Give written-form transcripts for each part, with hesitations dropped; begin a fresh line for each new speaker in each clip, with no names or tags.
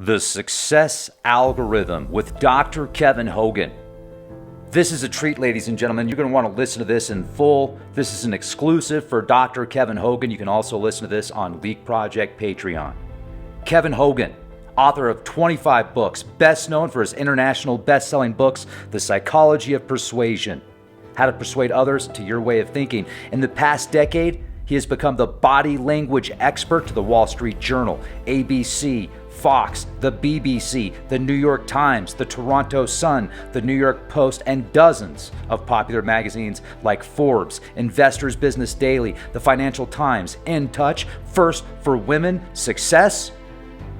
The Success Algorithm with Dr. Kevin Hogan. This is a treat, ladies and gentlemen. You're going to want to listen to this in full. This is an exclusive for Dr. Kevin Hogan. You can also listen to this on Leak Project Patreon. Kevin Hogan, author of 25 books, best known for his international best-selling books, The Psychology of Persuasion, How to Persuade Others to Your Way of Thinking. In the past decade, he has become the body language expert to the Wall Street Journal, ABC, Fox, the BBC, the New York Times, the Toronto Sun, the New York Post, and dozens of popular magazines like Forbes, Investors Business Daily, the Financial Times, In Touch, First for Women, Success,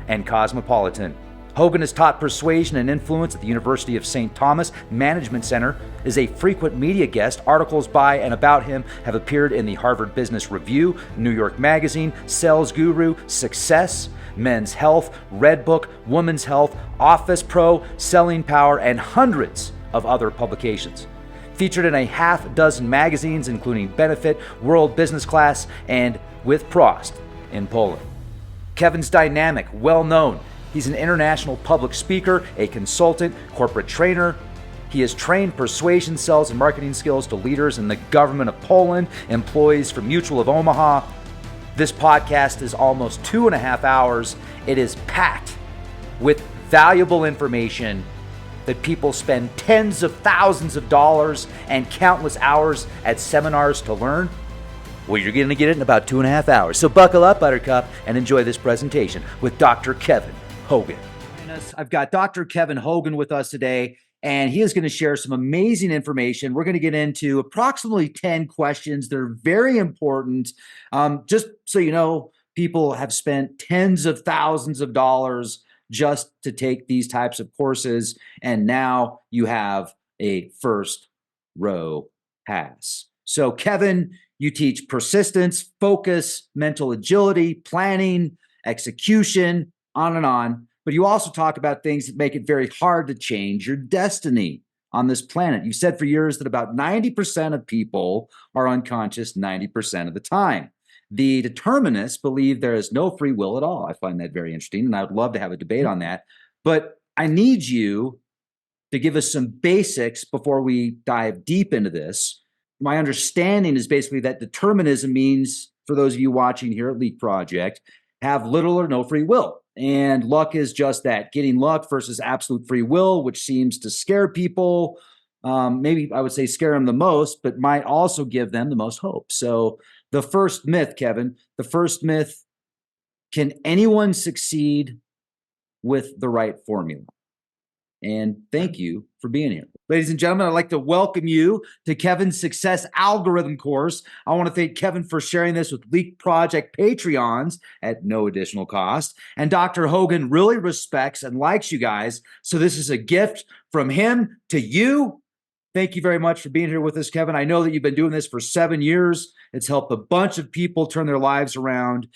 and Cosmopolitan. Hogan has taught persuasion and influence at the University of St. Thomas Management Center, is a frequent media guest. Articles by and about him have appeared in the Harvard Business Review, New York Magazine, Sales Guru, Success, Men's Health, Redbook, Women's Health, Office Pro, Selling Power, and hundreds of other publications. Featured in a half dozen magazines, including Benefit, World Business Class, and With Prost in Poland. Kevin's dynamic, well-known. He's an international public speaker, a consultant, corporate trainer. He has trained persuasion, sales, and marketing skills to leaders in the government of Poland, employees from Mutual of Omaha. This podcast is almost 2.5 hours. It is packed with valuable information that people spend tens of thousands of dollars and countless hours at seminars to learn. Well, you're going to get it in about 2.5 hours. So buckle up, Buttercup, and enjoy this presentation with Dr. Kevin Hogan. I've got Dr. Kevin Hogan with us today, and he is going to share some amazing information. We're going to get into approximately 10 questions. They're very important. Just so you know, people have spent tens of thousands of dollars just to take these types of courses, and now you have a first row pass. So, Kevin, you teach persistence, focus, mental agility, planning, execution, on and on. But you also talk about things that make it very hard to change your destiny on this planet. You said for years that about 90% of people are unconscious 90% of the time. The determinists believe there is no free will at all. I find that very interesting, and I would love to have a debate on that. But I need you to give us some basics before we dive deep into this. My understanding is basically that determinism means, for those of you watching here at Leak Project, have little or no free will. And luck is just that, getting luck versus absolute free will, which seems to scare people. Maybe I would say scare them the most, but might also give them the most hope. So the first myth, Kevin, the first myth, can anyone succeed with the right formula? And thank you for being here. Ladies and gentlemen, I'd like to welcome you to Kevin's Success Algorithm course. I want to thank Kevin for sharing this with Leak Project Patreons at no additional cost. And Dr. Hogan really respects and likes you guys. So this is a gift from him to you. Thank you very much for being here with us, Kevin. I know that you've been doing this for 7 years. It's helped a bunch of people turn their lives around.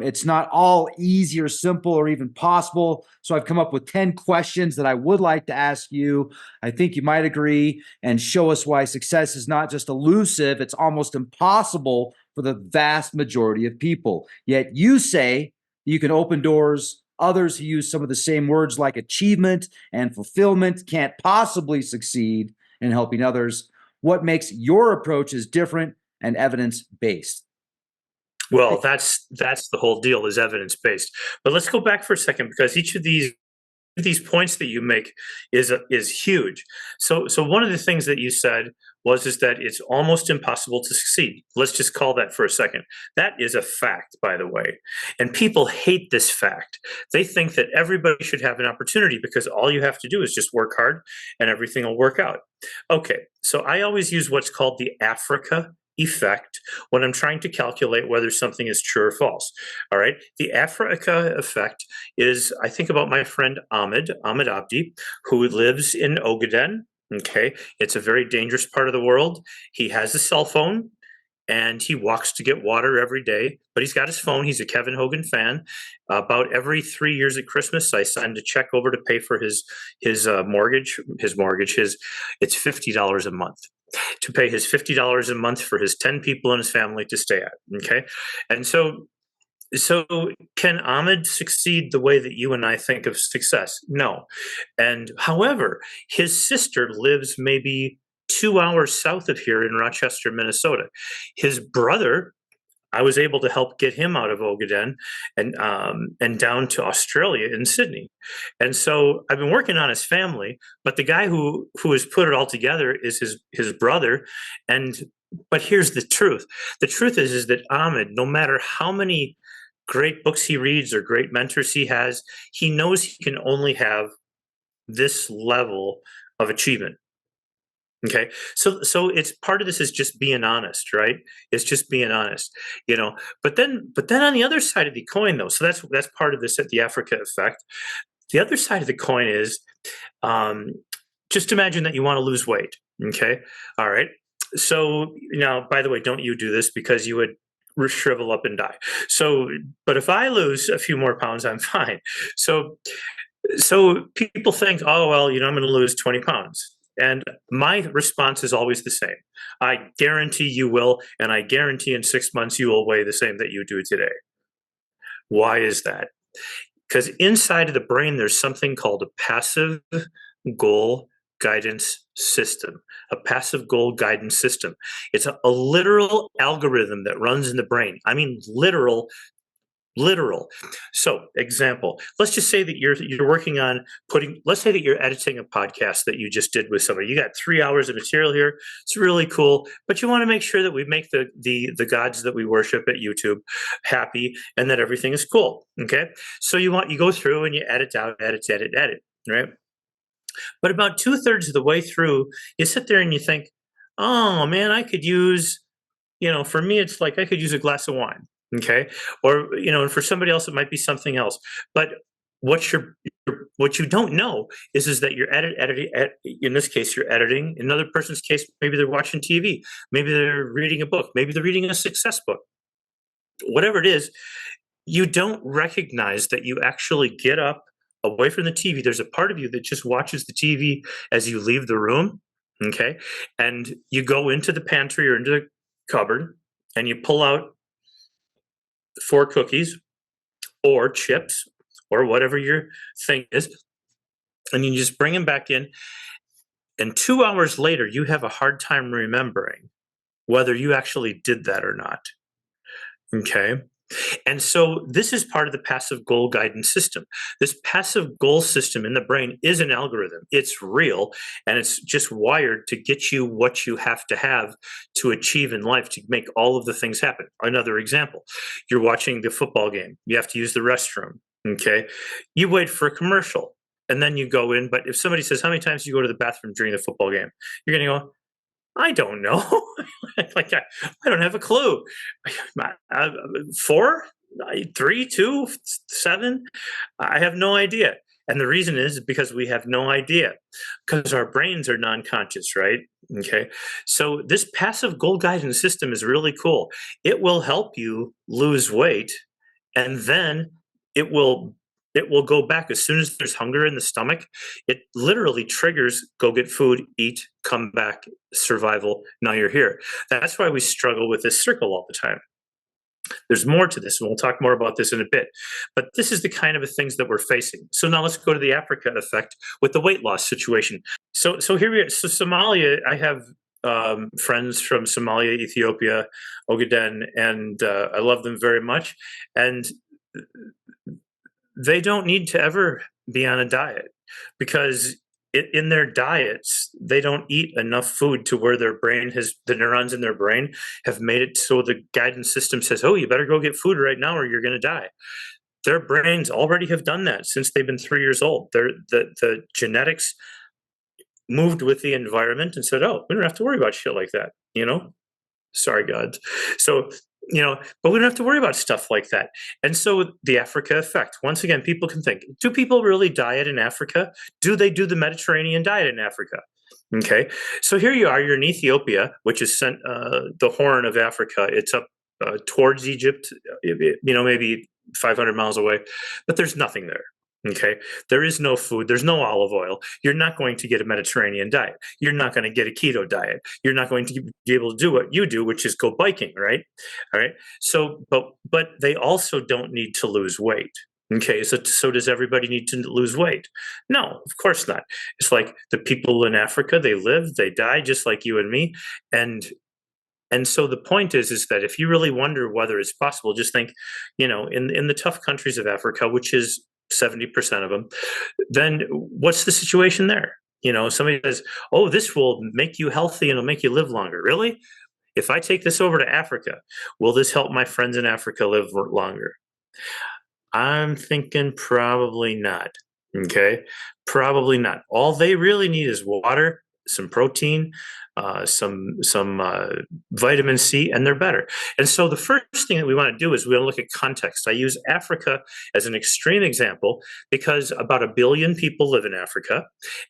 It's not all easy or simple or even possible. So I've come up with 10 questions that I would like to ask you. I think you might agree and show us why success is not just elusive, it's almost impossible for the vast majority of people. Yet you say you can open doors. Others who use some of the same words like achievement and fulfillment can't possibly succeed in helping others. What makes your approaches different and evidence-based?
Well, that's the whole deal, is evidence-based. But let's go back for a second, because each of these points that you make is huge. So one of the things that you said is that it's almost impossible to succeed. Let's just call that for a second. That is a fact, by the way. And people hate this fact. They think that everybody should have an opportunity because all you have to do is just work hard and everything will work out. Okay, so I always use what's called the Africa effect when I'm trying to calculate whether something is true or false. All right. The Africa effect is, I think about my friend Ahmed Abdi, who lives in Ogaden. Okay. It's a very dangerous part of the world. He has a cell phone and he walks to get water every day, but he's got his phone. He's a Kevin Hogan fan. About every 3 years at Christmas, I send a check over to pay for his mortgage. It's $50 a month to pay his $50 a month for his 10 people in his family to stay at. Okay. And so So can Ahmed succeed the way that you and I think of success? No. And however, his sister lives maybe 2 hours south of here in Rochester, Minnesota. His brother, I was able to help get him out of Ogaden and down to Australia in Sydney. And so I've been working on his family, but the guy who has put it all together is his brother. And but here's the truth. The truth is that Ahmed, no matter how many great books he reads or great mentors he has, he knows he can only have this level of achievement. Okay. So it's part of this is just being honest, right? It's just being honest, you know. But then on the other side of the coin though, so that's part of this at the Africa effect. The other side of the coin is um just imagine that you want to lose weight. Okay. All right. So now, by the way, don't you do this because you would shrivel up and die. So, but if I lose a few more pounds, I'm fine. So people think, oh, well, I'm going to lose 20 pounds. And my response is always the same. I guarantee you will. And I guarantee in 6 months, you will weigh the same that you do today. Why is that? Because inside of the brain, there's something called a passive goal guidance system. A passive goal guidance system. It's a literal algorithm that runs in the brain. I mean, literal. So, example, let's just say that you're working on let's say that you're editing a podcast that you just did with somebody. You got 3 hours of material here. It's really cool, but you want to make sure that we make the gods that we worship at YouTube happy and that everything is cool. Okay. So you go through and you edit out, edit, right? But about 2/3 of the way through, you sit there and you think, oh man, I could use, for me, it's like I could use a glass of wine. Okay. Or, and for somebody else, it might be something else. But what you don't know is that you're editing, in this case, you're editing. In another person's case, maybe they're watching TV. Maybe they're reading a book. Maybe they're reading a success book. Whatever it is, you don't recognize that you actually get up away from the TV. There's a part of you that just watches the TV as you leave the room. Okay. And you go into the pantry or into the cupboard and you pull out 4 cookies or chips or whatever your thing is. And you just bring them back in. And 2 hours later, you have a hard time remembering whether you actually did that or not. Okay. And so this is part of the passive goal guidance system. This passive goal system in the brain is an algorithm. It's real, and it's just wired to get you what you have to achieve in life to make all of the things happen. Another example, you're watching the football game. You have to use the restroom. Okay. You wait for a commercial and then you go in. But if somebody says, how many times do you go to the bathroom during the football game? You're going to go, I don't know. Like I don't have a clue. 4, 3, 2, 7. I have no idea. And the reason is because we have no idea, because our brains are non-conscious, right? Okay. So this passive goal guidance system is really cool. It will help you lose weight, and then it will go back as soon as there's hunger in the stomach. It literally triggers go get food, eat, come back, survival. Now you're here. That's why we struggle with this circle all the time. There's more to this, and we'll talk more about this in a bit. But this is the kind of things that we're facing. So now let's go to the Africa effect with the weight loss situation. So here we are. So Somalia, I have friends from Somalia, Ethiopia, Ogaden, and I love them very much. And they don't need to ever be on a diet because in their diets, they don't eat enough food to where the neurons in their brain have made it so the guidance system says, oh, you better go get food right now or you're going to die. Their brains already have done that since they've been 3 years old. The genetics moved with the environment and said, oh, we don't have to worry about shit like that, Sorry, God. So, but we don't have to worry about stuff like that. And so the Africa effect, once again, people can think, do people really diet in Africa? Do they do the Mediterranean diet in Africa? Okay. So here you are, you're in Ethiopia, which is the Horn of Africa. It's up towards Egypt, maybe 500 miles away, but there's nothing there. Okay. There is no food. There's no olive oil. You're not going to get a Mediterranean diet. You're not going to get a keto diet. You're not going to be able to do what you do, which is go biking, right? All right. So, but they also don't need to lose weight. Okay. So does everybody need to lose weight? No, of course not. It's like the people in Africa, they live, they die just like you and me. And and so the point is that if you really wonder whether it's possible, just think, in the tough countries of Africa, which is 70% of them, then what's the situation there? Somebody says, "Oh, this will make you healthy and it'll make you live longer." Really? If I take this over to Africa, will this help my friends in Africa live longer? I'm thinking probably not. Okay. Probably not. All they really need is water, some protein, some vitamin C, and they're better. And so the first thing that we want to do is we want to look at context. I use Africa as an extreme example because about 1 billion people live in Africa,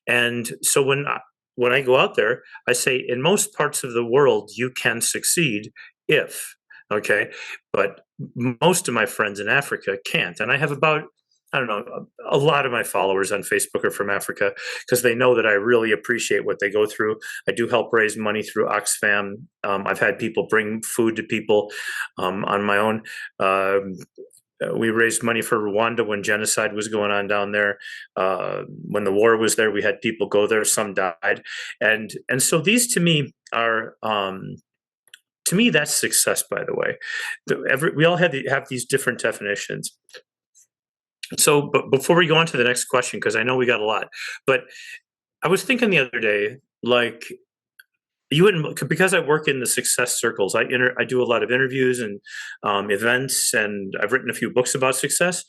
and so when I go out there, I say in most parts of the world you can succeed if, okay, but most of my friends in Africa can't. And I have about, I don't know, a lot of my followers on Facebook are from Africa because they know that I really appreciate what they go through. I do help raise money through Oxfam. I've had people bring food to people on my own. We raised money for Rwanda when genocide was going on down there. When the war was there, we had people go there. Some died, and so these to me are. To me, that's success. By the way, we all have these different definitions. So, but before we go on to the next question, because I know we got a lot, but I was thinking the other day, like you wouldn't, because I work in the success circles. I do a lot of interviews and events, and I've written a few books about success.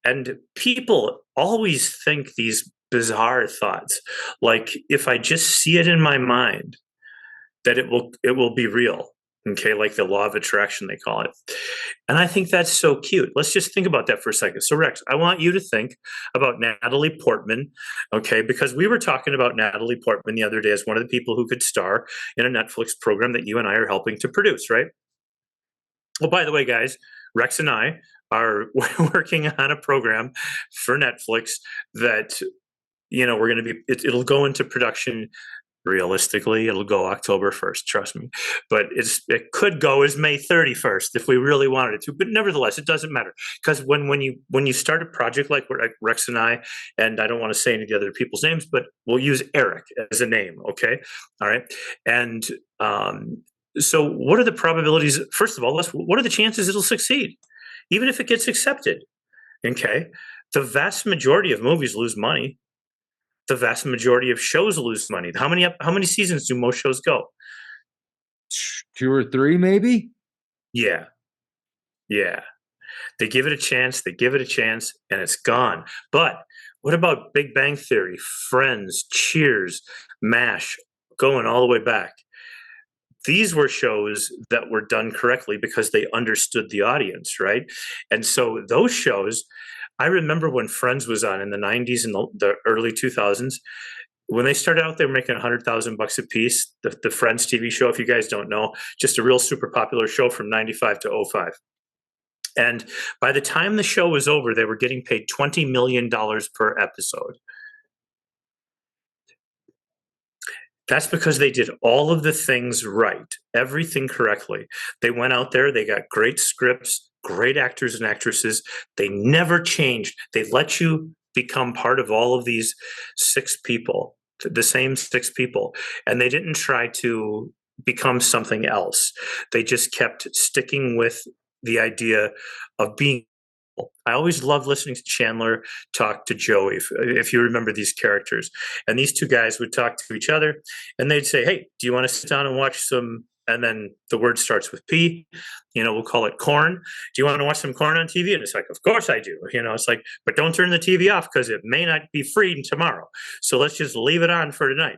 And people always think these bizarre thoughts, like if I just see it in my mind, that it will be real. Okay, like the law of attraction, they call it. And I think that's so cute. Let's just think about that for a second. So, Rex, I want you to think about Natalie Portman, okay, because we were talking about Natalie Portman the other day as one of the people who could star in a Netflix program that you and I are helping to produce, right? Well, by the way, guys, Rex and I are working on a program for Netflix that, we're going to be, it'll go into production. Realistically, it'll go October 1st, trust me. But it could go as May 31st if we really wanted it to. But nevertheless, it doesn't matter. Because when you start a project like Rex and I don't want to say any of the other people's names, but we'll use Eric as a name, okay? All right. And so what are the probabilities? First of all, what are the chances it'll succeed? Even if it gets accepted. Okay. The vast majority of movies lose money. The vast majority of shows lose money. How many seasons do most shows go?
2 or 3, maybe.
Yeah, yeah. They give it a chance. They give it a chance, and it's gone. But what about Big Bang Theory, Friends, Cheers, MASH, going all the way back? These were shows that were done correctly because they understood the audience, right? And so those shows, I remember when Friends was on in the 90s and the early 2000s, when they started out, they were making $100,000 a piece. The Friends TV show, if you guys don't know, just a real super popular show from 95 to 05. And by the time the show was over, they were getting paid $20 million per episode. That's because they did all of the things right, everything correctly. They went out there, they got great scripts, great actors and actresses. They never changed. They let you become part of all of these 6 people, the same 6 people. And they didn't try to become something else. They just kept sticking with the idea of being. I always love listening to Chandler talk to Joey, if you remember these characters. And these 2 guys would talk to each other, and they'd say, "Hey, do you want to sit down and watch some?" And then the word starts with P. We'll call it corn. Do you want to watch some corn on TV? And it's like, of course I do. It's like, but don't turn the TV off because it may not be free tomorrow. So let's just leave it on for tonight.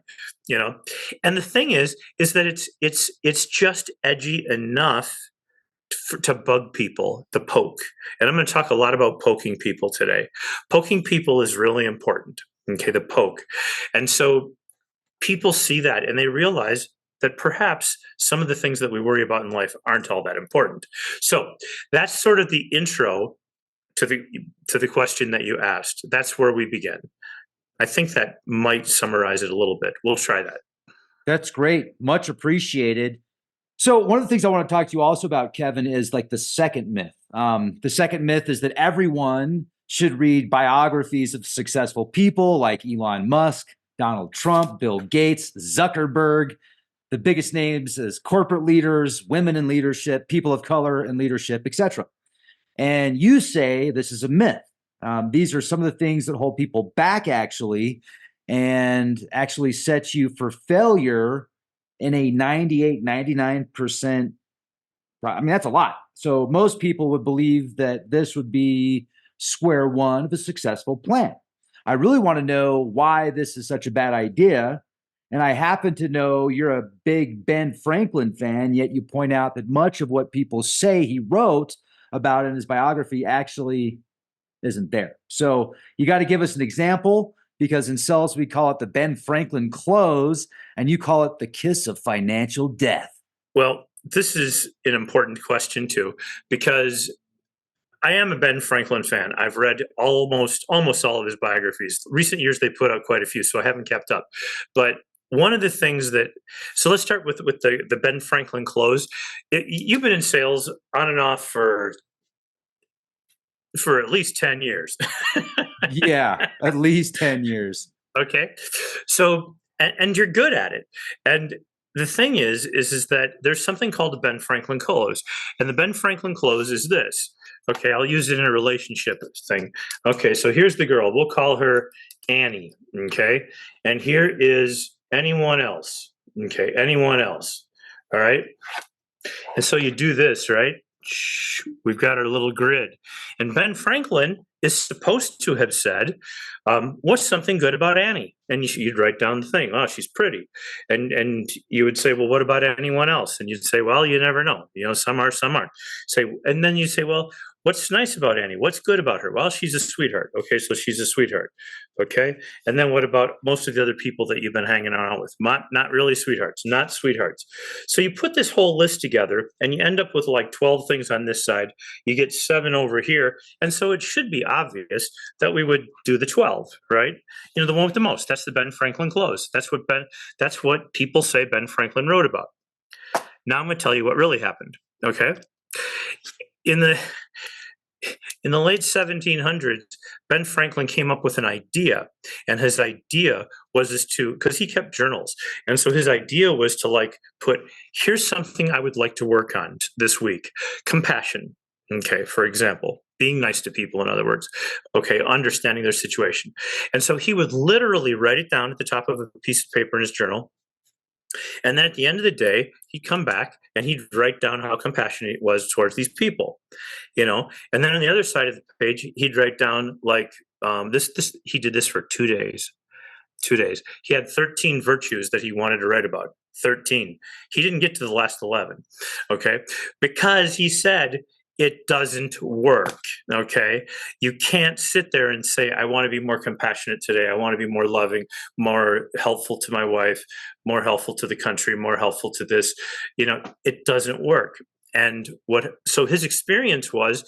And the thing is that it's just edgy enough to bug people, the poke. And I'm going to talk a lot about poking people today. Poking people is really important. Okay, the poke. And so people see that and they realize that perhaps some of the things that we worry about in life aren't all that important. So that's sort of the intro to the question that you asked. That's where we begin. I think that might summarize it a little bit. We'll try that.
That's great. Much appreciated. So one of the things I want to talk to you also about, Kevin, is like the second myth. The second myth is that everyone should read biographies of successful people like Elon Musk, Donald Trump, Bill Gates, Zuckerberg, the biggest names as corporate leaders, women in leadership, people of color in leadership, etc. And you say this is a myth. These are some of the things that hold people back, actually, and actually set you for failure in a 98, 99%. I mean, that's a lot. So most people would believe that this would be square one of a successful plan. I really want to know why this is such a bad idea. And I happen to know you're a big Ben Franklin fan, yet you point out that much of what people say he wrote about in his biography actually isn't there. So you got to give us an example, because in sales we call it the Ben Franklin close, and you call it the kiss of financial death.
Well, this is an important question too, because I am a Ben Franklin fan. I've read almost all of his biographies. Recent years they put out quite a few, so I haven't kept up. But one of the things that, so let's start with the Ben Franklin close. You've been in sales on and off for at least 10 years.
Yeah, at least 10 years.
Okay. So, and you're good at it. And the thing is that there's something called the Ben Franklin close. And the Ben Franklin close is this. Okay, I'll use it in a relationship thing. Okay, so here's the girl. We'll call her Annie. Okay. And here is anyone else. Okay, anyone else. All right. And so you do this, right? We've got our little grid. And Ben Franklin is supposed to have said, what's something good about Annie? And you'd write down the thing. Oh, she's pretty. And you would say, well, what about anyone else? And you'd say, well, you never know. You know, some are, some aren't. And then you say, well, what's nice about Annie? What's good about her? Well, she's a sweetheart. Okay, so she's a sweetheart. Okay. And then what about most of the other people that you've been hanging around with? Not really sweethearts, not sweethearts. So you put this whole list together and you end up with like 12 things on this side. You get 7 over here. And so it should be obvious that we would do the 12, right? You know, the one with the most. That's the Ben Franklin close. That's what people say Ben Franklin wrote about. Now I'm going to tell you what really happened. Okay. In the late 1700s, Ben Franklin came up with an idea, and his idea was because he kept journals. And so his idea was to like put, here's something I would like to work on this week. Compassion. Okay. For example, being nice to people, in other words, okay, understanding their situation. And so he would literally write it down at the top of a piece of paper in his journal. And then at the end of the day, he'd come back and he'd write down how compassionate he was towards these people, you know. And then on the other side of the page, he'd write down like this. He did this for 2 days. 2 days. He had 13 virtues that he wanted to write about. 13. He didn't get to the last 11. Okay, because he said it doesn't work. Okay. You can't sit there and say, I want to be more compassionate today. I want to be more loving, more helpful to my wife, more helpful to the country, more helpful to this. You know, it doesn't work. And so his experience was,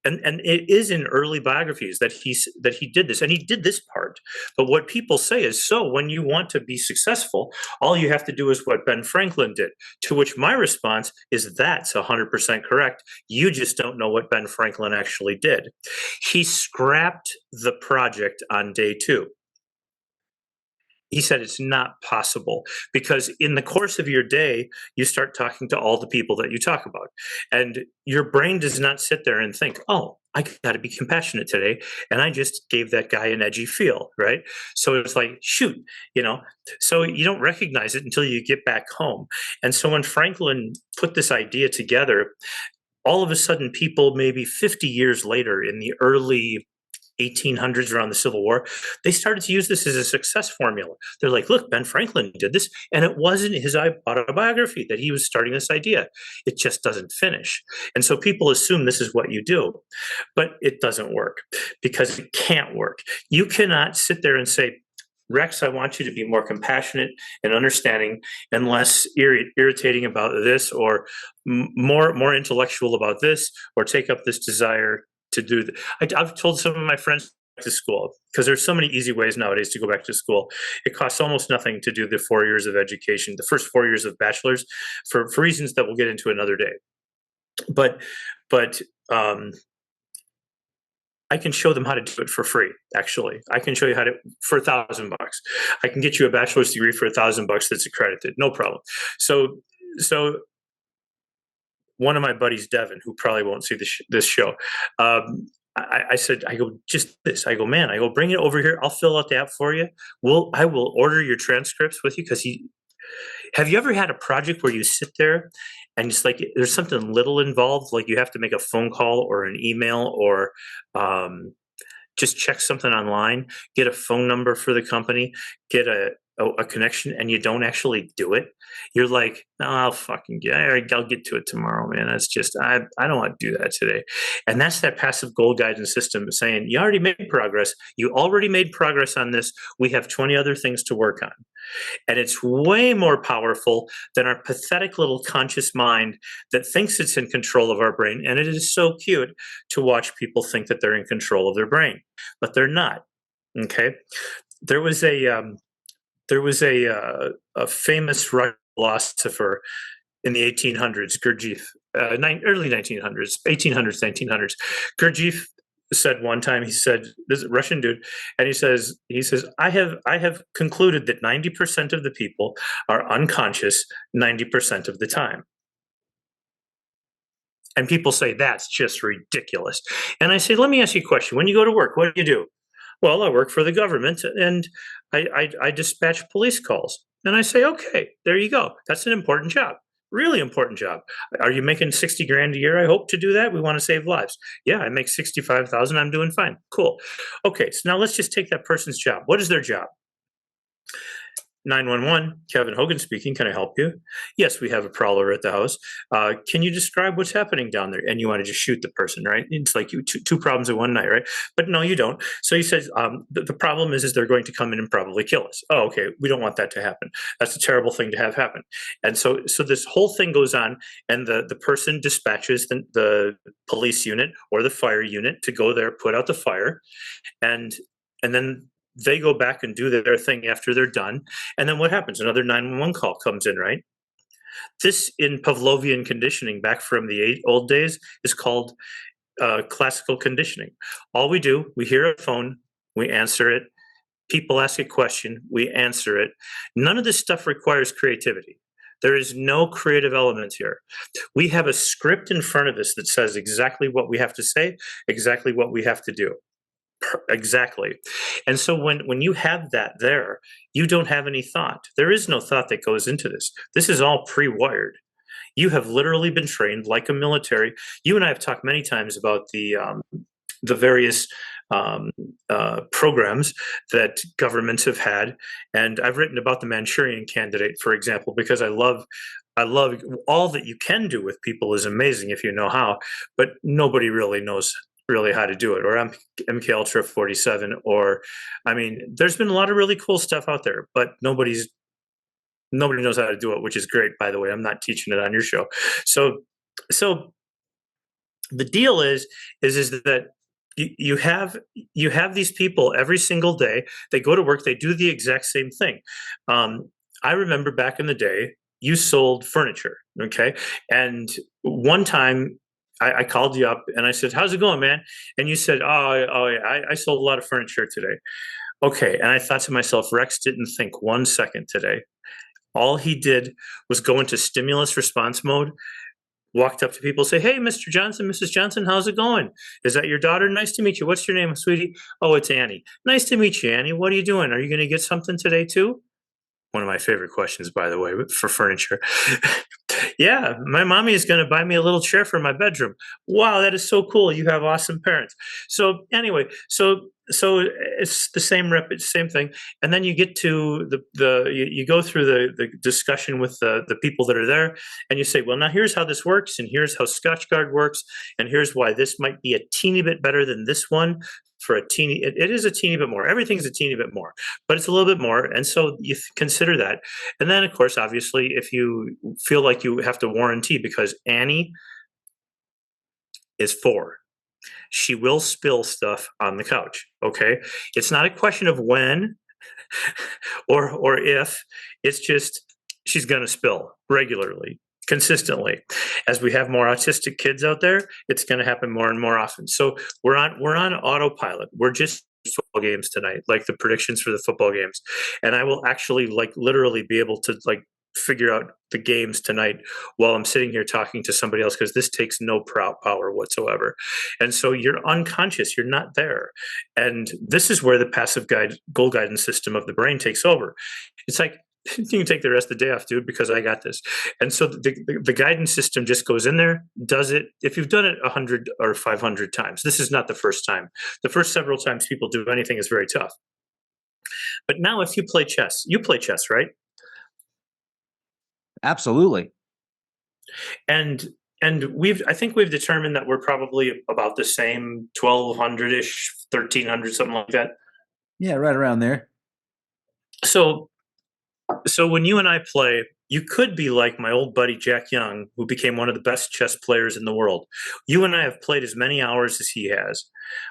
and it is in early biographies that he did this, and he did this part. But what people say is, so when you want to be successful, all you have to do is what Ben Franklin did. To which my response is, that's 100% correct. You just don't know what Ben Franklin actually did. He scrapped the project on day 2. He said it's not possible, because in the course of your day, you start talking to all the people that you talk about. And your brain does not sit there and think, oh, I got to be compassionate today. And I just gave that guy an edgy feel, right? So it's like, shoot, you know, so you don't recognize it until you get back home. And so when Franklin put this idea together, all of a sudden people maybe 50 years later in the early 1800s, around the Civil War, they started to use this as a success formula. They're like, look, Ben Franklin did this, and it wasn't his autobiography that he was starting this idea. It just doesn't finish. And so people assume this is what you do, but it doesn't work, because it can't work. You cannot sit there and say, Rex, I want you to be more compassionate and understanding and less irritating about this, or more intellectual about this, or take up this desire to do. I've told some of my friends to school because there's so many easy ways nowadays to go back to school. It costs almost nothing to do the 4 years of education, the first 4 years of bachelor's, for reasons that we'll get into another day. But I can show them how to do it for free. Actually, I can show you how to for $1,000. I can get you a bachelor's degree for $1,000 that's accredited, no problem. So one of my buddies, Devin, who probably won't see this show, I said, I go, just this. I go, man, I go, bring it over here. I'll fill out the app for you. I will order your transcripts with you because have you ever had a project where you sit there and it's like there's something little involved, like you have to make a phone call or an email or just check something online, get a phone number for the company, get a connection, and you don't actually do it? You're like, no, I'll get to it tomorrow, man. That's just, I don't want to do that today. And that's that passive goal guidance system saying, you already made progress. You already made progress on this. We have 20 other things to work on. And it's way more powerful than our pathetic little conscious mind that thinks it's in control of our brain. And it is so cute to watch people think that they're in control of their brain, but they're not. Okay. There was a famous Russian philosopher in the 1800s, Gurdjieff, early 1900s, 1800s, 1900s. Gurdjieff said one time, he said, this is a Russian dude, and he says, I have concluded that 90% of the people are unconscious 90% of the time. And people say, that's just ridiculous. And I say, let me ask you a question. When you go to work, what do you do? Well, I work for the government and I dispatch police calls. And I say, okay, there you go. That's an important job. Really important job. Are you making 60 grand a year? I hope to do that. We want to save lives. Yeah, I make 65,000. I'm doing fine. Cool. Okay, so now let's just take that person's job. What is their job? 911, Kevin Hogan speaking. Can I help you? Yes, we have a prowler at the house. Can you describe what's happening down there? And you want to just shoot the person, right? It's like you two problems in one night, right? But no, you don't. So he says, the problem is they're going to come in and probably kill us. Oh, okay. We don't want that to happen. That's a terrible thing to have happen. And so this whole thing goes on, and the person dispatches the police unit or the fire unit to go there, put out the fire, and then they go back and do their thing after they're done. And then what happens? Another 911 call comes in, right? This, in Pavlovian conditioning, back from the old days, is called classical conditioning. All we do, we hear a phone, we answer it. People ask a question, we answer it. None of this stuff requires creativity. There is no creative element here. We have a script in front of us that says exactly what we have to say, exactly what we have to do. Exactly. And so when you have that there, you don't have any thought. There is no thought that goes into this. This is all pre-wired. You have literally been trained like a military. You and I have talked many times about the various programs that governments have had. And I've written about the Manchurian Candidate, for example, because I love all that you can do with people is amazing if you know how, but nobody really knows how to do it, or MK Ultra 47, or, I mean, there's been a lot of really cool stuff out there, but nobody knows how to do it, which is great, by the way. I'm not teaching it on your show. So the deal is that you have these people every single day. They go to work, they do the exact same thing. I remember back in the day, you sold furniture, okay? And one time, I called you up and I said, how's it going, man? And you said, I sold a lot of furniture today. Okay. And I thought to myself, Rex didn't think 1 second today. All he did was go into stimulus response mode, walked up to people, say, hey, Mr. Johnson, Mrs. Johnson, how's it going? Is that your daughter? Nice to meet you. What's your name, sweetie? Oh, it's Annie. Nice to meet you, Annie. What are you doing? Are you going to get something today too? One of my favorite questions, by the way, for furniture. Yeah, my mommy is going to buy me a little chair for my bedroom. Wow, that is so cool. You have awesome parents. So anyway, so it's the same thing. And then you get to you go through the discussion with the people that are there, and you say, well, now here's how this works, and here's how Scotchgard works, and here's why this might be a teeny bit better than this one. For a teeny, it is a teeny bit more. Everything's a teeny bit more, but it's a little bit more. And so you consider that. And then, of course, obviously, if you feel like you have to warranty, because Annie is 4, she will spill stuff on the couch. Okay. It's not a question of when or if, it's just she's going to spill regularly, consistently. As we have more autistic kids out there, it's going to happen more and more often. So we're on autopilot. We're just football games tonight, like the predictions for the football games. And I will actually like literally be able to like figure out the games tonight while I'm sitting here talking to somebody else, because this takes no power whatsoever. And so you're unconscious, you're not there. And this is where the passive goal guidance system of the brain takes over. It's like, you can take the rest of the day off, dude, because I got this. And so the guidance system just goes in there, does it. If you've done it 100 or 500 times, this is not the first time. The first several times people do anything is very tough. But now if you play chess, right?
Absolutely.
And I think we've determined that we're probably about the same, 1,200-ish, 1,300, something like that.
Yeah, right around there.
So when you and I play, you could be like my old buddy Jack Young, who became one of the best chess players in the world. You and I have played as many hours as he has,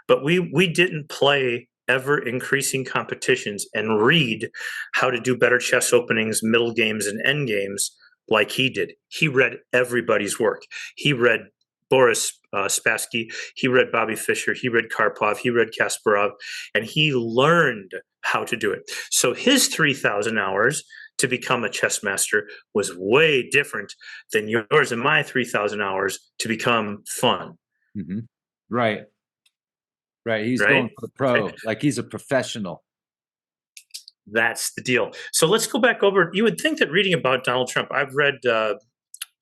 but we didn't play ever increasing competitions and read how to do better chess openings, middle games, and end games like he did. He read everybody's work. He read Boris Spassky, he read Bobby Fischer, he read Karpov, he read Kasparov, and he learned how to do it. So his 3,000 hours to become a chess master was way different than yours and my 3,000 hours to become fun.
Mm-hmm. Right. He's
right?
going for the pro,
Okay.
like he's a professional.
That's the deal. So let's go back over. You would think that reading about Donald Trump, I've read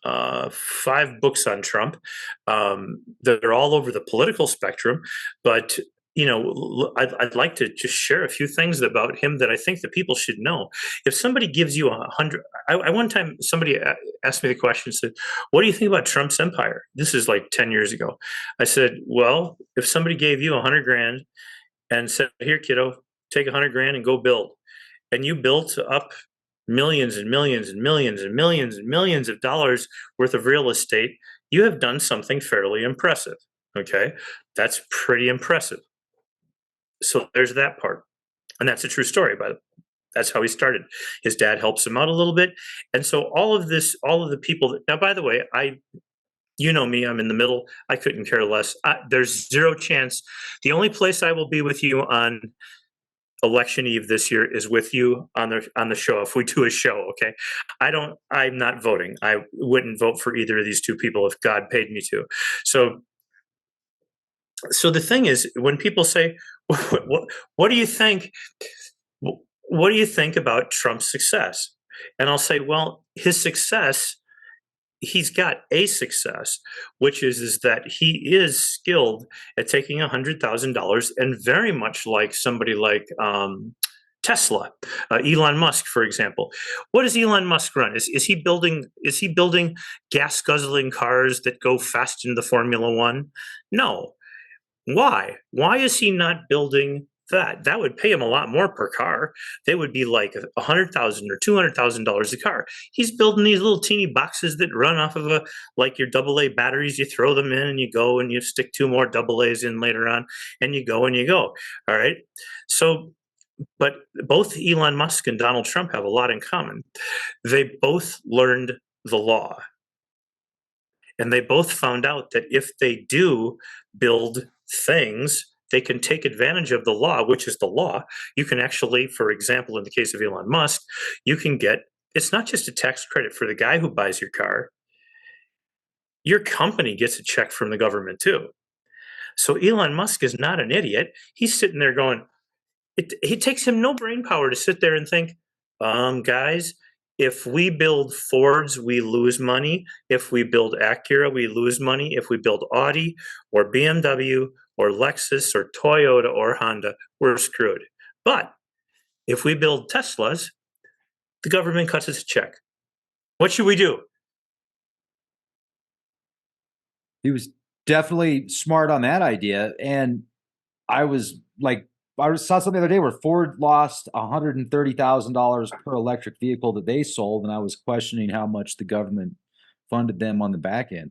5 books on Trump that are all over the political spectrum. But, I'd like to just share a few things about him that I think that people should know. If somebody gives you 100, one time somebody asked me the question, said, what do you think about Trump's empire? This is like 10 years ago. I said, well, if somebody gave you 100 grand and said, here, kiddo, take 100 grand and go build. And you built up millions and millions and millions and millions and millions of dollars worth of real estate, you have done something fairly impressive. Okay. That's pretty impressive. So there's that part. And that's a true story, by the way. That's how he started. His dad helps him out a little bit. And so all of the people now, by the way, you know me, I'm in the middle. I couldn't care less. There's zero chance. The only place I will be with you on election eve this year is with you on the show. If we do a show, okay, I'm not voting. I wouldn't vote for either of these two people if God paid me to. So the thing is, when people say, what do you think? What do you think about Trump's success? And I'll say, well, his success, he's got a success, which is that he is skilled at taking $100,000, and very much like somebody like Tesla, Elon Musk, for example. What does Elon Musk run? Is he building gas guzzling cars that go fast in the Formula One? No. Why? Why is he not building that? That would pay him a lot more per car. They would be like $100,000 or $200,000 a car. He's building these little teeny boxes that run off of like your AA batteries. You throw them in and you go and you stick 2 more AA's in later on, and you go and you go. All right. So, but both Elon Musk and Donald Trump have a lot in common. They both learned the law. And they both found out that if they do build things, they can take advantage of the law, which is the law. You can actually, for example, in the case of Elon Musk, you can get, it's not just a tax credit for the guy who buys your car. Your company gets a check from the government too. So Elon Musk is not an idiot. He's sitting there going, it takes him no brain power to sit there and think, guys, if we build Fords, we lose money. If we build Acura, we lose money. If we build Audi or BMW or Lexus or Toyota or Honda, we're screwed. But if we build Teslas, the government cuts us a check. What should we do?
He was definitely smart on that idea. And I saw something the other day where Ford lost $130,000 per electric vehicle that they sold, and I was questioning how much the government funded them on the back end.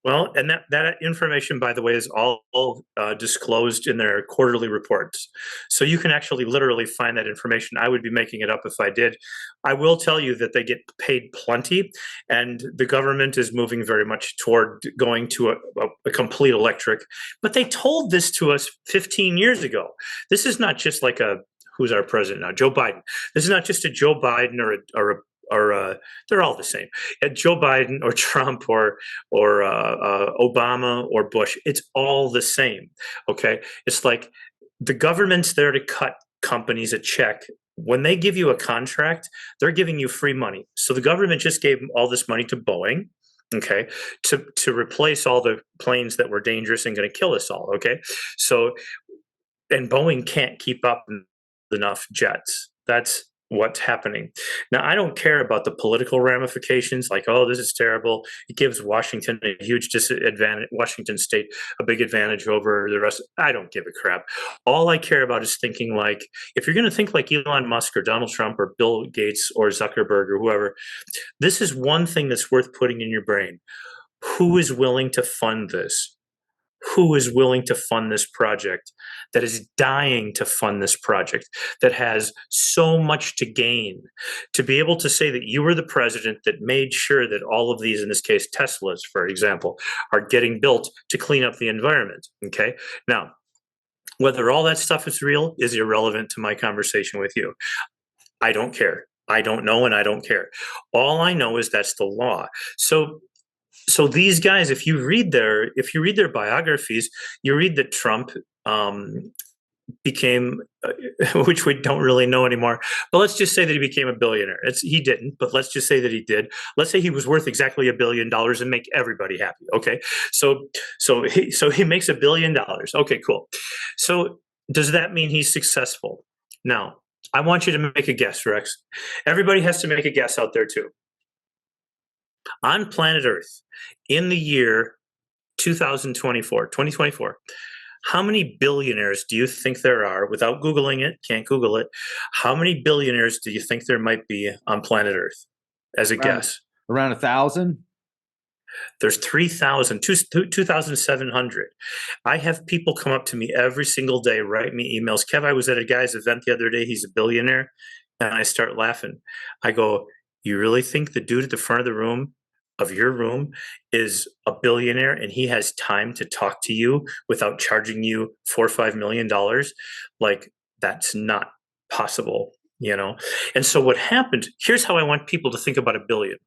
Well, and that information, by the way, is all disclosed in their quarterly reports. So you can actually literally find that information. I would be making it up if I did. I will tell you that they get paid plenty, and the government is moving very much toward going to a complete electric. But they told this to us 15 years ago. This is not just like who's our president now? Joe Biden. This is not just a Joe Biden or they're all the same. Joe Biden or Trump or Obama or Bush, it's all the same. Okay, it's like the government's there to cut companies a check. When they give you a contract, they're giving you free money. So the government just gave all this money to Boeing, okay, to replace all the planes that were dangerous and going to kill us all. Okay, so and Boeing can't keep up enough jets. That's what's happening. Now, I don't care about the political ramifications, like, oh, this is terrible. It gives Washington a huge disadvantage, Washington State a big advantage over the rest. I don't give a crap. All I care about is thinking like, if you're going to think like Elon Musk or Donald Trump or Bill Gates or Zuckerberg or whoever, this is one thing that's worth putting in your brain. Who is willing to fund this? Who is willing to fund this project, that is dying to fund this project, that has so much to gain, to be able to say that you were the president that made sure that all of these, in this case, Teslas, for example, are getting built to clean up the environment. Okay. Now, whether all that stuff is real is irrelevant to my conversation with you. I don't care. I don't know, and I don't care. All I know is that's the law. So these guys, if you read their biographies, you read that Trump became, which we don't really know anymore, but let's just say that he became a billionaire. He didn't, but let's just say that he did. Let's say he was worth exactly $1 billion and make everybody happy. Okay, so he makes $1 billion. Okay, cool. So does that mean he's successful? Now, I want you to make a guess, Rex. Everybody has to make a guess out there too. On planet Earth, in the year 2024, how many billionaires do you think there are? Without Googling it, can't Google it. How many billionaires do you think there might be on planet Earth? As a guess.
Around 1,000?
There's 2,700. I have people come up to me every single day, write me emails. Kev, I was at a guy's event the other day. He's a billionaire. And I start laughing. I go, you really think the dude at the front of the room, of your room, is a billionaire and he has time to talk to you without charging you $4 or $5 million? Like, that's not possible, you know? And so what happened, here's how I want people to think about $1 billion.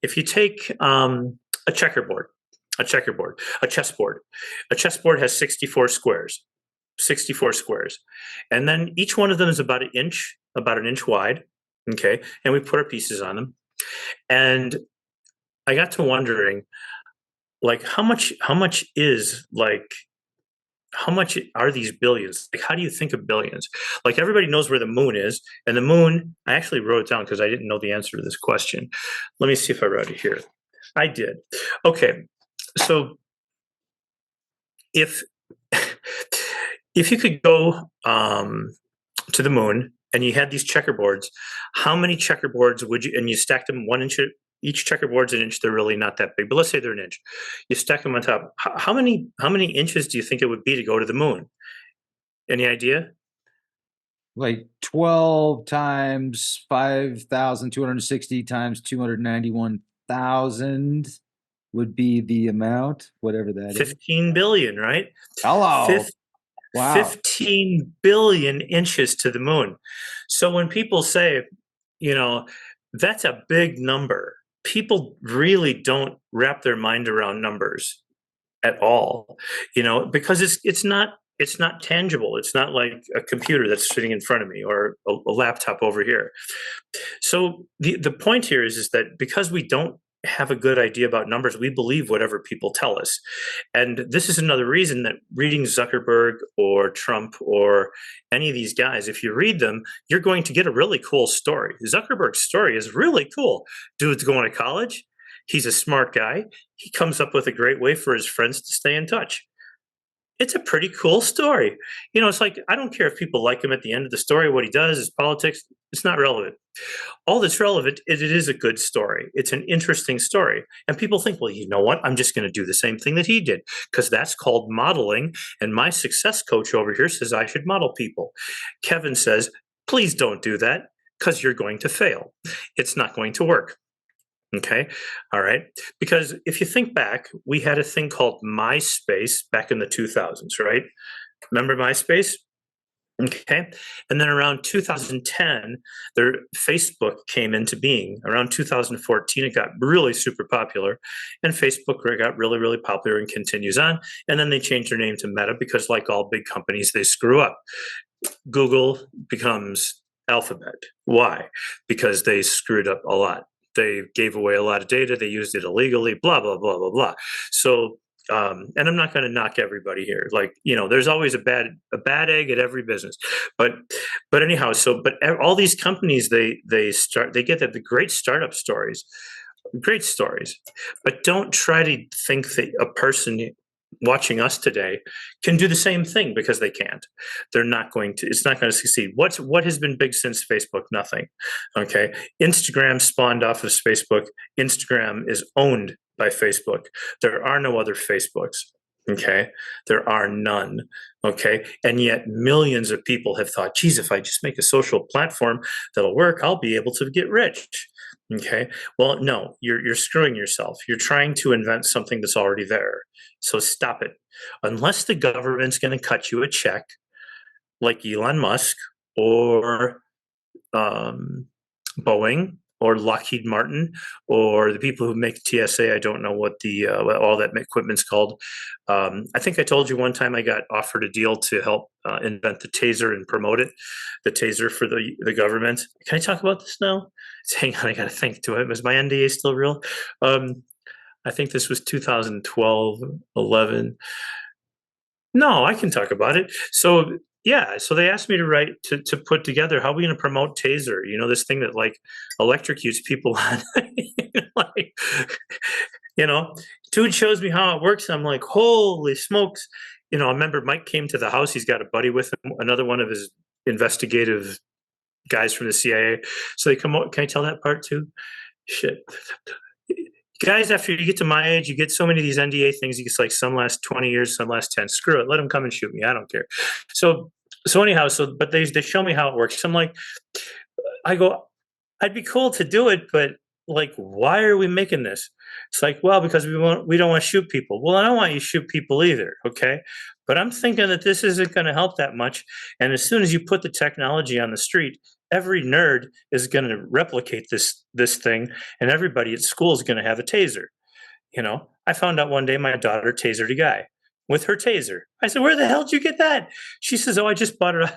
If you take a chessboard. A chessboard has 64 squares. And then each one of them is about an inch wide. Okay. And we put our pieces on them. And I got to wondering, like, how much are these billions? Like, how do you think of billions? Like, everybody knows where the moon is, and the moon, I actually wrote it down because I didn't know the answer to this question. Let me see if I wrote it here. I did. Okay. So if you could go to the moon and you had these checkerboards, how many checkerboards would you, and you stacked them 1 inch, each checkerboard's an inch, they're really not that big, but let's say they're an inch. You stack them on top. How many inches do you think it would be to go to the moon? Any idea?
Like 12 times 5,260 times 291,000 would be the amount, whatever that is.
15 billion, right?
Hello. Wow.
15 billion inches to the moon. So when people say, you know, that's a big number, people really don't wrap their mind around numbers at all, you know, because it's not tangible. It's not like a computer that's sitting in front of me or a laptop over here. So the point here is that because we don't have a good idea about numbers, we believe whatever people tell us. And this is another reason that reading Zuckerberg or Trump or any of these guys, if you read them, you're going to get a really cool story. Zuckerberg's story is really cool. Dude's going to college. He's a smart guy. He comes up with a great way for his friends to stay in touch. it's a pretty cool story. It's like, I don't care if people like him at the end of the story, what he does, his politics, it's not relevant. All that's relevant is it is a good story. It's an interesting story. And people think, well, you know what? I'm just going to do the same thing that he did because that's called modeling. And my success coach over here says I should model people. Kevin says, please don't do that because you're going to fail. It's not going to work. Okay. All right. Because if you think back, we had a thing called MySpace back in the 2000s, right? Remember MySpace? Okay. And then around 2010, their Facebook came into being. Around 2014, it got really super popular. And Facebook got really, really popular and continues on. And then they changed their name to Meta because, like all big companies, they screw up. Google becomes Alphabet. Why? Because they screwed up a lot. They gave away a lot of data. They used it illegally, blah, blah, blah, blah, blah. So, and I'm not going to knock everybody here. Like, there's always a bad egg at every business. But anyhow, but all these companies, they get the great startup stories, but don't try to think that a person watching us today can do the same thing because they can't. They're not going to. It's not going to succeed. What has been big since Facebook? Nothing. Okay. Instagram spawned off of Facebook. Instagram is owned by Facebook. There are no other Facebooks. Okay. There are none. Okay. And yet millions of people have thought, geez, if I just make a social platform that'll work, I'll be able to get rich. Okay. Well, no, you're screwing yourself. You're trying to invent something that's already there. So stop it. Unless the government's going to cut you a check, like Elon Musk or Boeing or Lockheed Martin or the people who make TSA. I don't know what all that equipment's called. I think I told you one time I got offered a deal to help invent the taser and promote it, the taser for the government. Can I talk about this now? Hang on, I got to think to it. Was my NDA still real? I think this was 2012, 11. No, I can talk about it. So yeah, so they asked me to write to put together how are we going to promote taser, this thing that like electrocutes people on like, dude shows me how it works. I'm like, holy smokes. I remember Mike came to the house. He's got a buddy with him, another one of his investigative guys from the CIA. So they come out. Can I tell that part too? Shit. Guys, after you get to my age, you get so many of these NDA things. You get like some last 20 years, some last 10. Screw it. Let them come and shoot me. I don't care. So anyhow, but they show me how it works. So I'm like, I'd be cool to do it, but like, why are we making this? It's like, well, because we don't want to shoot people. Well, I don't want you to shoot people either. Okay. But I'm thinking that this isn't going to help that much. And as soon as you put the technology on the street, every nerd is going to replicate this thing, and everybody at school is going to have a taser. I found out one day my daughter tasered a guy with her taser. I said, "Where the hell did you get that?" She says, "Oh, I just bought it."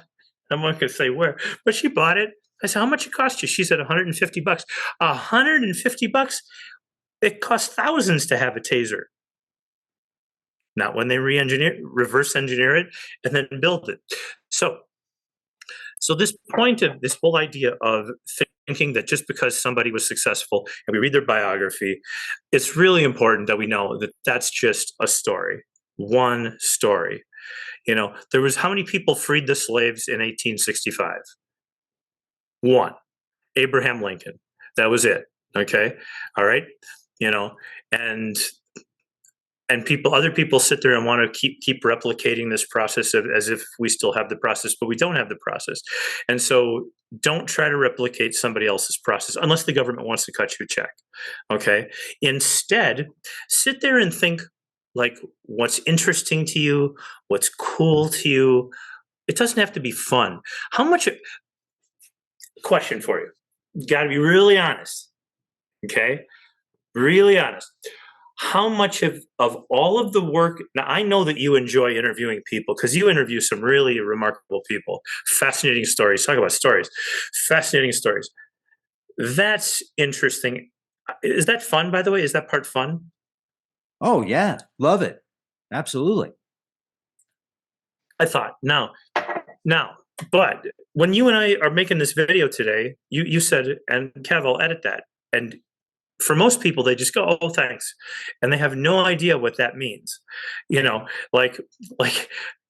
I'm not going to say where, but she bought it. I said, "How much it cost you?" She said, $150. $150? It costs thousands to have a taser. Not when they reverse engineer it, and then build it. So this point of this whole idea of thinking that just because somebody was successful and we read their biography, it's really important that we know that that's just a story, one story. There was how many people freed the slaves in 1865? One, Abraham Lincoln. That was it. Okay. All right. And other people sit there and want to keep replicating this process as if we still have the process, but we don't have the process. And so don't try to replicate somebody else's process unless the government wants to cut you a check. Okay. Instead, sit there and think like what's interesting to you, what's cool to you. It doesn't have to be fun. Question for you. You got to be really honest. Okay. Really honest. How much of all of the work, now I know that you enjoy interviewing people because you interview some really remarkable people, fascinating stories. Talk about stories, fascinating stories. That's interesting. Is that fun, by the way? Is that part fun?
Oh, yeah. Love it. Absolutely.
I thought, now, but when you and I are making this video today, you said, and Kev, I'll edit that. And for most people, they just go, "Oh, thanks," and they have no idea what that means. You know, like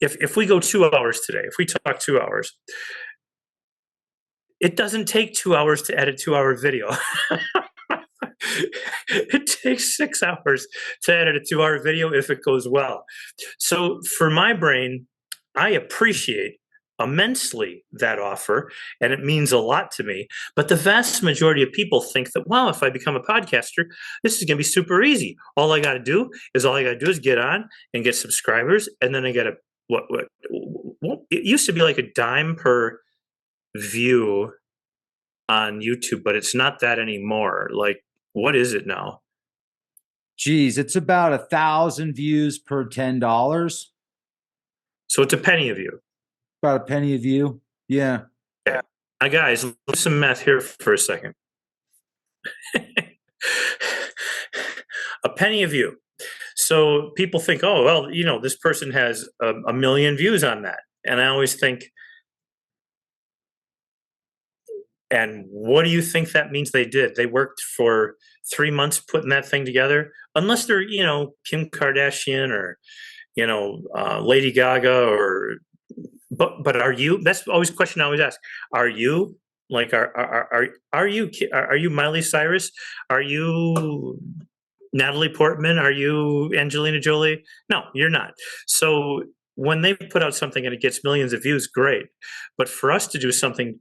if we go 2 hours today, if we talk 2 hours, it doesn't take 2 hours to edit 2 hour video. It takes 6 hours to edit a 2 hour video if it goes well. So for my brain, I appreciate immensely that offer, and it means a lot to me. But the vast majority of people think that, wow, if I become a podcaster, this is going to be super easy. All I got to do is get on and get subscribers, and then I get a what it used to be like a dime per view on YouTube, but it's not that anymore. Like, what is it now?
Geez, it's about 1,000 views per $10.
So it's a penny a view.
About a penny a view. Yeah.
Yeah. Now, guys, let's do some math here for a second. A penny a view. So people think, oh, well, this person has a million views on that. And I always think, and what do you think that means they did? They worked for 3 months putting that thing together, unless they're, Kim Kardashian or, Lady Gaga or, but are you, that's always a question I always ask. Are you like, are you Miley Cyrus? Are you Natalie Portman? Are you Angelina Jolie? No, you're not. So when they put out something and it gets millions of views, great. But for us to do something,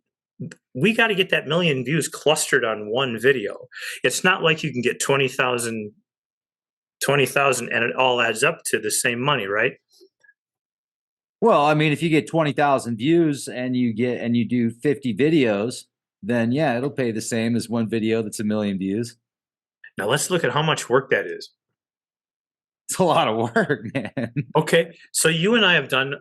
we got to get that million views clustered on one video. It's not like you can get 20,000 and it all adds up to the same money, right?
Well, I mean, if you get 20,000 views and you do 50 videos, then yeah, it'll pay the same as one video that's a million views.
Now let's look at how much work that is.
It's a lot of work, man.
Okay. So you and I have done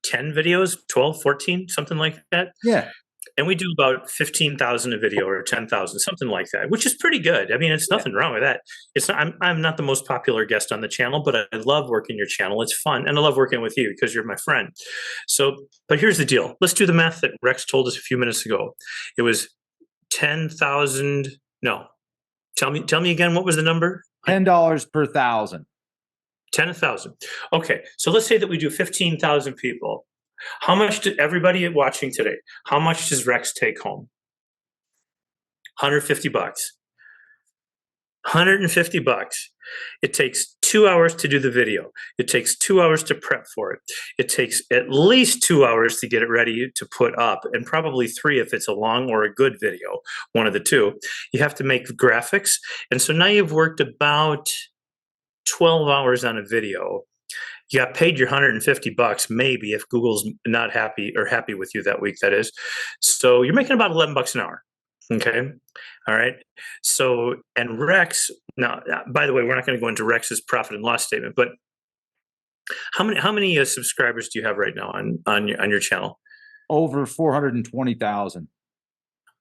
10 videos, 12, 14, something like that.
Yeah.
And we do about 15,000 a video or 10,000, something like that, which is pretty good. I mean, it's nothing wrong with that. It's not, I'm not the most popular guest on the channel, but I love working your channel. It's fun. And I love working with you because you're my friend. So, but here's the deal. Let's do the math that Rex told us a few minutes ago. It was 10,000. No, tell me again, what was the number?
$10 per thousand.
10,000. Okay. So let's say that we do 15,000 people. How much did everybody watching today? How much does Rex take home? $150. $150. It takes 2 hours to do the video. It takes 2 hours to prep for it. It takes at least 2 hours to get it ready to put up, and probably 3 if it's a long or a good video, one of the two. You have to make graphics. And so now you've worked about 12 hours on a video. You got paid your $150, maybe, if Google's not happy with you that week, that is. So you're making about $11 an hour. Okay. All right. So, and Rex, now, by the way, we're not going to go into Rex's profit and loss statement, but how many subscribers do you have right now on your channel?
Over 420,000.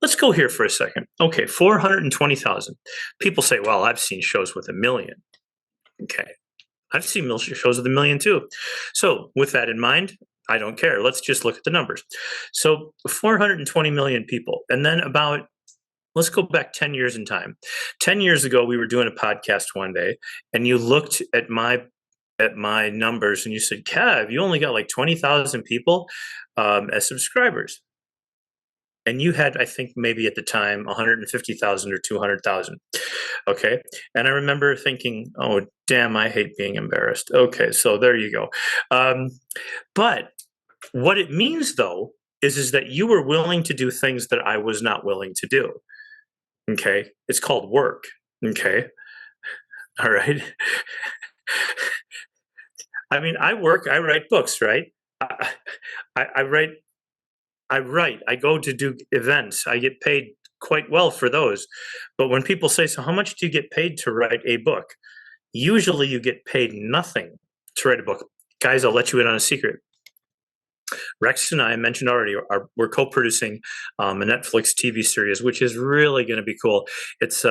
Let's go here for a second. Okay. 420,000. People say, well, I've seen shows with 1 million. Okay. I've seen shows with 1 million too. So with that in mind, I don't care. Let's just look at the numbers. So 420 million people. And then let's go back 10 years in time. 10 years ago, we were doing a podcast one day, and you looked at my numbers and you said, Kev, you only got like 20,000 people as subscribers. And you had, I think, maybe at the time, 150,000 or 200,000. Okay. And I remember thinking, oh, damn, I hate being embarrassed. Okay. So there you go. But what it means, though, is that you were willing to do things that I was not willing to do. Okay. It's called work. Okay. All right. I mean, I write books, right? I write, I go to do events. I get paid quite well for those. But when people say, so how much do you get paid to write a book? Usually you get paid nothing to write a book. Guys, I'll let you in on a secret. Rex and I mentioned already, we're co-producing a Netflix TV series, which is really going to be cool. It's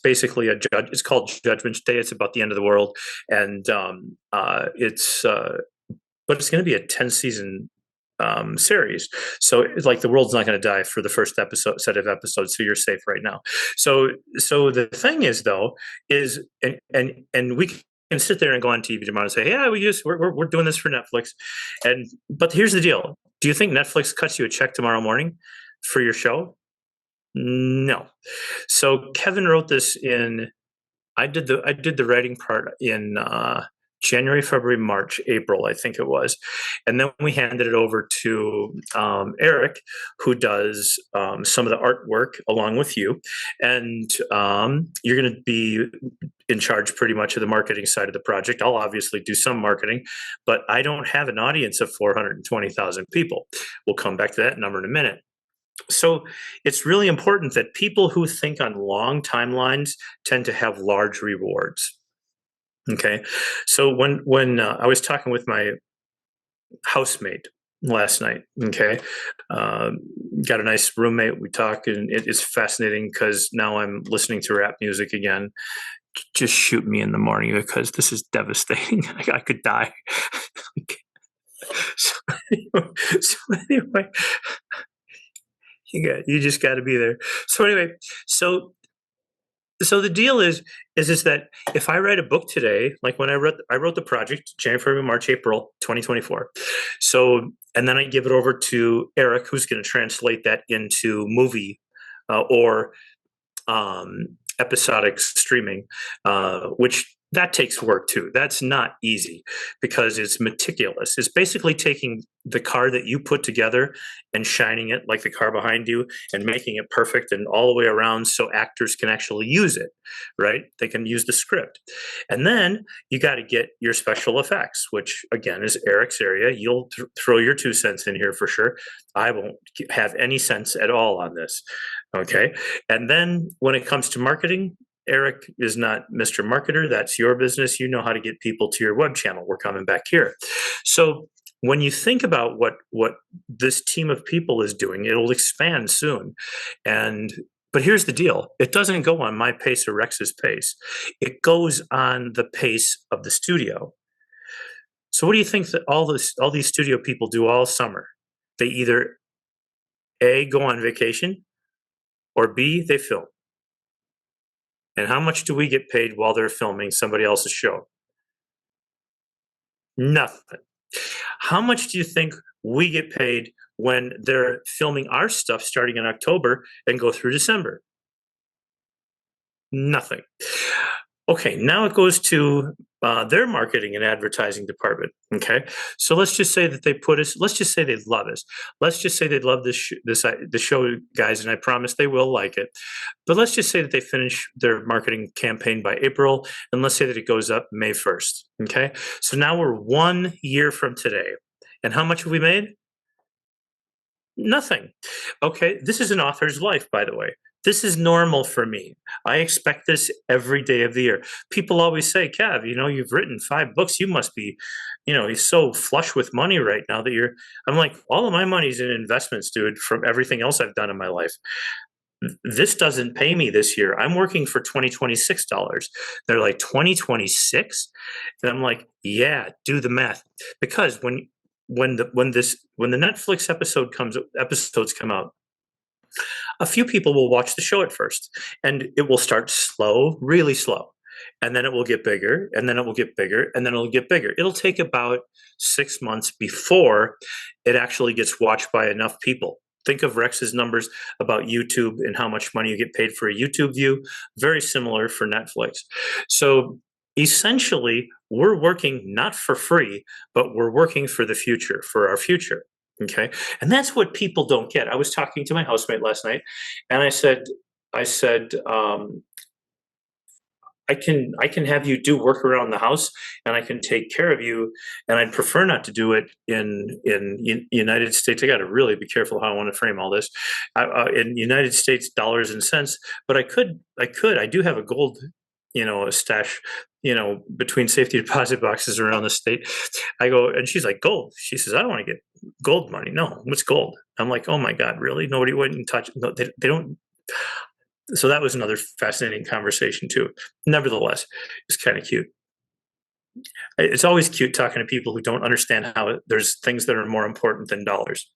basically it's called Judgment Day. It's about the end of the world. And but it's going to be a 10-season series. So it's like the world's not going to die for the first set of episodes, so you're safe right now. So the thing is though is and we can sit there and go on TV tomorrow and say, yeah, we're doing this for Netflix, but here's the deal: do you think Netflix cuts you a check tomorrow morning for your show? No. So Kevin wrote this in. I did the writing part in January, February, March, April, I think it was, and then we handed it over to Eric, who does some of the artwork along with you, and you're going to be in charge pretty much of the marketing side of the project. I'll obviously do some marketing, but I don't have an audience of 420,000 people. We'll come back to that number in a minute. So it's really important that people who think on long timelines tend to have large rewards. Okay. So when I was talking with my housemate last night, okay, got a nice roommate. We talk, and it's fascinating because now I'm listening to rap music again. Just shoot me in the morning because this is devastating. I could die. so anyway, you just got to be there. So anyway, so the deal is that if I write a book today, like when I wrote the project January, February, March, April 2024. So and then I give it over to Eric, who's going to translate that into movie or episodic streaming, which that takes work too. That's not easy because it's meticulous. It's basically taking the car that you put together and shining it like the car behind you and making it perfect and all the way around so actors can actually use it, right? They can use the script. And then you got to get your special effects, which again is Eric's area. You'll throw your 2 cents in here for sure. I won't have any sense at all on this. Okay. And then when it comes to marketing, Eric is not Mr. Marketer. That's your business. You know how to get people to your web channel. We're coming back here. So when you think about what this team of people is doing, it'll expand soon. But here's the deal. It doesn't go on my pace or Rex's pace. It goes on the pace of the studio. So what do you think that all these studio people do all summer? They either A, go on vacation, or B, they film. And how much do we get paid while they're filming somebody else's show? Nothing. How much do you think we get paid when they're filming our stuff starting in October and go through December? Nothing. Okay, now it goes to their marketing and advertising department. Okay, so let's just say that they put us. Let's just say they love us. Let's just say they love the show, guys, and I promise they will like it. But let's just say that they finish their marketing campaign by April, and let's say that it goes up May 1st. Okay, so now we're 1 year from today, and how much have we made? Nothing. Okay, this is an author's life, by the way. This is normal for me. I expect this every day of the year. People always say, Kev, you've written 5 books. You must be, you're so flush with money right now that I'm like, all of my money's in investments, dude, from everything else I've done in my life. This doesn't pay me this year. I'm working for $2026. They're like, 2026? And I'm like, yeah, do the math. Because when the Netflix episodes come out, a few people will watch the show at first, and it will start slow, really slow, and then it will get bigger, and then it will get bigger, and then it'll get bigger. It'll take about 6 months before it actually gets watched by enough people. Think of Rex's numbers about YouTube and how much money you get paid for a YouTube view. Very similar for Netflix. So essentially, we're working not for free, but we're working for the future, for our future. Okay. And that's what people don't get. I was talking to my housemate last night, and I said, I can have you do work around the house, and I can take care of you. And I'd prefer not to do it in United States. I got to really be careful how I want to frame all this in United States dollars and cents. But I do have a gold, a stash, between safety deposit boxes around the state. I go, and she's like, gold. She says, I don't want to get gold money. No, what's gold? I'm like, oh my God, really? Nobody wouldn't touch. No, they don't. So that was another fascinating conversation too. Nevertheless, it's kind of cute. It's always cute talking to people who don't understand how there's things that are more important than dollars,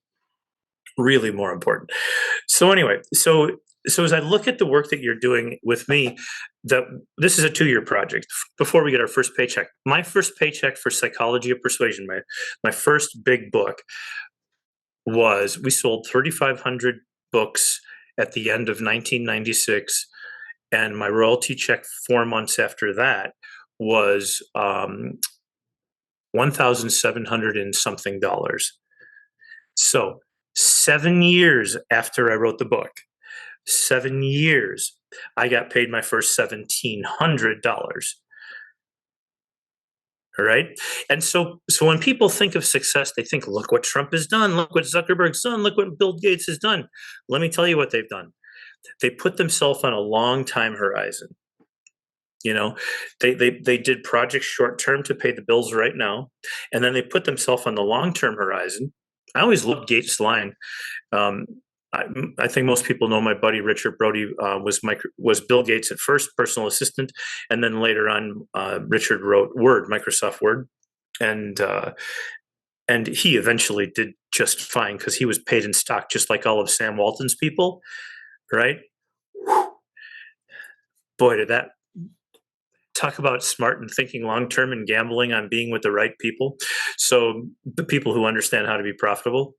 really more important. So anyway, so as I look at the work that you're doing with me, that this is a 2-year project. Before we get our first paycheck, my first paycheck for Psychology of Persuasion, my first big book, was we sold 3,500 books at the end of 1996, and my royalty check 4 months after that was 1,700 and something dollars. So 7 years after I wrote the book, 7 years, I got paid my first $1,700. All right. And so when people think of success, they think, look what Trump has done, look what Zuckerberg's done, look what Bill Gates has done. Let me tell you what they've done. They put themselves on a long time horizon. You know, they did projects short term to pay the bills right now, and then they put themselves on the long term horizon. I always loved Gates' line. Um, I think most people know my buddy Richard Brody was Bill Gates at first, personal assistant, and then later on, Richard wrote Word, Microsoft Word, and uh, and he eventually did just fine because he was paid in stock, just like all of Sam Walton's people, right? Boy, did that talk about smart and thinking long term and gambling on being with the right people. So the people who understand how to be profitable.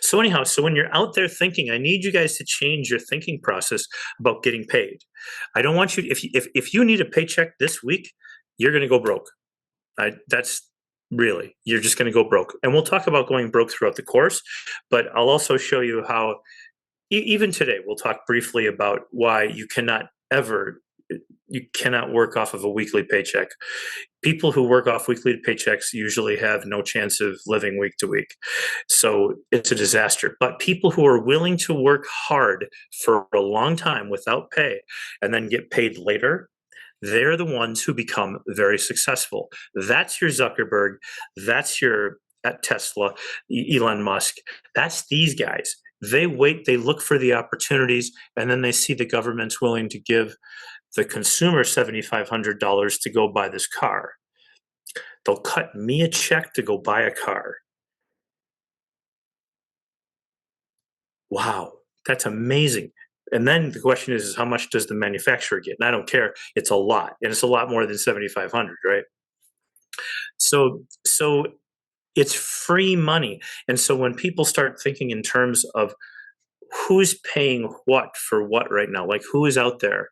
So anyhow, so when you're out there thinking, I need you guys to change your thinking process about getting paid. I don't want you if you need a paycheck this week, you're going to go broke. That's really, you're just going to go broke. And we'll talk about going broke throughout the course, but I'll also show you how even today we'll talk briefly about why you cannot work off of a weekly paycheck. People who work off weekly paychecks usually have no chance of living week to week. So it's a disaster. But people who are willing to work hard for a long time without pay and then get paid later, they're the ones who become very successful. That's your Zuckerberg. That's your at Tesla, Elon Musk. That's these guys. They wait, they look for the opportunities, and then they see the government's willing to give the consumer $7,500 to go buy this car. They'll cut me a check to go buy a car. Wow, that's amazing. And then the question is how much does the manufacturer get? And I don't care. It's a lot, and it's a lot more than 7,500, right? So it's free money. And so when people start thinking in terms of who's paying what for what right now, like who is out there,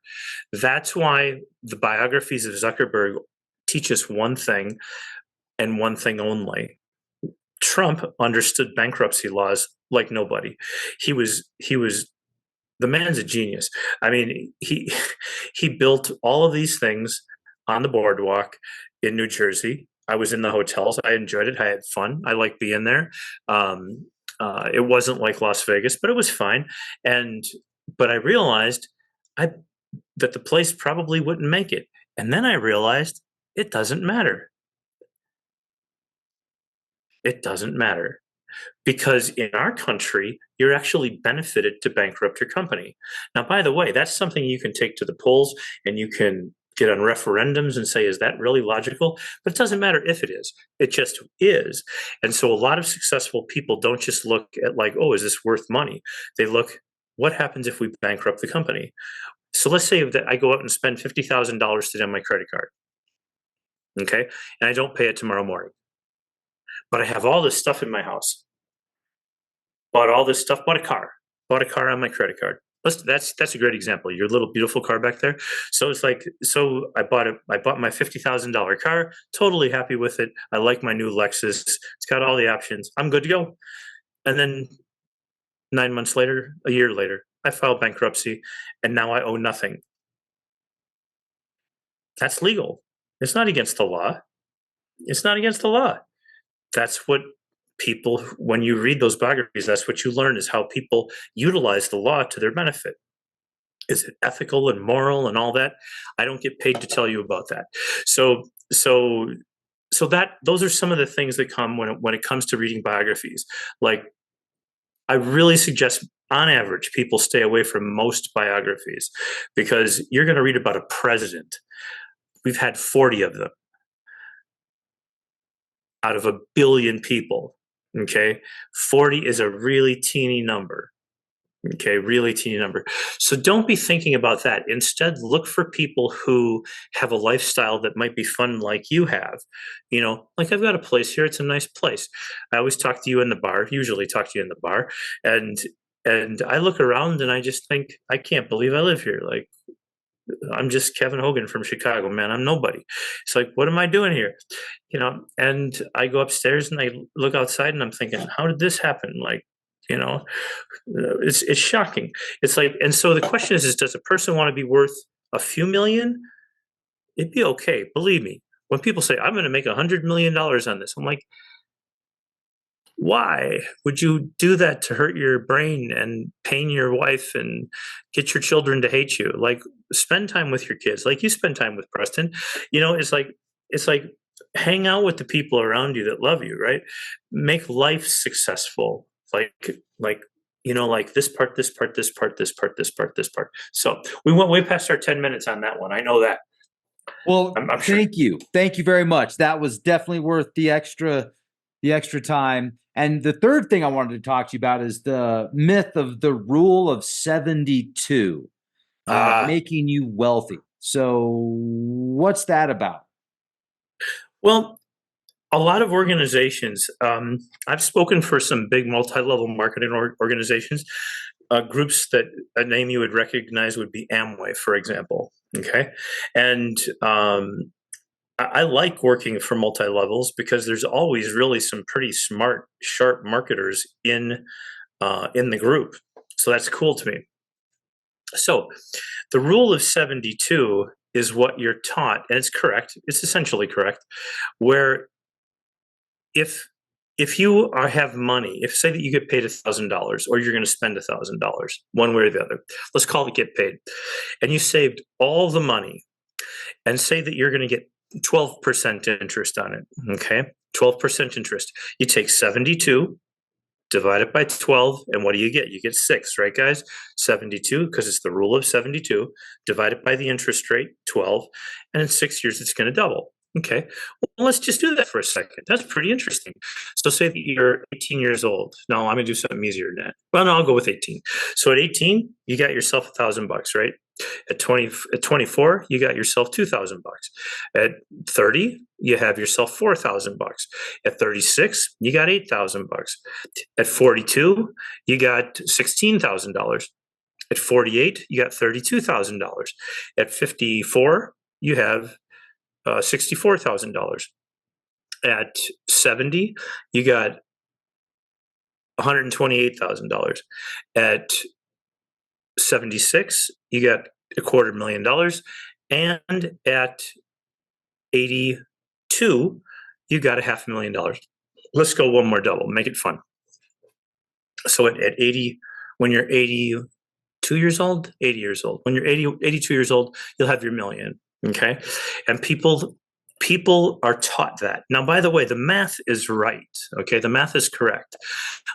that's why the biographies of Zuckerberg teach us one thing and one thing only. Trump understood bankruptcy laws like nobody. He was the man's a genius. I mean, he built all of these things on the boardwalk in New Jersey. I was in the hotels. I enjoyed it. I had fun. I like being there. It wasn't like Las Vegas, but it was fine. And but I realized I that the place probably wouldn't make it. And then I realized it doesn't matter. It doesn't matter. Because in our country, you're actually benefited to bankrupt your company. Now, by the way, that's something you can take to the polls and you can get on referendums and say, is that really logical? But it doesn't matter if it is, it just is. And so a lot of successful people don't just look at like, oh, is this worth money? They look, what happens if we bankrupt the company? So let's say that I go out and spend $50,000 today on my credit card, okay? And I don't pay it tomorrow morning. But I have all this stuff in my house. Bought all this stuff, bought a car on my credit card. That's a great example. Your little beautiful car back there. So it's like, so I bought my $50,000 car, totally happy with it. I like my new Lexus. It's got all the options. I'm good to go. And then 9 months later, a year later, I filed bankruptcy and now I owe nothing. That's legal. It's not against the law. It's not against the law. That's what people, when you read those biographies, that's what you learn is how people utilize the law to their benefit. Is it ethical and moral and all that? I don't get paid to tell you about that. So that those are some of the things that come when it comes to reading biographies. Like, I really suggest, on average, people stay away from most biographies because you're going to read about a president. We've had 40 of them. out of a billion people. Okay. 40 is a really teeny number. Okay, really teeny number. So don't be thinking about that. Instead, look for people who have a lifestyle that might be fun like you have. Like I've got a place here, it's a nice place. I always talk to you in the bar, usually talk to you in the bar, and I look around and I just think, I can't believe I live here. Like, I'm just Kevin Hogan from Chicago, man. I'm nobody. It's like, what am I doing here? And I go upstairs and I look outside and I'm thinking, how did this happen? Like, you know, it's shocking. It's like, and so the question is does a person want to be worth a few million? It'd be okay. Believe me. When people say, I'm going to make $100 million on this, I'm like, why would you do that to hurt your brain and pain your wife and get your children to hate you? Like, spend time with your kids, like you spend time with Preston. It's like hang out with the people around you that love you, right? Make life successful. Like this part, this part, this part, this part, this part, this part. So we went way past our 10 minutes on that one. I know that.
Well,
I'm sure.
thank you. Thank you very much. That was definitely worth the extra time. And the third thing I wanted to talk to you about is the myth of the rule of 72, making you wealthy. So what's that about?
Well, a lot of organizations, I've spoken for some big multi-level marketing organizations, groups that a name you would recognize would be Amway, for example. Okay. And I like working for multi-levels because there's always really some pretty smart, sharp marketers in the group. So that's cool to me. So the rule of 72 is what you're taught, and it's correct. It's essentially correct, where if you have money, if say that you get paid $1,000 or you're going to spend $1,000, one way or the other, let's call it get paid, and you saved all the money, and say that you're going to get 12% interest on it. Okay, 12% interest. You take 72, divide it by 12, and what do you get? You get 6, right, guys? 72, because it's the rule of 72, divided by the interest rate, 12, and in 6 years it's going to double. Okay, well, let's just do that for a second. That's pretty interesting. So say that you're 18 years old. No, I'm going to do something easier than that. Well, no, I'll go with 18. So at 18, you got yourself $1,000, right? At 24, you got yourself $2,000. At 30, you have yourself $4,000. At 36, you got $8,000. At 42, you got $16,000. At 48, you got $32,000. At 54, you have $64,000. At 70, you got $128,000. At 76, you got $250,000, and at 82, you got $500,000. Let's go one more double, make it fun. So at 80, when you're 82 years old, 80 years old, when you're 82 years old, you'll have your million. Okay. And people are taught that. Now, by the way, the math is right. Okay. The math is correct.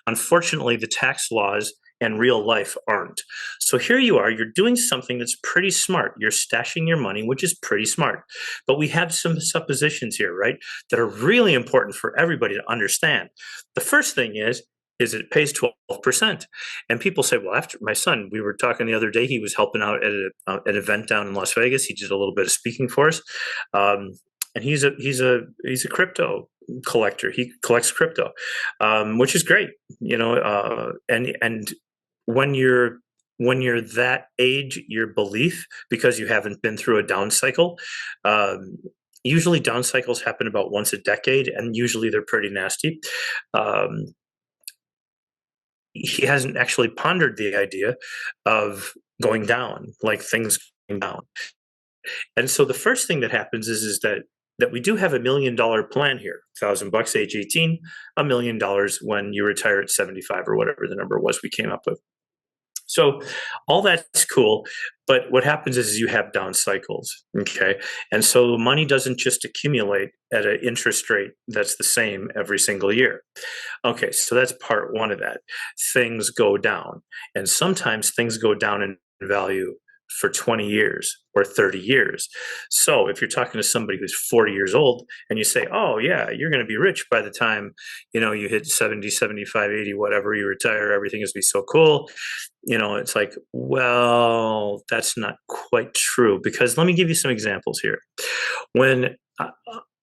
Unfortunately, the tax laws and real life aren't. So here you are, you're doing something that's pretty smart. You're stashing your money, which is pretty smart. But we have some suppositions here, right, that are really important for everybody to understand. The first thing is it pays 12%. And people say, well, after my son, we were talking the other day, he was helping out at an event down in Las Vegas. He did a little bit of speaking for us. And he's a crypto collector. He collects crypto, which is great, and when you're that age, your belief, because you haven't been through a down cycle, usually down cycles happen about once a decade, and usually they're pretty nasty. He hasn't actually pondered the idea of going down, like things going down. And so the first thing that happens is that we do have $1 million plan here. $1,000 age 18, $1 million when you retire at 75 or whatever the number was we came up with. So all that's cool, but what happens is you have down cycles, okay? And so money doesn't just accumulate at an interest rate that's the same every single year. Okay, so that's part one of that. Things go down, and sometimes things go down in value for 20 years or 30 years. So if you're talking to somebody who's 40 years old and you say, oh yeah, you're going to be rich by the time, you hit 70, 75, 80, whatever, you retire, everything is going to be so cool. It's like, well, that's not quite true, because let me give you some examples here. When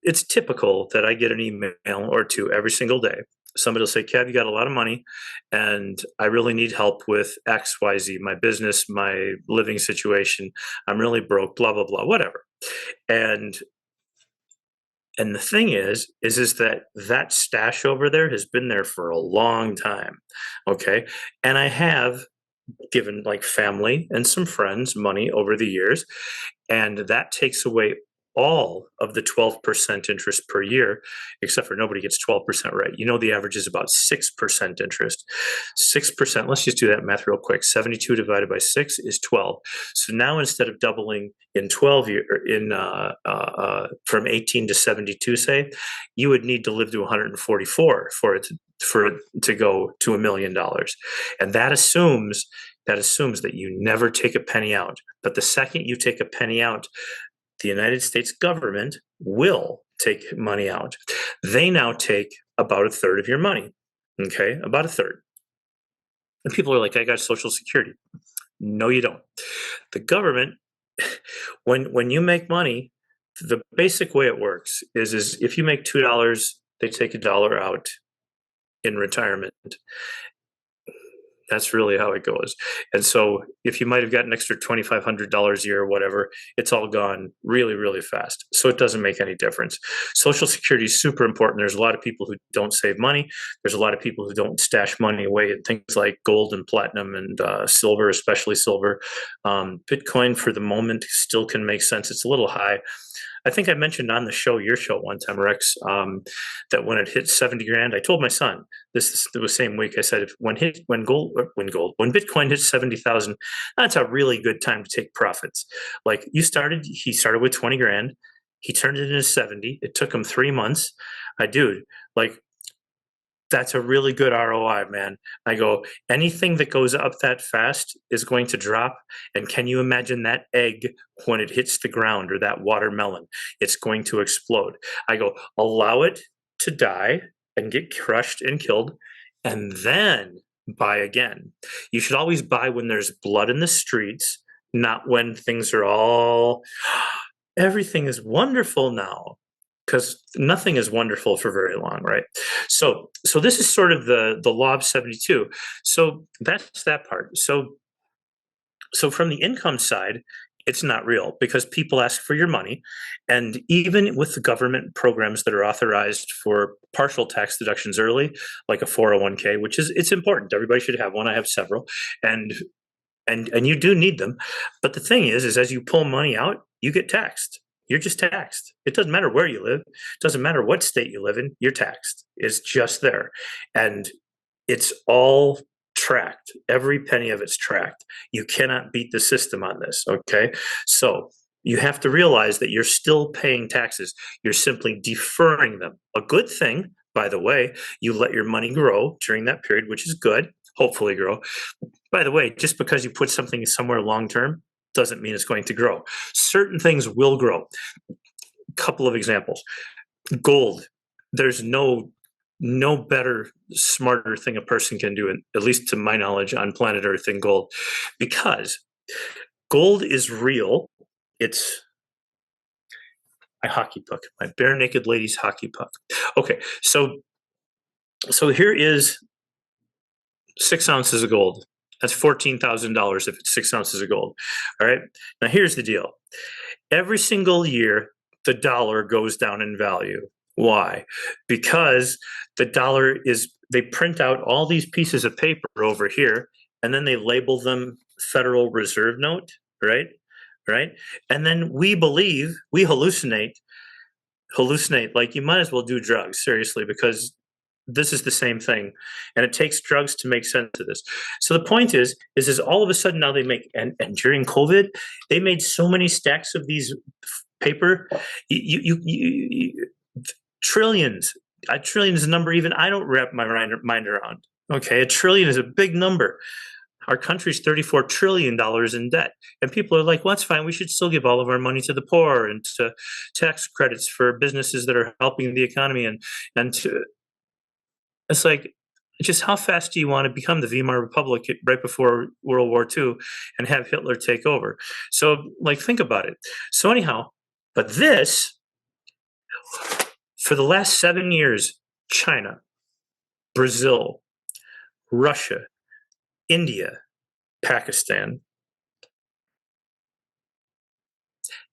it's typical that I get an email or two every single day. Somebody will say, Kev, you got a lot of money and I really need help with XYZ, my business, my living situation. I'm really broke, blah, blah, blah, whatever. And the thing is that stash over there has been there for a long time. Okay. And I have given like family and some friends money over the years, and that takes away all of the 12% interest per year, except for nobody gets 12% right. The average is about 6% interest. 6%, let's just do that math real quick. 72 divided by 6 is 12. So now instead of doubling in 12 years, from 18 to 72, say, you would need to live to 144 for it to go to $1 million. And that assumes that you never take a penny out. But the second you take a penny out, the United States government will take money out. They now take about a third of your money. Okay, about a third. And people are like, I got Social Security. No, you don't. The government, when you make money, the basic way it works is if you make $2, they take $1 out in retirement. That's really how it goes. And so if you might have got an extra $2,500 a year or whatever, it's all gone really, really fast. So it doesn't make any difference. Social Security is super important. There's a lot of people who don't save money. There's a lot of people who don't stash money away in things like gold and platinum and silver, especially silver. Bitcoin for the moment still can make sense. It's a little high. I think I mentioned on the show, your show one time, Rex, that when it hit 70 grand, I told my son this is the same week. I said, when Bitcoin hits 70,000, that's a really good time to take profits. Like he started with 20 grand. He turned it into 70. It took him 3 months. Dude, like, that's a really good ROI, man. I go, anything that goes up that fast is going to drop. And can you imagine that egg when it hits the ground, or that watermelon? It's going to explode. I go, allow it to die and get crushed and killed, and then buy again. You should always buy when there's blood in the streets, not when things are all, everything is wonderful now. Because nothing is wonderful for very long, right? So this is sort of the law of 72. So that's that part. So from the income side, it's not real, because people ask for your money. And even with the government programs that are authorized for partial tax deductions early, like a 401k, which it's important. Everybody should have one. I have several. And you do need them. But the thing is as you pull money out, you get taxed. You're just taxed. It doesn't matter where you live. It doesn't matter what state you live in. You're taxed. It's just there. And it's all tracked. Every penny of it's tracked. You cannot beat the system on this, okay? So you have to realize that you're still paying taxes. You're simply deferring them. A good thing, by the way. You let your money grow during that period, which is good. Hopefully grow. By the way, just because you put something somewhere long-term doesn't mean it's going to grow. Certain things will grow. Couple of examples. Gold. There's no better, smarter thing a person can do, at least to my knowledge, on planet Earth than gold. Because gold is real. It's my hockey puck, my bare naked ladies hockey puck. Okay, so here is 6 ounces of gold. That's $14,000 if it's 6 ounces of gold. All right. Now here's the deal. Every single year, the dollar goes down in value. Why? Because the dollar they print out all these pieces of paper over here, and then they label them Federal Reserve note, right? Right. And then we hallucinate like you might as well do drugs, seriously, because this is the same thing, and it takes drugs to make sense of this. So the point is all of a sudden now they make, and during COVID, they made so many stacks of these paper, trillions. A trillion is a number even I don't wrap my mind around. Okay, a trillion is a big number. Our country's $34 trillion in debt. And people are like, well, that's fine. We should still give all of our money to the poor and to tax credits for businesses that are helping the economy. And to, it's like, just how fast do you want to become the Weimar Republic right before World War II and have Hitler take over? So, like, think about it. So, anyhow, but this, for the last 7 years, China, Brazil, Russia, India, Pakistan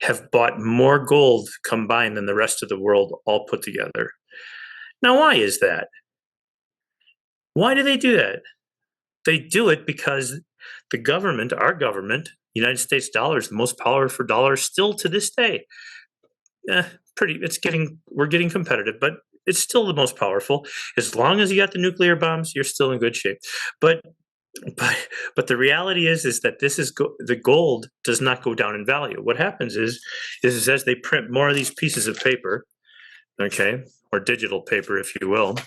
have bought more gold combined than the rest of the world all put together. Now, why is that? Why do they do that? They do it because the government, our government, United States dollar is the most powerful dollar still to this day. We're getting competitive, but it's still the most powerful. As long as you got the nuclear bombs, you're still in good shape. But the reality is that this is the gold does not go down in value. What happens is as they print more of these pieces of paper, okay, or digital paper, if you will.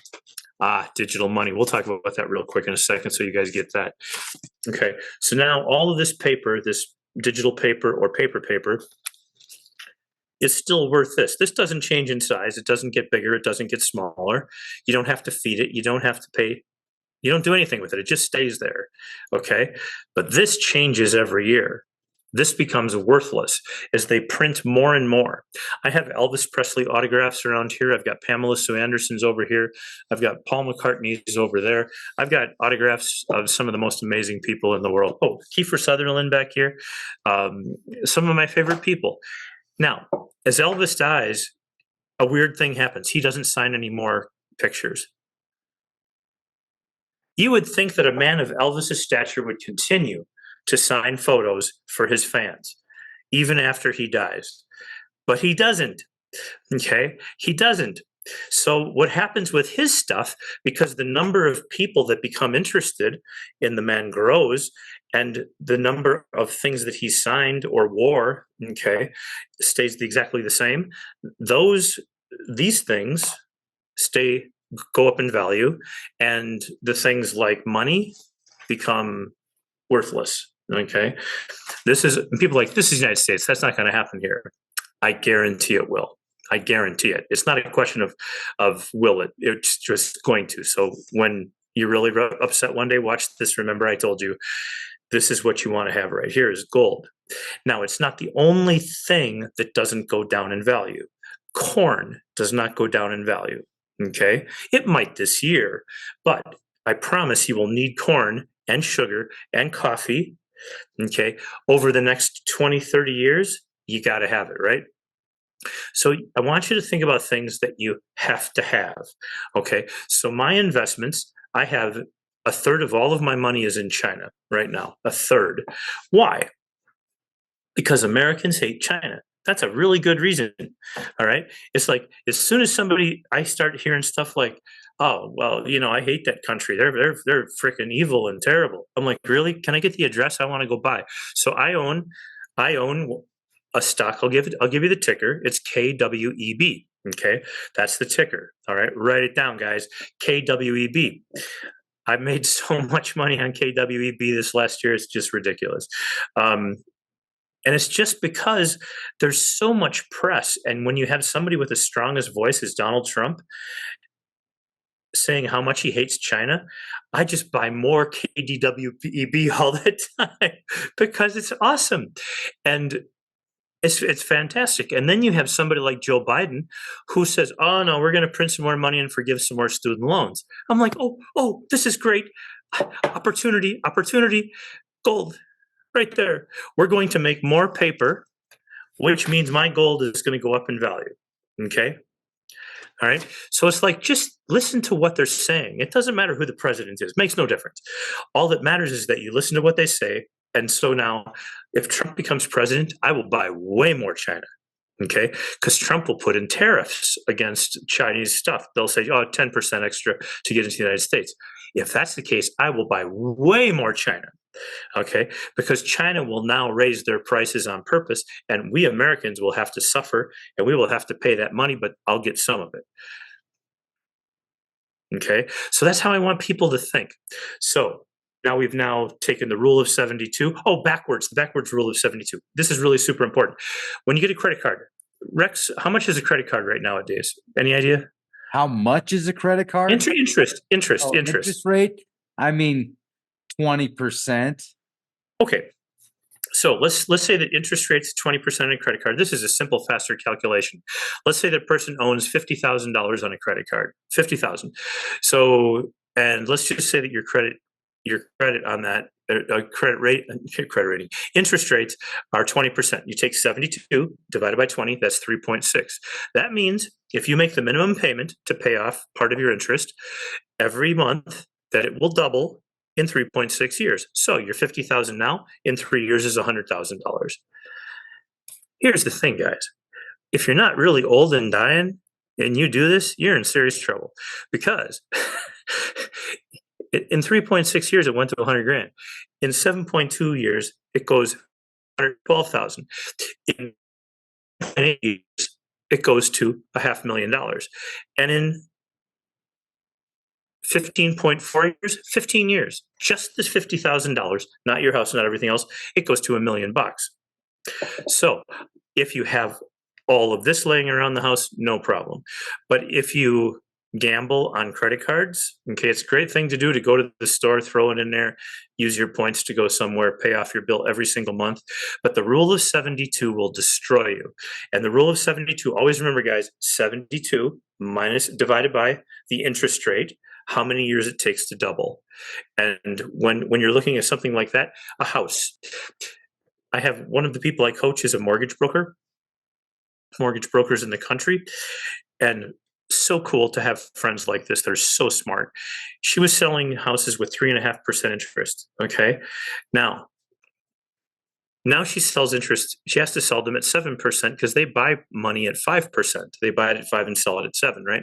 Digital money. We'll talk about that real quick in a second so you guys get that. Okay, so now all of this paper, this digital paper or paper, is still worth this. This doesn't change in size. It doesn't get bigger. It doesn't get smaller. You don't have to feed it. You don't have to pay. You don't do anything with it. It just stays there. Okay, but this changes every year. This becomes worthless as they print more and more. I have Elvis Presley autographs around here. I've got Pamela Sue Anderson's over here. I've got Paul McCartney's over there. I've got autographs of some of the most amazing people in the world. Oh, Kiefer Sutherland back here. Some of my favorite people. Now, as Elvis dies, a weird thing happens. He doesn't sign any more pictures. You would think that a man of Elvis's stature would continue to sign photos for his fans, even after he dies. But he doesn't, okay? He doesn't. So what happens with his stuff, because the number of people that become interested in the man grows, and the number of things that he signed or wore, okay, stays exactly the same, these things go up in value, and the things like money become worthless. Okay, people are like, this is the United States. That's not going to happen here. I guarantee it will. I guarantee it. It's not a question of will it. It's just going to. So when you're really upset one day, watch this. Remember, I told you this is what you want to have right here is gold. Now, it's not the only thing that doesn't go down in value. Corn does not go down in value. Okay, it might this year, but I promise you will need corn and sugar and coffee, okay, over the next 20, 30 years, you got to have it, right? So I want you to think about things that you have to have, okay? So my investments, I have a third of all of my money is in China right now, a third. Why? Because Americans hate China. That's a really good reason, all right? It's like, as soon as I start hearing stuff like, oh, well, I hate that country. They're freaking evil and terrible. I'm like, really? Can I get the address? I want to go buy. So I own a stock. I'll give you the ticker. It's KWEB. Okay, that's the ticker. All right, write it down, guys. KWEB. I've made so much money on KWEB this last year. It's just ridiculous. And it's just because there's so much press. And when you have somebody with the strongest voice as Donald Trump saying how much he hates China, I just buy more KDWEB all the time because it's awesome. And it's fantastic. And then you have somebody like Joe Biden who says, oh, no, we're going to print some more money and forgive some more student loans. I'm like, oh, this is great. Opportunity, gold. Right there. We're going to make more paper, which means my gold is going to go up in value. Okay. All right. So it's like, just listen to what they're saying. It doesn't matter who the president is. It makes no difference. All that matters is that you listen to what they say. And so now, if Trump becomes president, I will buy way more China. Okay, because Trump will put in tariffs against Chinese stuff. They'll say, 10% extra to get into the United States. If that's the case, I will buy way more China. Okay, because China will now raise their prices on purpose, and we Americans will have to suffer, and we will have to pay that money, but I'll get some of it. Okay, so that's how I want people to think. So Now we've taken the rule of 72. Oh, backwards, the backwards rule of 72. This is really super important. When you get a credit card, Rex, how much is a credit card right nowadays? Any idea?
How much is a credit card?
Interest.
Rate? I mean, 20%.
Okay. So let's say that interest rate's 20% on a credit card. This is a simple, faster calculation. Let's say that person owns $50,000 on a credit card. 50,000. So, and let's just say that your credit on that credit rating, interest rates are 20%. You take 72 divided by 20, that's 3.6. That means if you make the minimum payment to pay off part of your interest every month, that it will double in 3.6 years. So your 50,000 now in 3 years is $100,000. Here's the thing, guys. If you're not really old and dying and you do this, you're in serious trouble, because in 3.6 years, it went to 100 grand. In 7.2 years, it goes 112,000. In 8 years, it goes to $500,000. And in 15.4 years, 15 years, just this $50,000, not your house, not everything else, it goes to $1 million. So if you have all of this laying around the house, no problem. But if you gamble on credit cards, okay, it's a great thing to do, to go to the store, throw it in there, use your points to go somewhere, pay off your bill every single month. But the rule of 72 will destroy you. And the rule of 72, always remember, guys, 72 divided by the interest rate, how many years it takes to double. And when you're looking at something like that, a house. I have one of the people I coach is a mortgage broker, mortgage brokers in the country. And so cool to have friends like this. They're so smart. She was selling houses with 3.5% interest. Okay. Now she sells interest. She has to sell them at 7% because they buy money at 5%. They buy it at 5 and sell it at 7, right?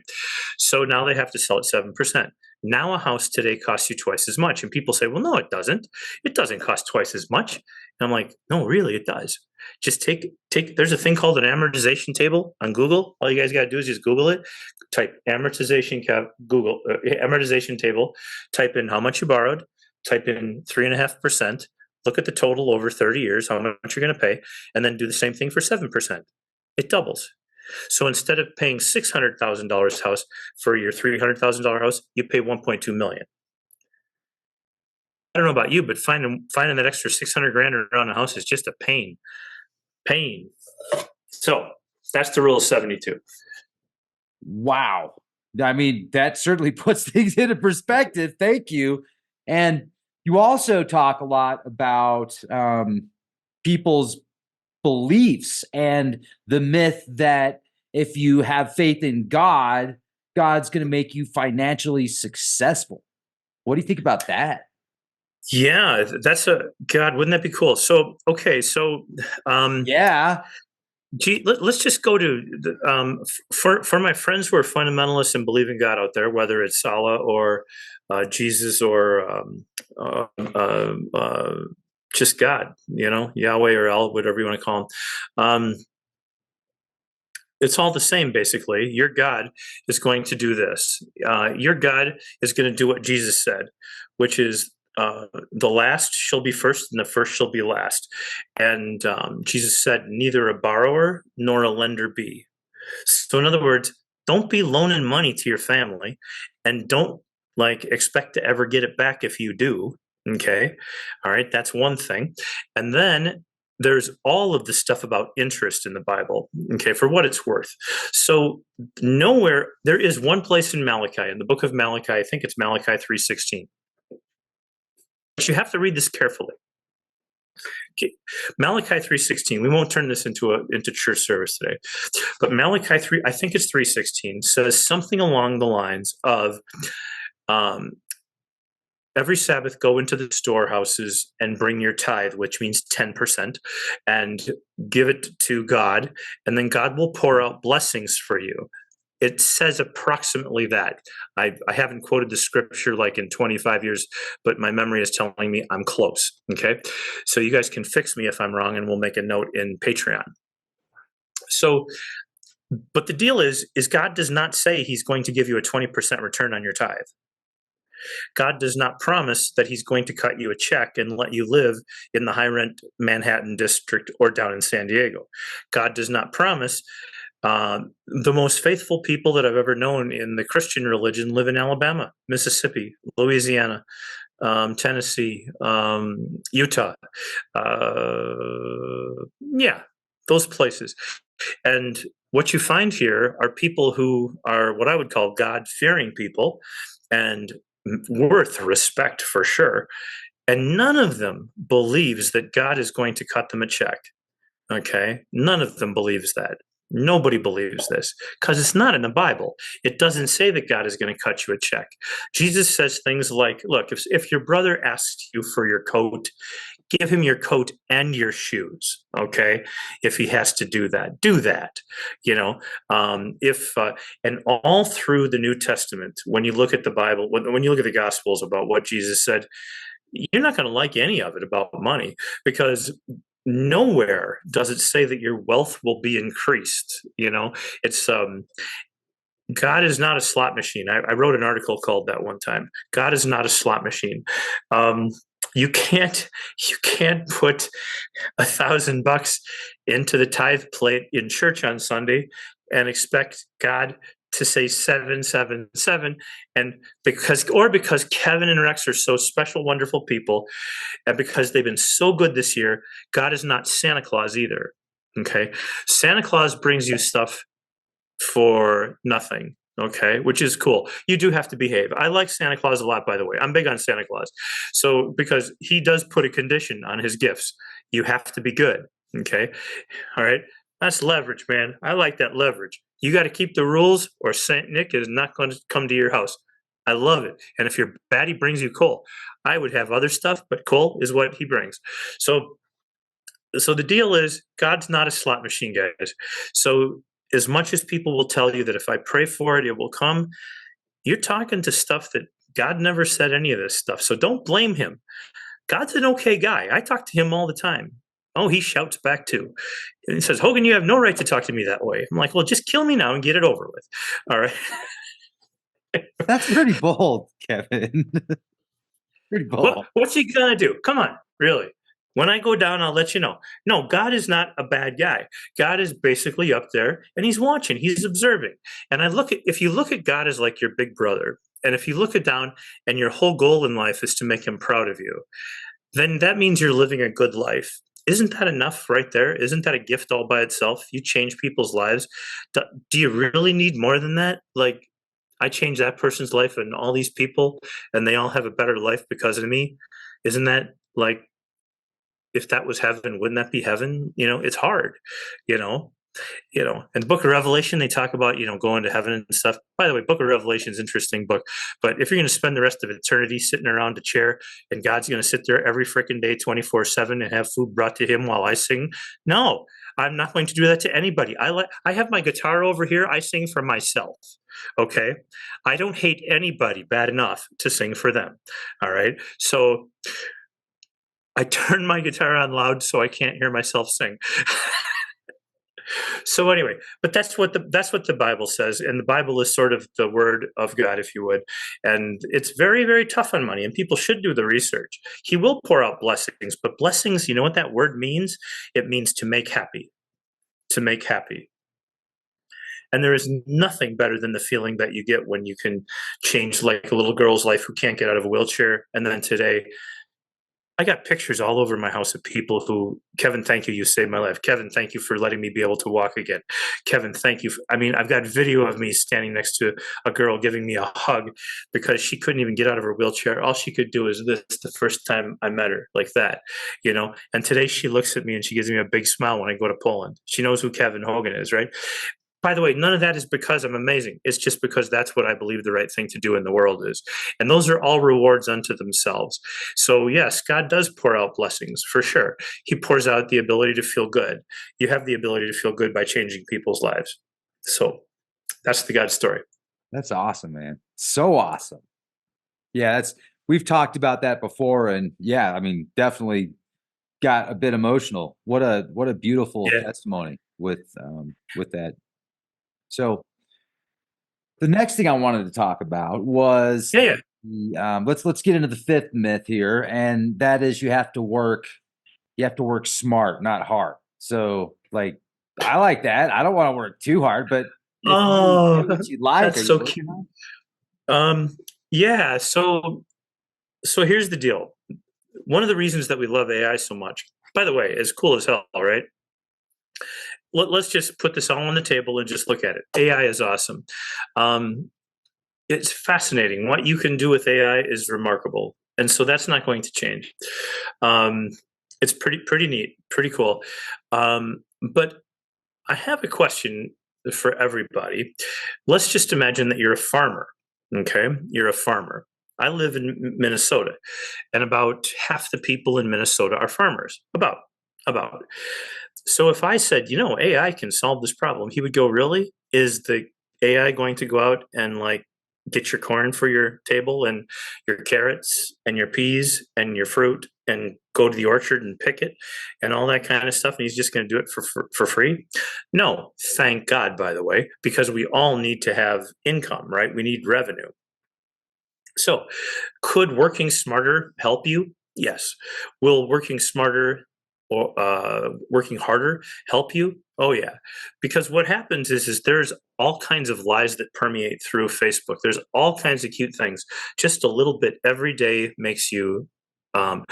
So now they have to sell at 7%. Now a house today costs you twice as much. And people say, well, no, it doesn't. It doesn't cost twice as much. And I'm like, no, really, it does. Just take, there's a thing called an amortization table on Google. All you guys got to do is just Google it, type amortization table, type in how much you borrowed, type in 3.5%, look at the total over 30 years, how much you're going to pay, and then do the same thing for 7%. It doubles. So instead of paying $600,000 house for your $300,000 house, you pay $1.2 million. I don't know about you, but finding that extra 600 grand around a house is just a pain. So that's the rule of 72.
Wow. I mean, that certainly puts things into perspective. Thank you. And you also talk a lot about people's beliefs and the myth that if you have faith in God, God's going to make you financially successful. What do you think about that?
Yeah, God, wouldn't that be cool? So, okay. So,
yeah.
Let's just go to for my friends who are fundamentalists and believe in God out there, whether it's Allah or Jesus or just God, Yahweh or El, whatever you want to call him. It's all the same, basically. Your God is going to do this. Your God is going to do what Jesus said, which is the last shall be first and the first shall be last. And Jesus said, neither a borrower nor a lender be. So in other words, don't be loaning money to your family, and don't expect to ever get it back if you do. Okay. All right. That's one thing. And then there's all of the stuff about interest in the Bible, okay, for what it's worth. So nowhere, there is one place in Malachi, in the book of Malachi, I think it's Malachi 3:16. But you have to read this carefully. Okay. Malachi 3:16. We won't turn this into church service today, but Malachi 3, I think it's 3:16, says something along the lines of, every Sabbath, go into the storehouses and bring your tithe, which means 10%, and give it to God, and then God will pour out blessings for you. It says approximately that. I haven't quoted the scripture in 25 years, but my memory is telling me I'm close. Okay. So you guys can fix me if I'm wrong, and we'll make a note in Patreon. So, but the deal is God does not say he's going to give you a 20% return on your tithe. God does not promise that he's going to cut you a check and let you live in the high rent Manhattan district or down in San Diego. God does not promise the most faithful people that I've ever known in the Christian religion live in Alabama, Mississippi, Louisiana, Tennessee, Utah. Yeah, those places. And what you find here are people who are what I would call God-fearing people and worth respect for sure. And none of them believes that God is going to cut them a check. Okay? None of them believes that. Nobody believes this because it's not in the Bible. It doesn't say that God is going to cut you a check. Jesus says things like, look, if your brother asks you for your coat, give him your coat and your shoes. Okay. If he has to do that, you know, and all through the New Testament, when you look at the Bible, when you look at the Gospels about what Jesus said, you're not going to like any of it about money because nowhere does it say that your wealth will be increased. You know, it's God is not a slot machine. I wrote an article called that one time. God is not a slot machine. You can't put $1,000 into the tithe plate in church on Sunday and expect God to say 777, and because Kevin and Rex are so special, wonderful people, and because they've been so good this year, God is not Santa Claus either. Okay, Santa Claus brings you stuff for nothing. Okay, which is cool. You do have to behave. I like Santa Claus a lot, by the way. I'm big on Santa Claus. So because he does put a condition on his gifts, you have to be good. Okay, all right. That's leverage, man. I like that leverage. You got to keep the rules, or Saint Nick is not going to come to your house. I love it. And if your baddie brings you coal, I would have other stuff, but coal is what he brings. So the deal is, God's not a slot machine, guys. So as much as people will tell you that if I pray for it, it will come, you're talking to stuff that God never said any of this stuff. So don't blame him. God's an okay guy. I talk to him all the time. Oh, he shouts back too. And he says, Hogan, you have no right to talk to me that way. I'm like, well, just kill me now and get it over with. All right.
That's pretty bold, Kevin. Pretty bold.
What's he going to do? Come on, really. When I go down, I'll let you know. No, God is not a bad guy. God is basically up there and he's watching, he's observing. And if you look at God as like your big brother, and if you look it down and your whole goal in life is to make him proud of you, then that means you're living a good life. Isn't that enough right there? Isn't that a gift all by itself? You change people's lives. Do you really need more than that? Like, I changed that person's life and all these people, and they all have a better life because of me. Isn't that like, if that was heaven, wouldn't that be heaven? You know, it's hard, you know. In the book of Revelation, they talk about, going to heaven and stuff. By the way, book of Revelation is an interesting book, but if you're going to spend the rest of eternity sitting around a chair and God's going to sit there every freaking day, 24/7 and have food brought to him while I sing, no, I'm not going to do that to anybody. I have my guitar over here. I sing for myself. Okay. I don't hate anybody bad enough to sing for them. All right. So I turn my guitar on loud so I can't hear myself sing. So anyway, but that's what the Bible says, and the Bible is sort of the word of God, if you would, and it's very, very tough on money, and people should do the research. He will pour out blessings, but blessings, you know what that word means? It means to make happy, to make happy. And there is nothing better than the feeling that you get when you can change like a little girl's life who can't get out of a wheelchair, and then today, I got pictures all over my house of people who, Kevin, thank you. You saved my life. Kevin, thank you for letting me be able to walk again. Kevin, thank you. I've got video of me standing next to a girl giving me a hug because she couldn't even get out of her wheelchair. All she could do is this the first time I met her, like that, And today she looks at me and she gives me a big smile when I go to Poland. She knows who Kevin Hogan is, right? By the way, none of that is because I'm amazing. It's just because that's what I believe the right thing to do in the world is. And those are all rewards unto themselves. So yes, God does pour out blessings for sure. He pours out the ability to feel good. You have the ability to feel good by changing people's lives. So that's the God story.
That's awesome, man. So awesome. Yeah, we've talked about that before. And yeah, definitely got a bit emotional. What a beautiful testimony with that. So the next thing I wanted to talk about was Let's get into the fifth myth here, and that is you have to work smart, not hard. So, like, I like that. I don't want to work too hard, but if you
Oh,
get what you like, are
that's
you
so
working
cute.
on?
Yeah. So here's the deal. One of the reasons that we love AI so much, by the way, is cool as hell, right? Let's just put this all on the table and just look at it. AI is awesome. Um, it's fascinating. What you can do with AI is remarkable, and so that's not going to change. Um, it's pretty neat, pretty cool. But I have a question for everybody. Let's just imagine that you're a farmer. Okay, you're a farmer. I live in Minnesota, and about half the people in Minnesota are farmers. About. So if I said, AI can solve this problem, he would go, really? Is the AI going to go out and like get your corn for your table and your carrots and your peas and your fruit and go to the orchard and pick it and all that kind of stuff? And he's just going to do it for free? No, thank God, by the way, because we all need to have income, right? We need revenue. So, could working smarter help you? Yes. Will working smarter or working harder help you? Oh yeah. Because what happens is there's all kinds of lies that permeate through Facebook. There's all kinds of cute things. Just a little bit every day makes you um,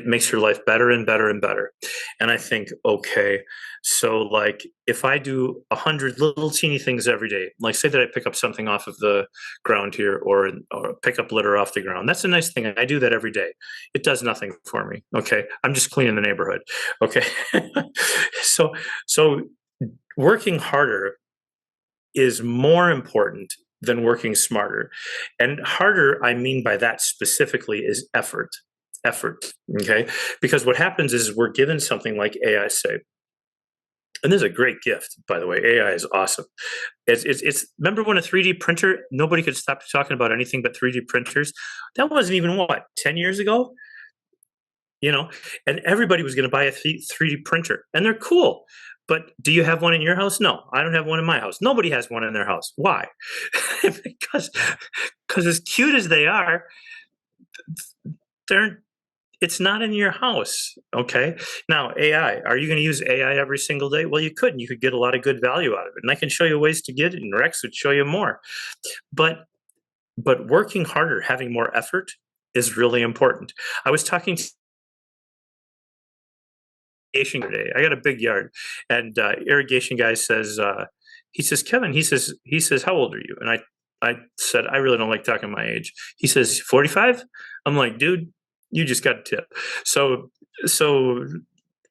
makes your life better and better and better. And I think, okay, so like if I do 100 little teeny things every day, like say that I pick up something off of the ground here or pick up litter off the ground. That's a nice thing. I do that every day. It does nothing for me. Okay. I'm just cleaning the neighborhood. Okay. so so working harder is more important than working smarter. And harder, I mean by that specifically is effort. Effort. Okay. Because what happens is we're given something like AI say, and this is a great gift, by the way. AI is awesome. It's remember when a 3D printer, nobody could stop talking about anything but 3D printers. That wasn't even what, 10 years ago, you know, and everybody was going to buy a 3D printer, and they're cool. But do you have one in your house? No, I don't have one in my house. Nobody has one in their house. Why? because because as cute as they are, they're it's not in your house. Okay. Now, AI, are you going to use AI every single day? Well, you could, and you could get a lot of good value out of it. And I can show you ways to get it, and Rex would show you more. But working harder, having more effort is really important. I was talking to irrigation today. I got a big yard, and irrigation guy says, he says, Kevin, he says, how old are you? And I said, I really don't like talking my age. He says, 45. I'm like, dude, you just got a tip. So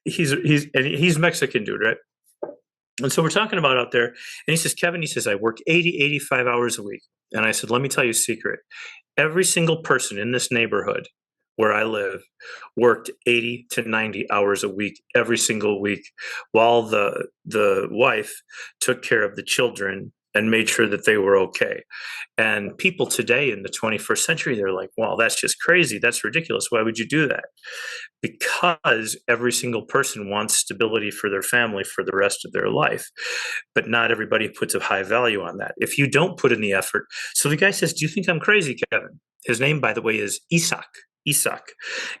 he's Mexican dude, right? And so we're talking about out there, and he says, Kevin, he says, I work 80, 85 hours a week. And I said, let me tell you a secret. Every single person in this neighborhood where I live worked 80 to 90 hours a week every single week, while the wife took care of the children and made sure that they were okay. And people today in the 21st century, they're like, wow, that's just crazy. That's ridiculous. Why would you do that? Because every single person wants stability for their family for the rest of their life. But not everybody puts a high value on that. If you don't put in the effort. So the guy says, do you think I'm crazy, Kevin? His name, by the way, is Isaac. Isaac.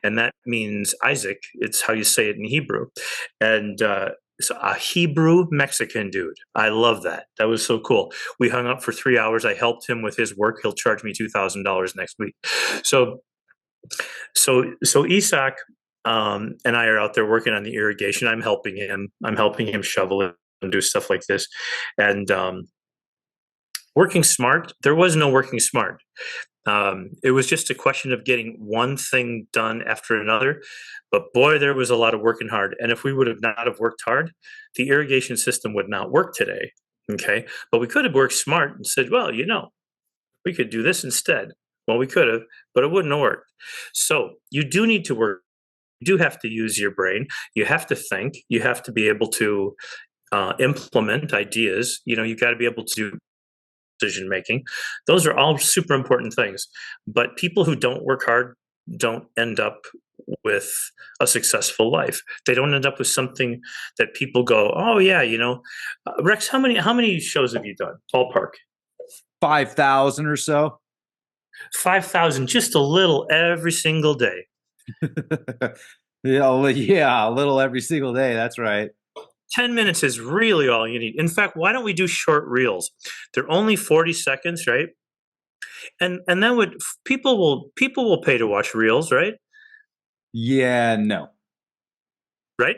And that means Isaac. It's how you say it in Hebrew. And so a Hebrew Mexican dude. I love that. That was so cool. We hung up for 3 hours. I helped him with his work. He'll charge me $2,000 next week. So Isaac and I are out there working on the irrigation. I'm helping him. I'm helping him shovel it and do stuff like this. And working smart, there was no working smart. It was just a question of getting one thing done after another. But boy, there was a lot of working hard. And if we would have not have worked hard, the irrigation system would not work today. Okay. But we could have worked smart and said, well, we could do this instead. Well, we could have, but it wouldn't have worked. So you do need to work. You do have to use your brain. You have to think. You have to be able to implement ideas. You've got to be able to do decision making. Those are all super important things. But people who don't work hard don't end up with a successful life. They don't end up with something that people go, oh yeah, Rex, how many shows have you done? Ballpark.
5,000 or so.
5,000, just a little every single day.
Yeah, a little every single day. That's right.
10 minutes is really all you need. In fact, why don't we do short reels? They're only 40 seconds, right? And then would people will pay to watch reels, right?
Yeah, no,
Right?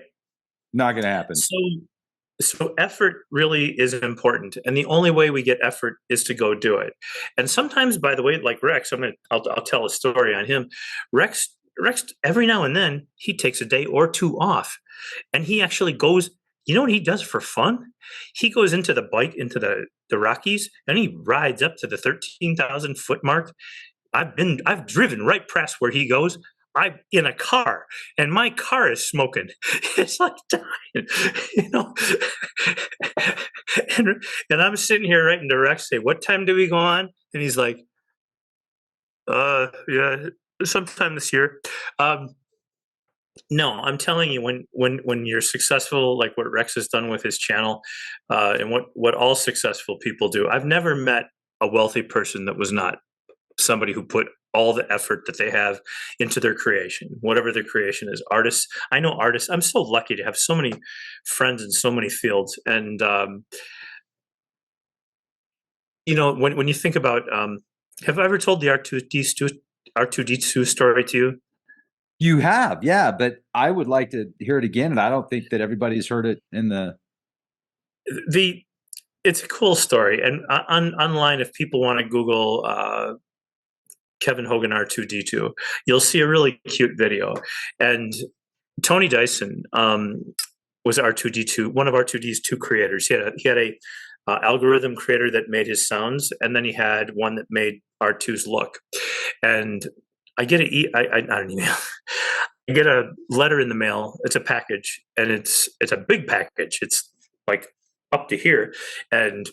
not gonna happen.
So effort really is important, and the only way we get effort is to go do it. And sometimes, by the way, like Rex, I'll tell a story on him. Rex every now and then he takes a day or two off, and he actually goes. You know what he does for fun? He goes into the Rockies, and he rides up to the 13,000 foot mark. I've driven right past where he goes. I'm in a car, and my car is smoking. It's like dying, you know. and I'm sitting here writing to Rex, say, "What time do we go on?" And he's like, yeah, sometime this year." Um, no, I'm telling you, when you're successful, like what Rex has done with his channel, and what all successful people do. I've never met a wealthy person that was not somebody who put all the effort that they have into their creation, whatever their creation is. Artists, I know artists. I'm so lucky to have so many friends in so many fields. And when you think about, have I ever told the R2D2 story to you?
You have, yeah, but I would like to hear it again, and I don't think that everybody's heard it in the.
The It's a cool story, and online, if people want to Google Kevin Hogan R2D2, you'll see a really cute video. And Tony Dyson was R2D2, one of R2D's two creators. He had a algorithm creator that made his sounds, and then he had one that made R2's look. And I get I not an email. I get a letter in the mail. It's a package, and it's a big package. It's like up to here, and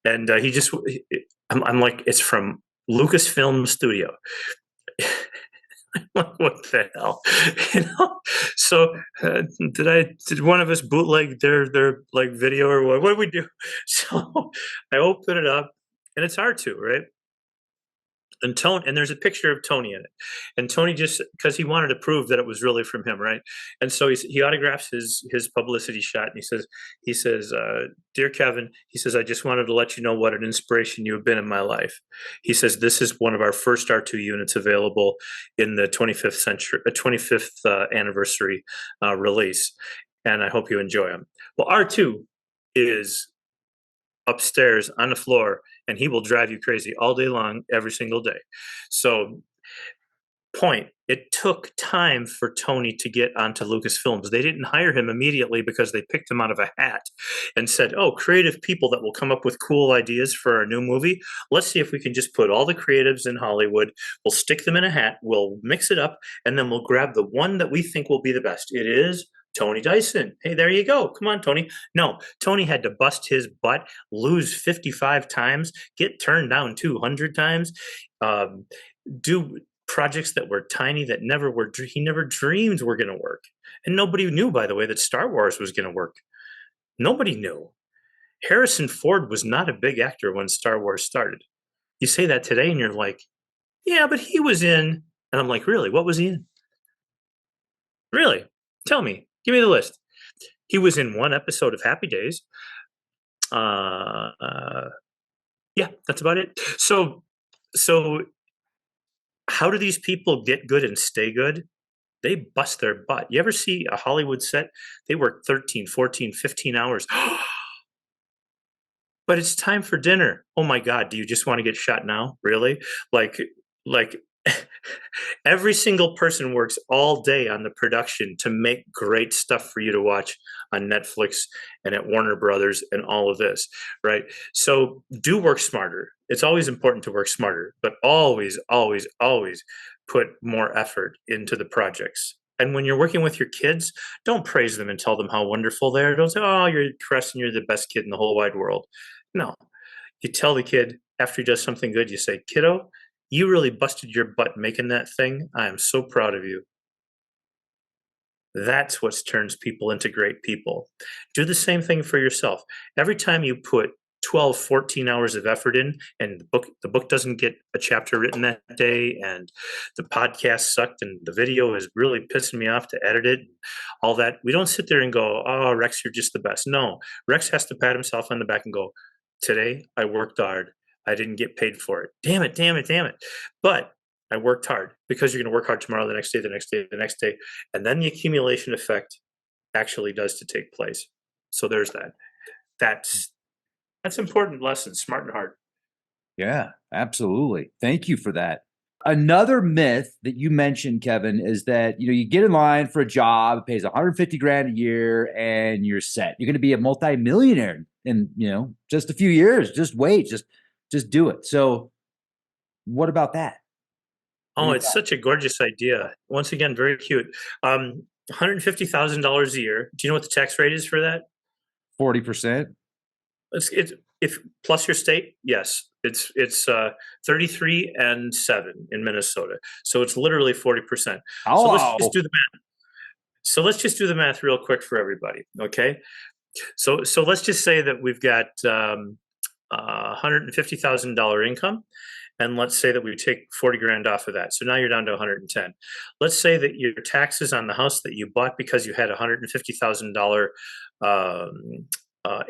he just I'm like, it's from Lucasfilm Studio. Like, what the hell, so did one of us bootleg their like video, or what did we do? So I open it up, and it's R2, right? And there's a picture of Tony in it, and Tony, just because he wanted to prove that it was really from him, right? And so he autographs his publicity shot, and he says, "Dear Kevin," he says, "I just wanted to let you know what an inspiration you have been in my life." He says, "This is one of our first R2 units available in the 25th anniversary release, and I hope you enjoy them." Well, R2 is upstairs on the floor, and he will drive you crazy all day long, every single day. So, it took time for Tony to get onto Lucasfilms. They didn't hire him immediately because they picked him out of a hat and said, "Oh, creative people that will come up with cool ideas for our new movie. Let's see if we can just put all the creatives in Hollywood. We'll stick them in a hat, we'll mix it up, and then we'll grab the one that we think will be the best. It is Tony Dyson. Hey, there you go. Come on, Tony." No, Tony had to bust his butt, lose 55 times, get turned down 200 times, um, do projects that were tiny, that he never dreamed were going to work. And nobody knew, by the way, that Star Wars was going to work. Nobody knew. Harrison Ford was not a big actor when Star Wars started. You say that today, and you're like, "Yeah, but he was in," and I'm like, "Really? What was he in? Really? Tell me. Give me the list." He was in one episode of Happy Days. Uh, uh, yeah, that's about it. So how do these people get good and stay good? They bust their butt. You ever see a Hollywood set? They work 13, 14, 15 hours. But it's time for dinner. Oh my God, do you just want to get shot now? Really? Like every single person works all day on the production to make great stuff for you to watch on Netflix and at Warner Brothers and all of this, right? So do work smarter. It's always important to work smarter, but always, always, always put more effort into the projects. And when you're working with your kids, don't praise them and tell them how wonderful they are. Don't say, "Oh, you're Preston, you're the best kid in the whole wide world." No, you tell the kid after he does something good, you say, "Kiddo, you really busted your butt making that thing. I am so proud of you." That's what turns people into great people. Do the same thing for yourself. Every time you put 12, 14 hours of effort in, and the book doesn't get a chapter written that day, and the podcast sucked, and the video is really pissing me off to edit it, all that. We don't sit there and go, oh, Rex, you're just the best. No, Rex has to pat himself on the back and go, today I worked hard. I didn't get paid for it. Damn it, damn it, damn it. But I worked hard, because you're going to work hard tomorrow, the next day, the next day, the next day. And then the accumulation effect actually does to take place. So there's that. That's important lesson, smart and hard.
Yeah, absolutely. Thank you for that. Another myth that you mentioned, Kevin, is that you get in line for a job, it pays 150 grand a year, and you're set. You're going to be a multimillionaire in just a few years. Just wait, just do it. So, what about that?
Oh, it's such a gorgeous idea. Once again, very cute. $150,000 a year. Do you know what the tax rate is for that?
40%.
It's if plus your state, yes, it's 33 and 7 in Minnesota. So it's literally 40%.
Oh,
so let's just do the math. So let's just do the math real quick for everybody. Okay. So let's just say that we've got $150,000 income, and let's say that we take 40 grand off of that. So now you're down to 110. Let's say that your taxes on the house that you bought because you had $150,000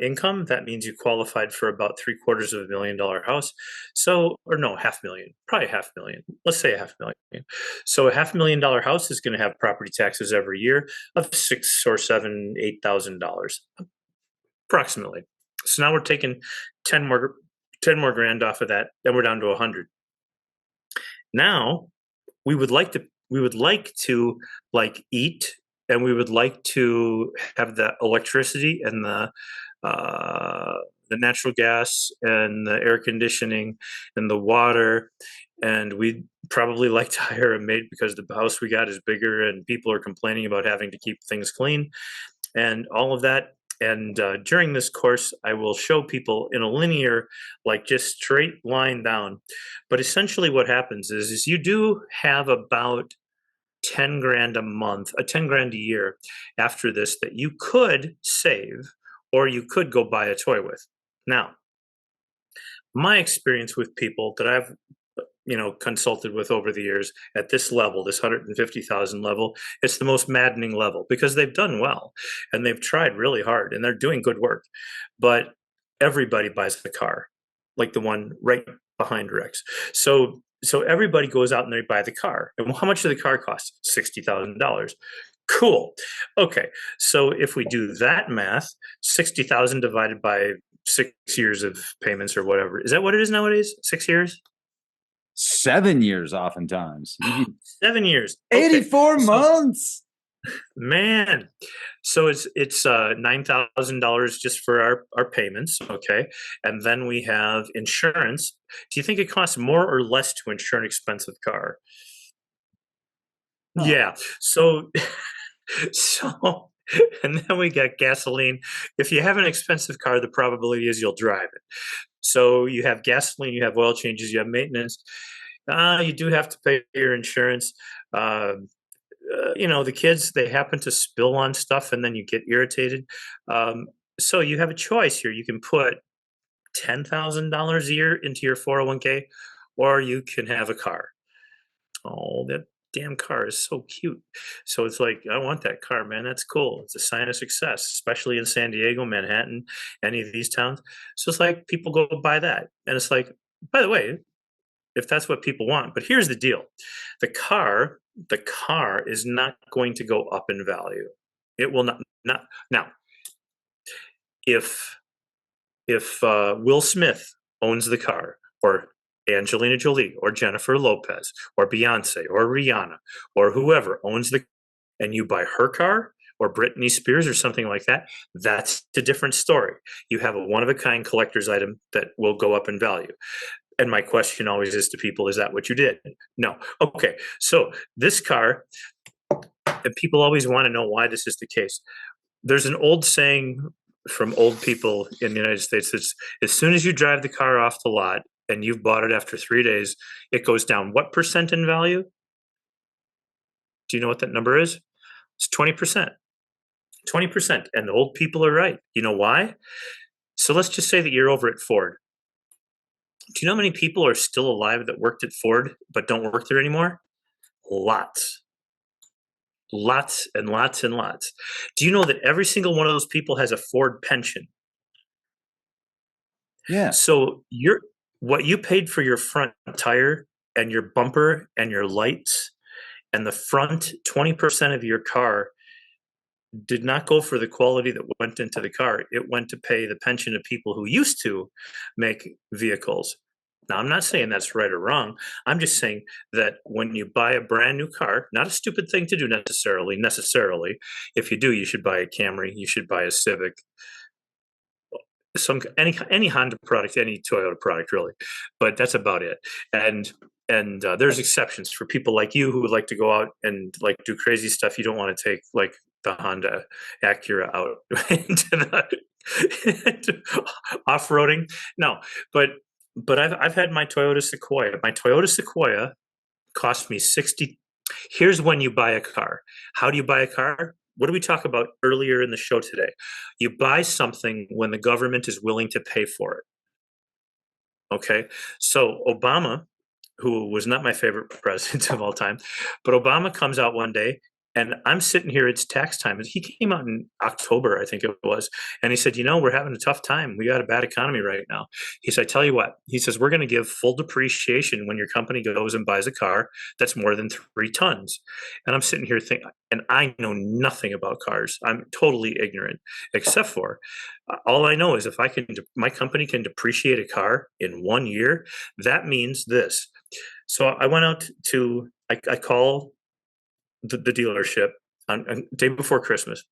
income, that means you qualified for about $750,000 house. So, or no, $500,000, probably $500,000. Let's say $500,000. So a $500,000 house is going to have property taxes every year of $6,000 or $7,000, $8,000 approximately. So now we're taking 10 more grand off of that, then we're down to 100. Now we would like to eat, and we would like to have the electricity and the natural gas and the air conditioning and the water, and we'd probably like to hire a maid because the house we got is bigger and people are complaining about having to keep things clean and all of that. And during this course, I will show people in a linear, just straight line down. But essentially what happens is you do have about 10 grand a month, 10 grand a year after this that you could save, or you could go buy a toy with. Now, my experience with people that I've consulted with over the years at this level, this 150,000 level, it's the most maddening level because they've done well and they've tried really hard and they're doing good work. But everybody buys the car, like the one right behind Rex. So everybody goes out and they buy the car. And how much does the car cost? $60,000. Cool. Okay. So if we do that math, 60,000 divided by 6 years of payments or whatever. Is that what it is nowadays? 6 years?
7 years, oftentimes.
7 years.
84 months.
Man. So it's $9,000 just for our payments. Okay. And then we have insurance. Do you think it costs more or less to insure an expensive car? Oh. Yeah. So and then we got gasoline. If you have an expensive car, the probability is you'll drive it. So you have gasoline, you have oil changes, you have maintenance. You do have to pay your insurance. The kids, they happen to spill on stuff and then you get irritated. So you have a choice here. You can put $10,000 a year into your 401k, or you can have a car. Oh, that damn car is so cute. So it's like, I want that car, man. That's cool. It's a sign of success, especially in San Diego, Manhattan, any of these towns. So it's like people go buy that. And it's like, by the way, if that's what people want, but here's the deal. The car is not going to go up in value. It will not. Now, if Will Smith owns the car, or Angelina Jolie, or Jennifer Lopez, or Beyonce, or Rihanna, or whoever owns and you buy her car, or Britney Spears, or something like that, that's a different story. You have a one-of-a-kind collector's item that will go up in value. And my question always is to people, is that what you did? No. Okay. So this car, and people always want to know why this is the case. There's an old saying from old people in the United States. It's, as soon as you drive the car off the lot and you've bought it after 3 days, it goes down what percent in value? Do you know what that number is? It's 20%. 20%. And the old people are right. You know why? So let's just say that you're over at Ford. Do you know how many people are still alive that worked at Ford but don't work there anymore? Lots. Lots and lots and lots. Do you know that every single one of those people has a Ford pension?
Yeah.
So what you paid for your front tire and your bumper and your lights and the front 20% of your car did not go for the quality that went into the car. It went to pay the pension of people who used to make vehicles. Now, I'm not saying that's right or wrong. I'm just saying that when you buy a brand new car, not a stupid thing to do necessarily. If you do, you should buy a Camry, you should buy a Civic, any Honda product, any Toyota product, really. But that's about it. And there's exceptions for people like you who would like to go out and like do crazy stuff. You don't want to take like the Honda Acura out into the off-roading. No, but I've had my Toyota Sequoia. My Toyota Sequoia cost me 60. Here's when you buy a car. How do you buy a car? What did we talk about earlier in the show today? You buy something when the government is willing to pay for it. Okay. So Obama, who was not my favorite president of all time, but Obama comes out one day and I'm sitting here, it's tax time. He came out in October, I think it was. And he said, we're having a tough time. We got a bad economy right now. He said, I tell you what, he says, we're going to give full depreciation when your company goes and buys a car that's more than 3 tons. And I'm sitting here thinking, and I know nothing about cars. I'm totally ignorant, except for all I know is if my company can depreciate a car in 1 year, that means this. So I went out I call the dealership on day before Christmas.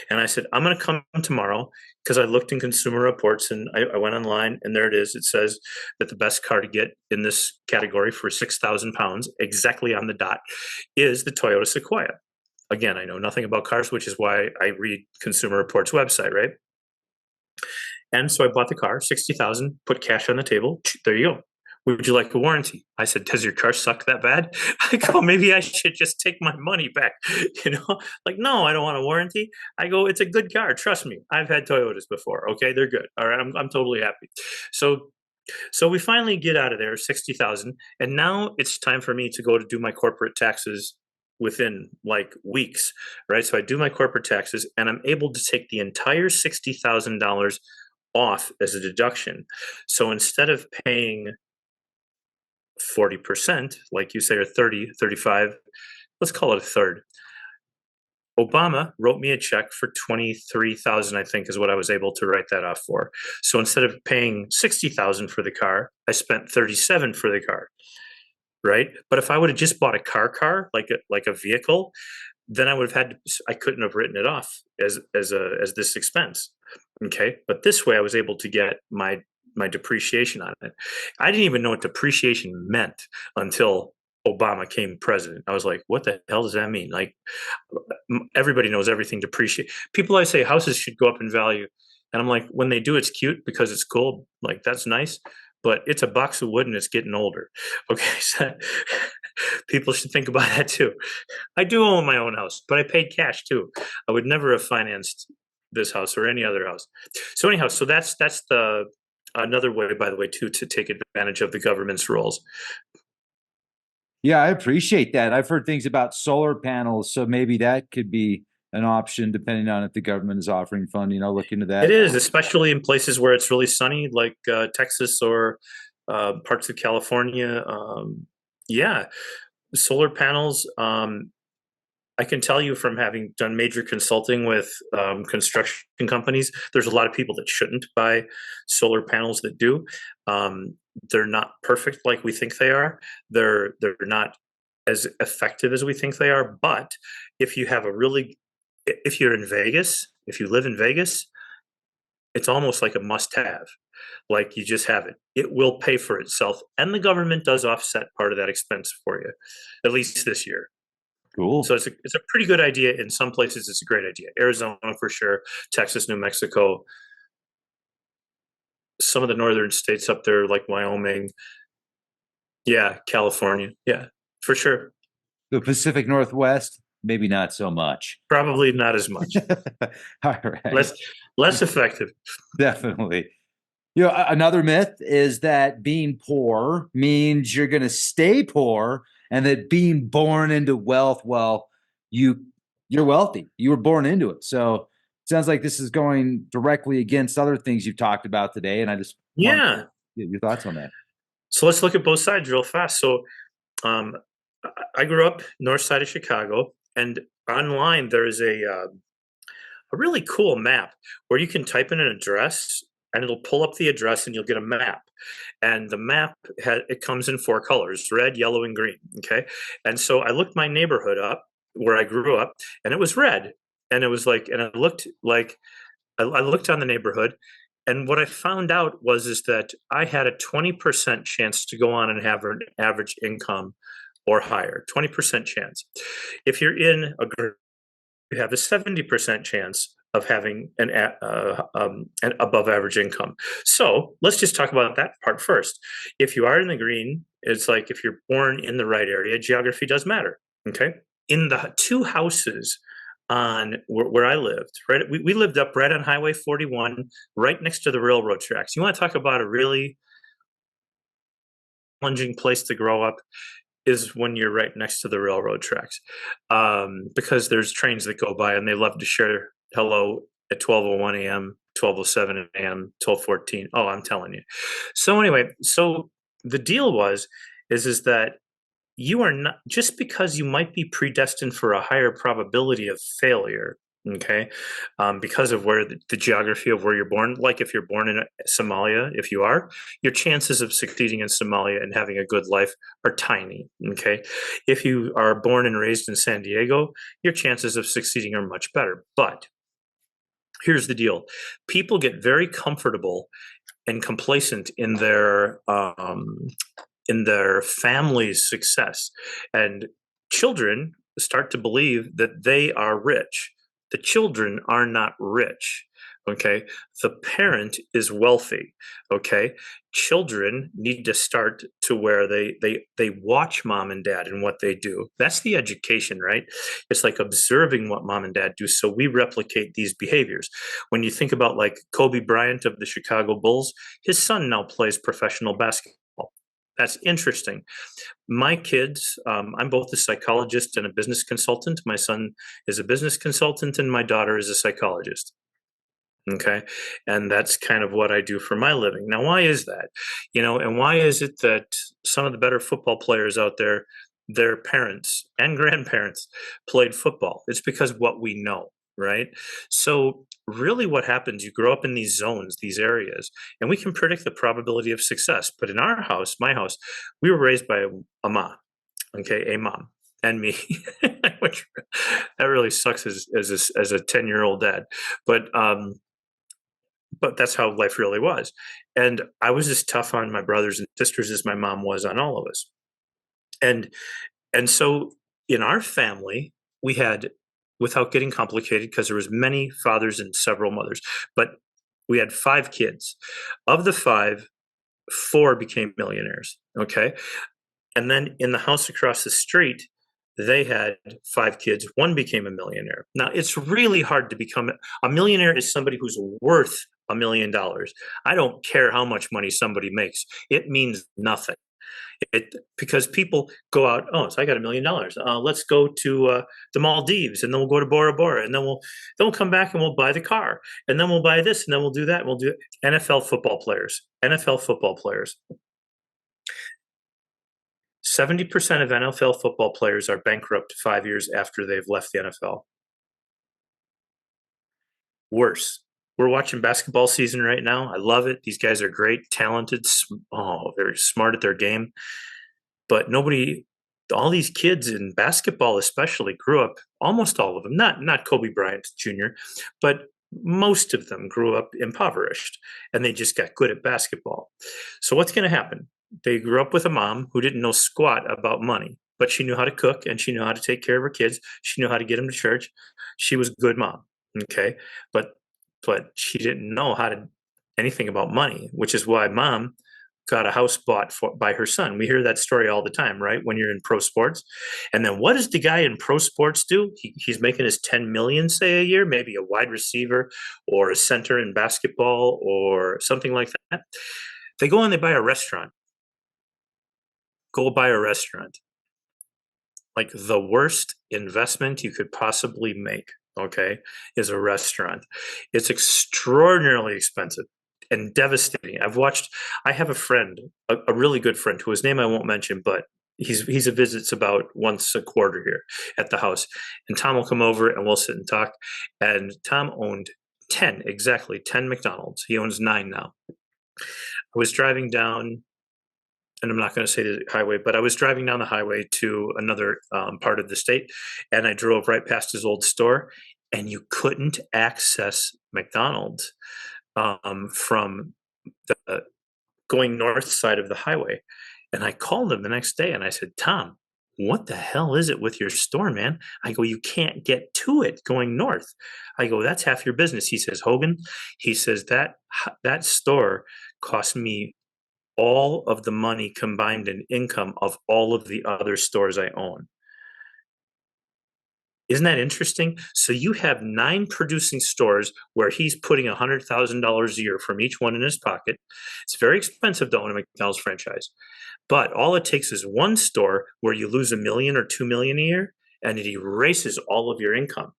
And I said, I'm going to come tomorrow because I looked in Consumer Reports and I went online and there it is. It says that the best car to get in this category for 6,000 pounds, exactly on the dot, is the Toyota Sequoia. Again, I know nothing about cars, which is why I read Consumer Reports website, right? And so I bought the car, 60,000, put cash on the table. There you go. Would you like a warranty? I said, does your car suck that bad? I go, maybe I should just take my money back. Like, no, I don't want a warranty. I go, it's a good car. Trust me. I've had Toyotas before. Okay. They're good. All right. I'm totally happy. So we finally get out of there, 60,000. And now it's time for me to go to do my corporate taxes within like weeks, right? So I do my corporate taxes and I'm able to take the entire $60,000 off as a deduction. So instead of paying 40%, like you say, or 30, 35, let's call it a third. Obama wrote me a check for 23,000, I think is what I was able to write that off for. So instead of paying 60,000 for the car, I spent 37 for the car. Right. But if I would have just bought a car, like a vehicle, then I couldn't have written it off as this expense. Okay. But this way I was able to get my depreciation on it. I didn't even know what depreciation meant until Obama came president. I was like, what the hell does that mean? Like everybody knows everything depreciate. People always say houses should go up in value. And I'm like, when they do, it's cute because it's cool. Like that's nice, but it's a box of wood and it's getting older. Okay. So people should think about that too. I do own my own house, but I paid cash too. I would never have financed this house or any other house. So anyhow, so that's the another way, by the way, too, to take advantage of the government's rules.
Yeah, I appreciate that. I've heard things about solar panels, so maybe that could be an option depending on if the government is offering funding. I'll look into that.
It is, especially in places where it's really sunny, like Texas or parts of California. Yeah, solar panels. I can tell you from having done major consulting with construction companies, there's a lot of people that shouldn't buy solar panels that do. They're not perfect like we think they are. They're not as effective as we think they are. But if you have if you're in Vegas, if you live in Vegas, it's almost like a must-have. Like you just have it. It will pay for itself, and the government does offset part of that expense for you, at least this year.
Cool.
So it's a pretty good idea. In some places, it's a great idea. Arizona for sure, Texas, New Mexico, some of the northern states up there like Wyoming. Yeah, California. Yeah, for sure.
The Pacific Northwest. maybe not so much.
Probably not as much.
All right.
Less less effective.
Definitely. Another myth is that being poor means you're going to stay poor, and that being born into wealth, well, you you're wealthy. You were born into it. So it sounds like this is going directly against other things you've talked about today, and I just want to
Yeah.
get your thoughts on that.
So let's look at both sides real fast. So um, I grew up north side of Chicago, and online there is a really cool map where you can type in an address and it'll pull up the address and you'll get a map. And the map it comes in four colors: red, yellow, and green. Okay, and so I looked my neighborhood up where I grew up, and it was red, and it was like, and it looked like I looked on the neighborhood, and what I found out was is that I had a 20% chance to go on and have an average income or higher. 20% chance. If you're in a group, you have a 70% chance of having an above average income. So let's just talk about that part first. If you are in the green, it's like if you're born in the right area, geography does matter. Okay. In the two houses on where I lived, right? We lived up right on Highway 41, right next to the railroad tracks. You want to talk about a really challenging place to grow up is when you're right next to the railroad tracks, because there's trains that go by and they love to share hello at 12:01 a.m., 12:07 a.m., 12:14. Oh, I'm telling you. So anyway, so the deal is that you are not, just because you might be predestined for a higher probability of failure, okay, because of where the geography of where you're born. Like if you're born in Somalia, if you are, your chances of succeeding in Somalia and having a good life are tiny. Okay, if you are born and raised in San Diego, your chances of succeeding are much better. But here's the deal: people get very comfortable and complacent in their family's success. And children start to believe that they are rich. The children are not rich. Okay. The parent is wealthy. Okay. Children need to start to where they watch mom and dad and what they do. That's the education, right? It's like observing what mom and dad do. So we replicate these behaviors. When you think about like Kobe Bryant of the Chicago Bulls, his son now plays professional basketball. That's interesting. My kids, I'm both a psychologist and a business consultant. My son is a business consultant, and my daughter is a psychologist. Okay. And that's kind of what I do for my living. Now, why is that? And why is it that some of the better football players out there, their parents and grandparents played football? It's because what we know, right? So, really, what happens, you grow up in these zones, these areas, and we can predict the probability of success. But in our house, my house, we were raised by a mom, okay, a mom and me, which that really sucks as a 10-year-old dad. But that's how life really was. And I was as tough on my brothers and sisters as my mom was on all of us. And and so in our family, we had, without getting complicated, because there was many fathers and several mothers, but we had five kids. Of the five, four became millionaires. Okay. And then in the house across the street, they had five kids. One became a millionaire. Now, it's really hard to become a millionaire is somebody who's worth $1 million. I don't care how much money somebody makes. It means nothing. Because people go out, oh, so I got $1 million. Let's go to the Maldives, and then we'll go to Bora Bora, and then we'll come back and we'll buy the car, and then we'll buy this, and then we'll do that. And we'll do NFL football players. NFL football players. 70% of NFL football players are bankrupt 5 years after they've left the NFL. Worse. We're watching basketball season right now. I love it. These guys are great, talented, very smart at their game. But all these kids in basketball especially grew up, almost all of them, not Kobe Bryant Jr., but most of them grew up impoverished, and they just got good at basketball. So what's going to happen? They grew up with a mom who didn't know squat about money, but she knew how to cook and she knew how to take care of her kids. She knew how to get them to church. She was a good mom. Okay. But she didn't know anything about money, which is why mom got a house bought by her son. We hear that story all the time, right? When you're in pro sports. And then what does the guy in pro sports do? He's making his 10 million, say, a year, maybe a wide receiver or a center in basketball or something like that. They go and they buy a restaurant. Go buy a restaurant. Like the worst investment you could possibly make, okay, is a restaurant. It's extraordinarily expensive and devastating. I have a friend, a really good friend whose name I won't mention, but he's a visits about once a quarter here at the house. And Tom will come over and we'll sit and talk. And Tom owned 10 McDonald's. He owns 9 now. I was driving down, and I'm not going to say the highway, but I was driving down the highway to another part of the state, and I drove right past his old store, and you couldn't access McDonald's from the going north side of the highway. And I called him the next day, and I said, Tom, what the hell is it with your store, man? I go, you can't get to it going north. I go, that's half your business. He says, Hogan, he says, that store cost me all of the money combined in income of all of the other stores I own. Isn't that interesting? So you have 9 producing stores where he's putting $100,000 a year from each one in his pocket. It's very expensive to own a McDonald's franchise, but all it takes is one store where you lose $1 million or $2 million a year, and it erases all of your income.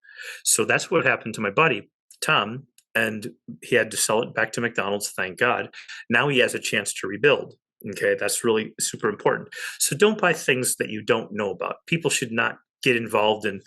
So that's what happened to my buddy Tom, and he had to sell it back to McDonald's. Thank God. Now he has a chance to rebuild. Okay, that's really super important. So don't buy things that you don't know about. People should not get involved in.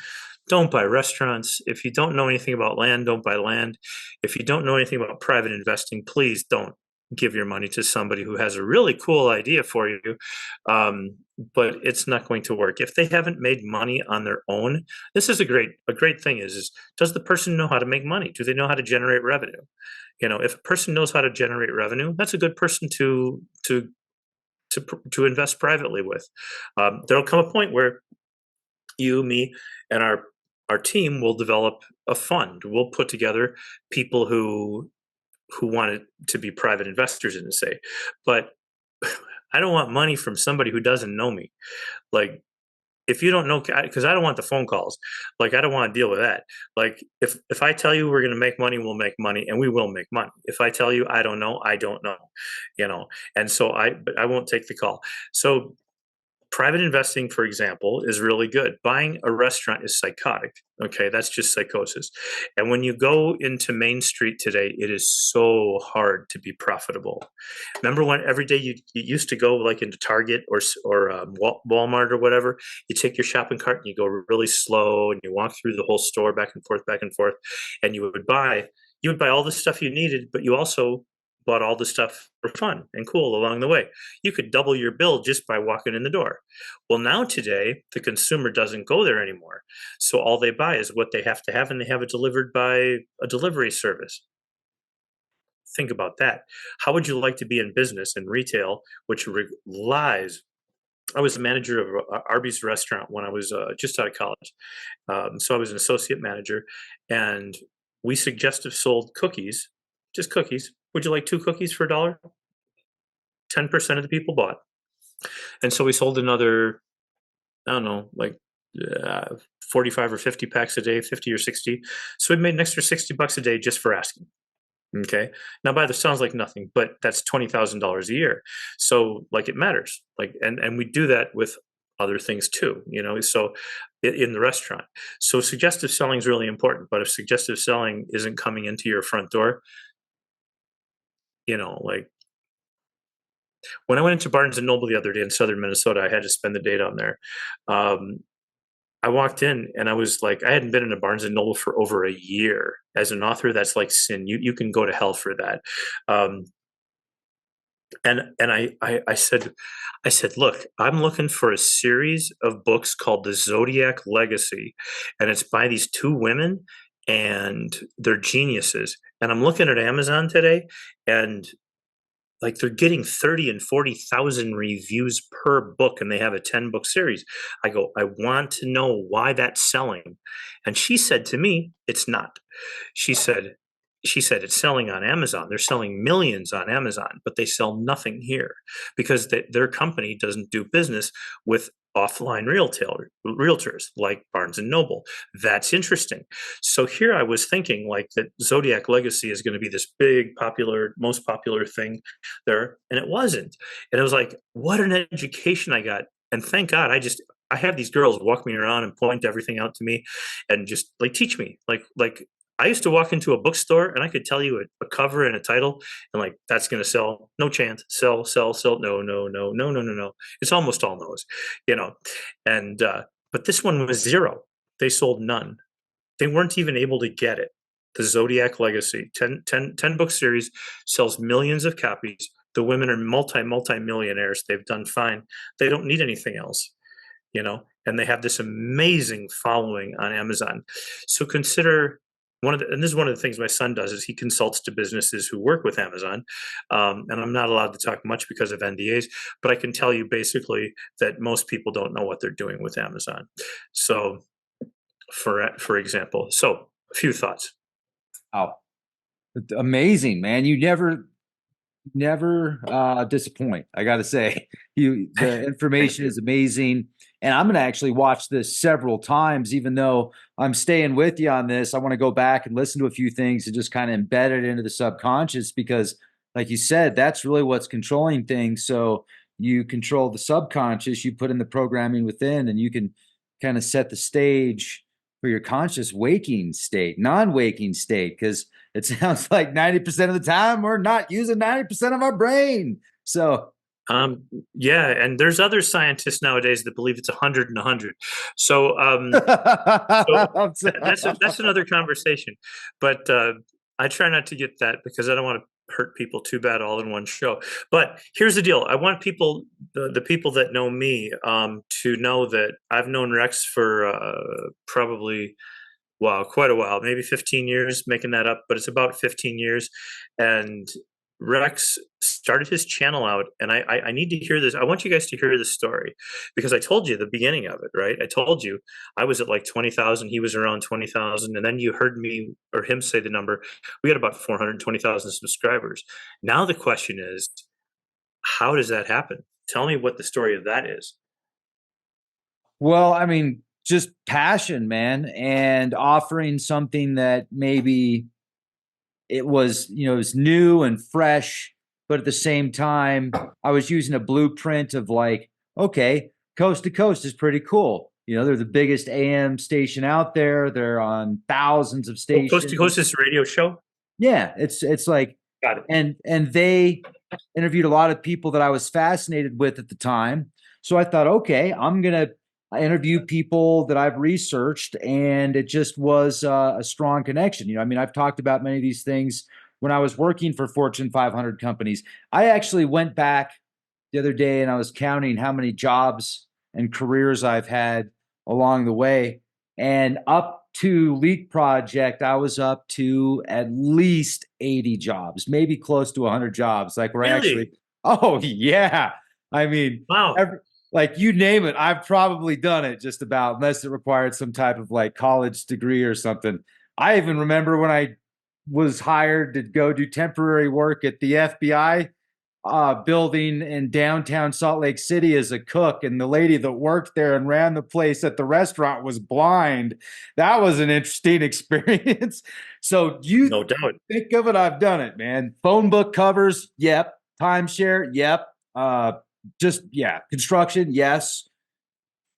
Don't buy restaurants. If you don't know anything about land, don't buy land. If you don't know anything about private investing, please don't give your money to somebody who has a really cool idea for you, but it's not going to work. If they haven't made money on their own, this is a great thing is does the person know how to make money? Do they know how to generate revenue? If a person knows how to generate revenue, that's a good person to invest privately with. There'll come a point where you, me, and our team will develop a fund. We'll put together people who wanted to be private investors in, say, but I don't want money from somebody who doesn't know me. Like, if you don't know, because I don't want the phone calls. Like, I don't want to deal with that. Like, if I tell you we're going to make money, we'll make money, and we will make money. If I tell you I don't know, I don't know. And so but I won't take the call. So private investing, for example, is really good. Buying a restaurant is psychotic. Okay, that's just psychosis. And when you go into Main Street today, it is so hard to be profitable. Remember when every day you used to go like into Target or Walmart or whatever, you take your shopping cart and you go really slow and you walk through the whole store back and forth, and you would buy all the stuff you needed, but you also bought all the stuff for fun and cool along the way. You could double your bill just by walking in the door. Well, now today, the consumer doesn't go there anymore. So all they buy is what they have to have, and they have it delivered by a delivery service. Think about that. How would you like to be in business and retail, which relies? I was the manager of Arby's restaurant when I was just out of college. So I was an associate manager, and we suggestive sold cookies, just cookies. Would you like 2 cookies for $1? 10% of the people bought. And so we sold another, I don't know, like 45 or 50 packs a day, 50 or 60. So we made an extra $60 a day just for asking. Okay. Now, by the sounds like nothing, but that's $20,000 a year. So like it matters. Like, and we do that with other things too, so in the restaurant. So suggestive selling is really important, but if suggestive selling isn't coming into your front door, like when I went into Barnes and Noble the other day in southern Minnesota, I had to spend the day down there. I walked in and I was like, I hadn't been in a Barnes and Noble for over a year. As an author, that's like sin. You can go to hell for that. And I said, look, I'm looking for a series of books called The Zodiac Legacy, and it's by these 2 women, and they're geniuses. And I'm looking at Amazon today, and like they're getting 30 and 40,000 reviews per book, and they have a 10-book series. I go, I want to know why that's selling. And she said to me, it's not. She said, she said it's selling on Amazon. They're selling millions on Amazon, but they sell nothing here because their company doesn't do business with offline realtors like Barnes and Noble. That's interesting. So here I was thinking like that Zodiac Legacy is going to be this big, popular, most popular thing there, and it wasn't. And it was like, what an education I got. And thank God I have these girls walk me around and point everything out to me and just like teach me like I used to walk into a bookstore and I could tell you a cover and a title and like that's going to sell. No chance. Sell, sell, sell. No, no, no, no, no, no, no. It's almost all no's, you know. And but this one was zero. They sold none. They weren't even able to get it. The Zodiac Legacy, 10 book series, sells millions of copies. The women are multi millionaires. They've done fine. They don't need anything else, you know, and they have this amazing following on Amazon. So consider and this is one of the things my son does is he consults to businesses who work with Amazon. And I'm not allowed to talk much because of NDAs, but I can tell you basically that most people don't know what they're doing with Amazon. So for example, so a few thoughts.
Oh, amazing, man. You never disappoint. I got to say, the information is amazing, and I'm going to actually watch this several times. Even though I'm staying with you on this, I want to go back and listen to a few things and just kind of embed it into the subconscious because, like you said, that's really what's controlling things. So you control the subconscious, you put in the programming within, and you can kind of set the stage for your conscious waking state, non-waking state, because it sounds like 90% of the time we're not using 90% of our brain. So
yeah, and there's other scientists nowadays that believe it's 100 and 100. So that's another conversation. But I try not to get that because I don't want to hurt people too bad all in one show. But here's the deal: I want people, the people that know me, to know that I've known Rex for probably wow, quite a while, maybe 15 years, making that up, but it's about 15 years. And Rex started his channel out, and I need to hear this. I want you guys to hear this story because I told you the beginning of it, right? I told you I was at like 20,000, he was around 20,000, and then you heard me or him say the number. We got about 420,000 subscribers. Now the question is, how does that happen? Tell me what the story of that is.
well, I mean, just passion, man, and offering something that maybe it was, it was new and fresh, but at the same time, I was using a blueprint of like, okay, coast to coast is pretty cool. They're the biggest AM station out there. They're on thousands of
Oh, Coast to Coast
stations.
is a radio show.
Yeah, it's like,
Got it.
and they interviewed a lot of people that I was fascinated with at the time. So I thought, okay, I'm gonna interview people that I've researched, and it just was a strong connection. I mean, I've talked about many of these things when I was working for Fortune 500 companies. I actually went back the other day and I was counting how many jobs and careers I've had along the way, and up to Leak Project, I was up to at least 80 jobs, maybe close to 100 jobs. Like where I actually,
Really?
oh yeah, I mean,
Wow.
like you name it, I've probably done it just about, unless it required some type of like college degree or something. I even remember when I was hired to go do temporary work at the FBI building in downtown Salt Lake City as a cook, and the lady that worked there and ran the place at the restaurant was blind. That was an interesting experience. So you
No doubt.
think of it, I've done it, man. Phone book covers, yep. Timeshare, yep. Just yeah, construction, yes.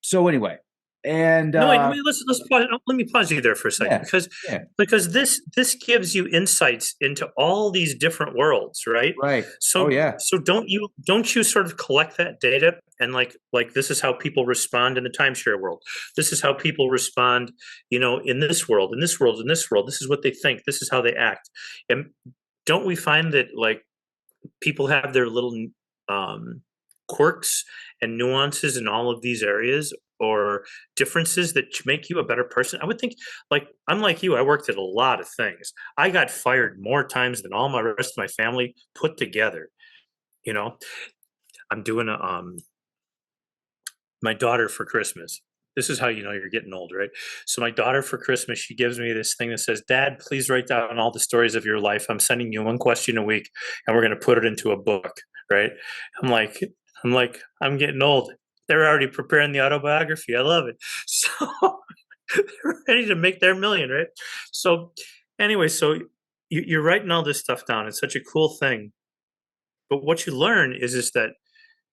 So anyway, and
No, wait, let's pause. Let me pause you there for a second
yeah, yeah,
because this gives you insights into all these different worlds, right?
right. Oh
So
yeah.
so don't you sort of collect that data and like this is how people respond in the timeshare world. This is how people respond, in this world, in this world, in this world. This is what they think. This is how they act. And don't we find that like people have their little um, quirks and nuances in all of these areas or differences that make you a better person? I would think, like, I'm like you, I worked at a lot of things. I got fired more times than all my rest of my family put together. You know, I'm doing my daughter for Christmas. this is how you know you're getting old, right? So my daughter for Christmas, she gives me this thing that says, "Dad, please write down all the stories of your life. I'm sending you one question a week, and we're going to put it into a book." Right? I'm like, I'm getting old. They're already preparing the autobiography. I love it. So they're ready to make their million, right? So anyway, so you're writing all this stuff down. It's such a cool thing. But what you learn is that,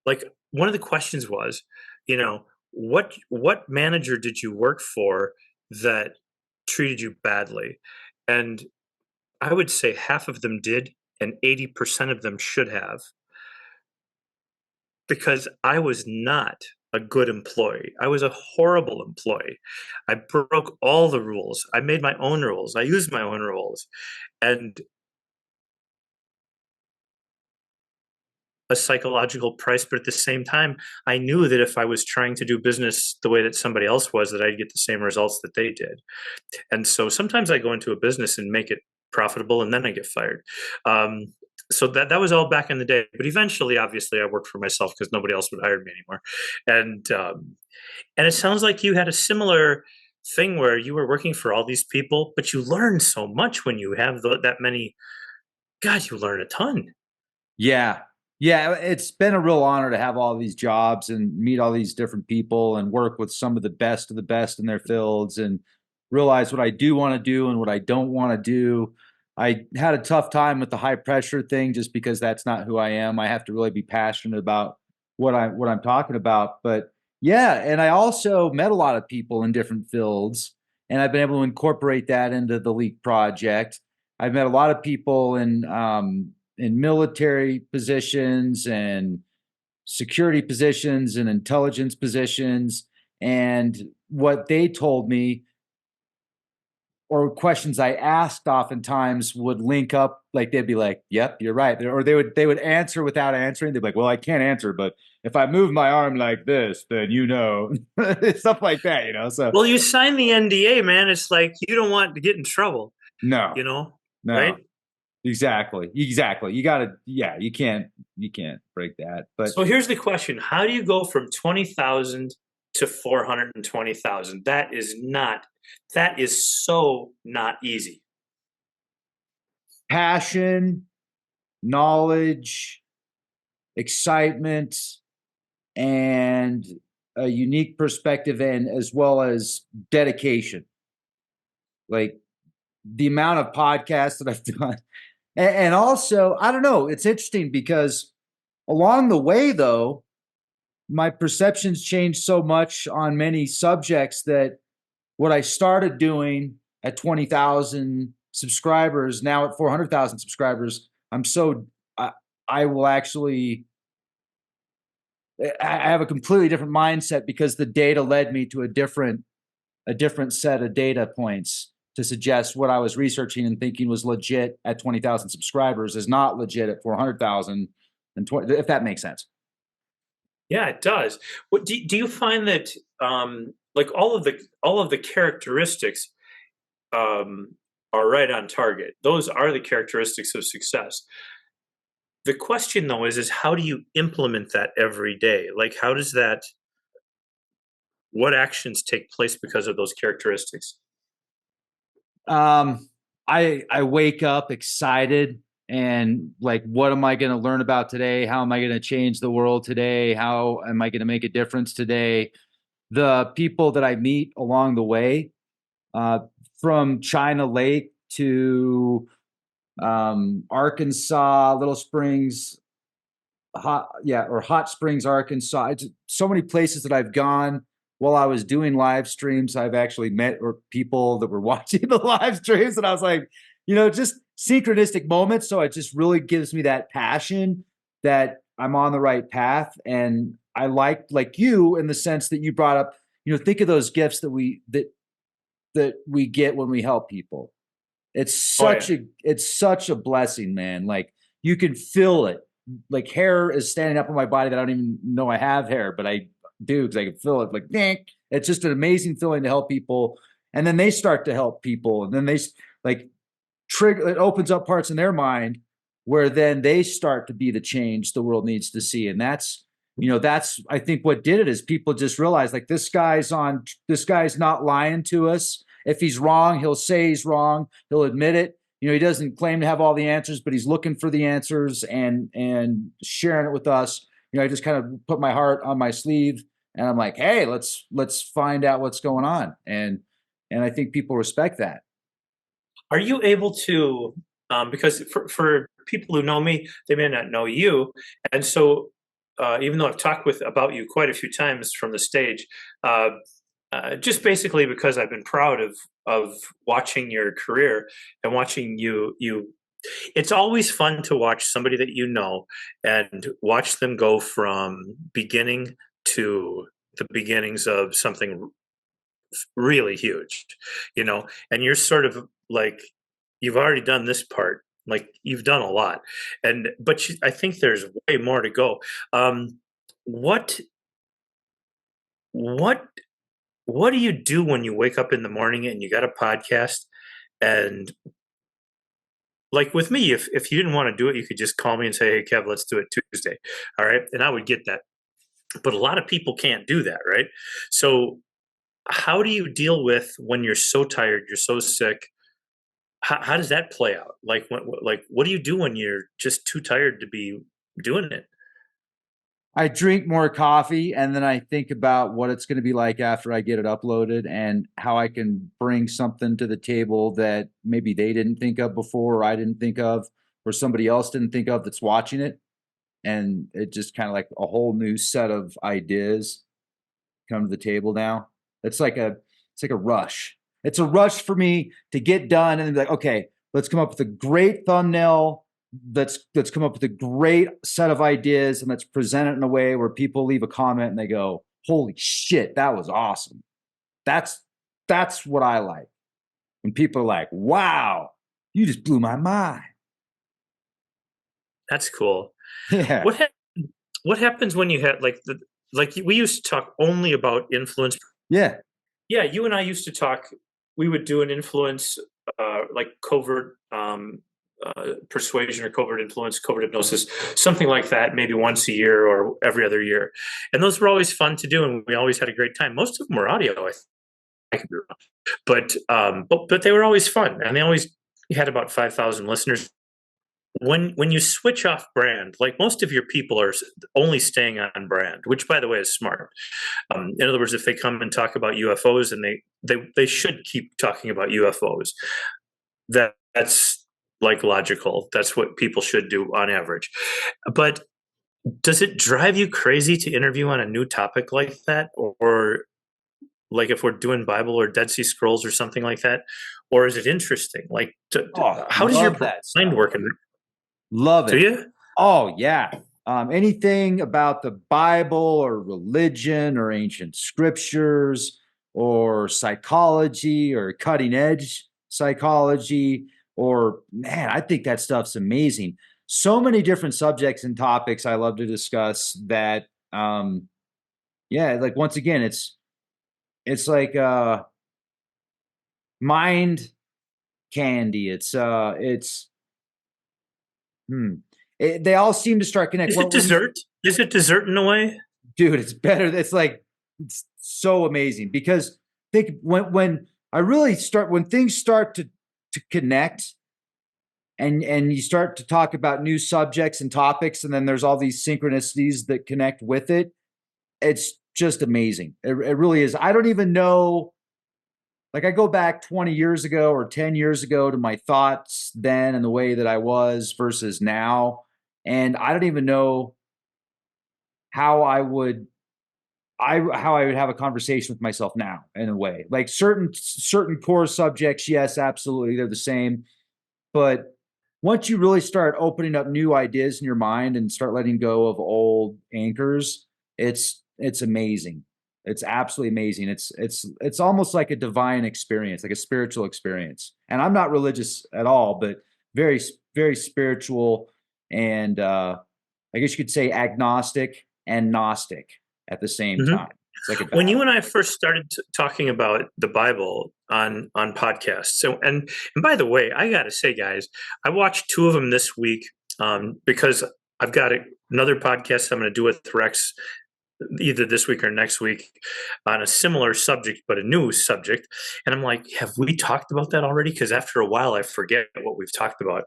like, one of the questions was, you know, what manager did you work for that treated you badly? And I would say half of them did, and 80% of them should have, because I was not a good employee. I was a horrible employee. I broke all the rules. I made my own rules. I used my own rules. And a psychological price, but at the same time, I knew that if I was trying to do business the way that somebody else was, that I'd get the same results that they did. And so sometimes I go into a business and make it profitable, and then I get fired. So that was all back in the day. But eventually, obviously, I worked for myself because nobody else would hire me anymore. And it sounds like you had a similar thing where you were working for all these people, but you learn so much when you have that many. God, you learn a ton.
Yeah. Yeah. It's been a real honor to have all these jobs and meet all these different people and work with some of the best in their fields and realize what I do want to do and what I don't want to do. I had a tough time with the high pressure thing just because that's not who I am. I have to really be passionate about what I'm talking about. But yeah, and I also met a lot of people in different fields, and I've been able to incorporate that into the Leak project. I've met a lot of people in military positions and security positions and intelligence positions. And what they told me or questions I asked oftentimes would link up, like they'd be like, "Yep, you're right," or they would answer without answering. They'd be like, "Well, I can't answer, but if I move my arm like this, then stuff like that, So
Well, you sign the NDA, man. It's like you don't want to get in trouble,
no,
you know,
no,
right?
exactly. You gotta, yeah, you can't break that. But
So here's the question: how do you go from 20,000 to 420,000? That is so not easy.
passion, knowledge, excitement, and a unique perspective, and as well as dedication. Like the amount of podcasts that I've done. And also, I don't know, it's interesting because along the way, though, my perceptions changed so much on many subjects that what I started doing at 20,000 subscribers, now at 400,000 subscribers, I will actually, I have a completely different mindset because the data led me to a different set of data points to suggest what I was researching and thinking was legit at 20,000 subscribers is not legit at 400,000 and 20, if that makes sense.
Yeah, it does. What do you find that, like, all of the characteristics are right on target? Those are the characteristics of success. The question, though, is how do you implement that every day? Like, how does that? What actions take place because of those characteristics?
Um, I wake up excited and like, what am I going to learn about today? How am I going to change the world today? How am I going to make a difference today? The people that I meet along the way, uh, from China Lake to Arkansas, Little Springs, Hot Springs, Arkansas. It's so many places that I've gone while I was doing live streams. I've actually met or people that were watching the live streams, and I was like, just synchronistic moments. So it just really gives me that passion that I'm on the right path. And I like you in the sense that you brought up, think of those gifts that we get when we help people.
Oh yeah.
It's such a blessing, man. Like you can feel it. Like hair is standing up on my body that I don't even know I have hair, but I do because I can feel it. Like, dang, it's just an amazing feeling to help people, and then they start to help people, and then they like trigger. It opens up parts in their mind where then they start to be the change the world needs to see, and That's, I think, what did it is people just realized, like, this guy's not lying to us. If he's wrong, he'll say he's wrong. He'll admit it. He doesn't claim to have all the answers, but he's looking for the answers and sharing it with us. I just kind of put my heart on my sleeve and I'm like, hey, let's find out what's going on. And I think people respect that.
Are you able to, because for people who know me, they may not know you. And so, even though I've talked about you quite a few times from the stage, just basically because I've been proud of watching your career and watching you. It's always fun to watch somebody that you know and watch them go from beginning to the beginnings of something really huge, and you're sort of like, you've already done this part, like you've done a lot, but I think there's way more to go. What what what do you do when you wake up in the morning and you got a podcast? And like with me, if you didn't want to do it, you could just call me and say, hey Kev, let's do it Tuesday. All right, and I would get that. But a lot of people can't do that, right? So how do you deal with when you're so tired, you're so sick? How does that play out? Like, what do you do when you're just too tired to be doing it?
I drink more coffee and then I think about what it's going to be like after I get it uploaded and how I can bring something to the table that maybe they didn't think of before, or I didn't think of, or somebody else didn't think of that's watching it. And it just kind of like a whole new set of ideas come to the table now. It's like a rush. It's a rush for me to get done and be like, okay, let's come up with a great thumbnail. Let's come up with a great set of ideas and let's present it in a way where people leave a comment and they go, holy shit, that was awesome. That's what I like. When people are like, wow, you just blew my mind.
That's cool.
Yeah.
What happens when you have like we used to talk only about influence?
Yeah.
Yeah, you and I used to talk. We would do an influence, like covert persuasion or covert influence, covert hypnosis, something like that, maybe once a year or every other year. And those were always fun to do, and we always had a great time. Most of them were audio, I could be wrong, but they were always fun, and they always had about 5,000 listeners. When you switch off brand, like most of your people are only staying on brand, which by the way is smart. In other words, if they come and talk about UFOs, and they should keep talking about UFOs, that's like logical. That's what people should do on average. But does it drive you crazy to interview on a new topic like that, or like if we're doing Bible or Dead Sea Scrolls or something like that, or is it interesting? Like, how does your mind work in?
Love it.
Do you?
Oh, yeah. Anything about the Bible or religion or ancient scriptures or psychology or cutting edge psychology, or man, I think that stuff's amazing. So many different subjects and topics I love to discuss that, yeah, like once again, it's like mind candy. They all seem to start connecting.
Is it dessert? Is it dessert in a way?
Dude, it's better. It's so amazing because think when I really start, when things start to connect and you start to talk about new subjects and topics, and then there's all these synchronicities that connect with it. It's just amazing. It really is. I don't even know. Like I go back 20 years ago or 10 years ago to my thoughts then and the way that I was versus now. And I don't even know how I would have a conversation with myself now in a way. Like certain core subjects, yes, absolutely, they're the same. But once you really start opening up new ideas in your mind and start letting go of old anchors, it's amazing. It's absolutely amazing. It's almost like a divine experience, like a spiritual experience. And I'm not religious at all, but very, very spiritual, and I guess you could say agnostic and gnostic at the same time. It's like
when you and I first started talking about the Bible on podcasts. So, and by the way, I got to say, guys, I watched 2 of them this week because I've got another podcast I'm going to do with Rex either this week or next week on a similar subject, but a new subject. And I'm like, have we talked about that already? Because after a while, I forget what we've talked about.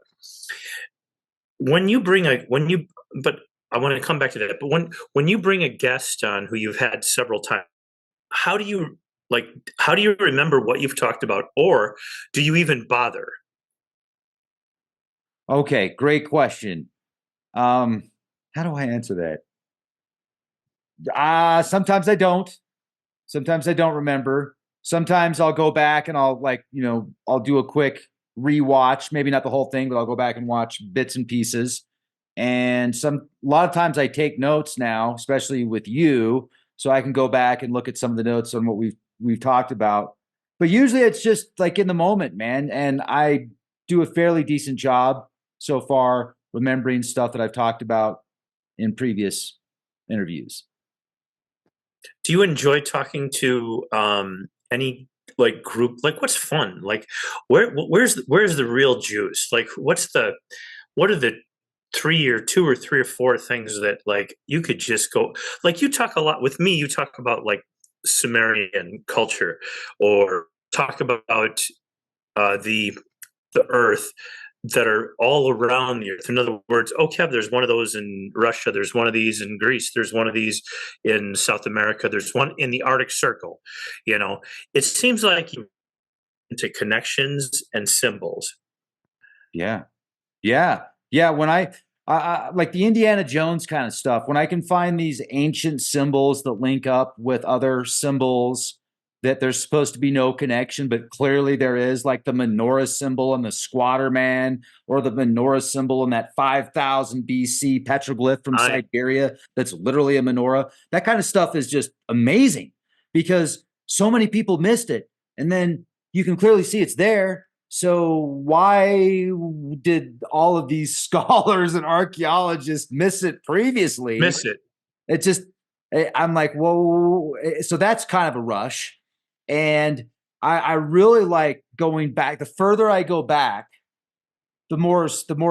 When you bring but I want to come back to that. But when you bring a guest on who you've had several times, how do you like? How do you remember what you've talked about, or do you even bother?
Okay, great question. How do I answer that? Sometimes I don't. Sometimes I don't remember. Sometimes I'll go back and I'll I'll do a quick rewatch, maybe not the whole thing, but I'll go back and watch bits and pieces. And a lot of times I take notes now, especially with you, so I can go back and look at some of the notes on what we've talked about. But usually it's just like in the moment, man. And I do a fairly decent job so far remembering stuff that I've talked about in previous interviews.
Do you enjoy talking to any like group? Like, what's fun? Like, where's the real juice? Like, what are the two or three or four things that like you could just go? Like, you talk a lot with me. You talk about like Sumerian culture, or talk about the earth that are all around the earth. In other words, oh, Kev, there's one of those in Russia. There's one of these in Greece. There's one of these in South America. There's one in the Arctic Circle. You know, it seems like you into connections and symbols.
Yeah. Yeah. Yeah. When I like the Indiana Jones kind of stuff, when I can find these ancient symbols that link up with other symbols that there's supposed to be no connection, but clearly there is, like the menorah symbol and the squatter man, or the menorah symbol in that 5000 BC petroglyph from Siberia that's literally a menorah. That kind of stuff is just amazing because so many people missed it. And then you can clearly see it's there. So why did all of these scholars and archaeologists miss it previously?
Miss it.
It just, I'm like, whoa. So that's kind of a rush. And I really like going back. The further I go back, the more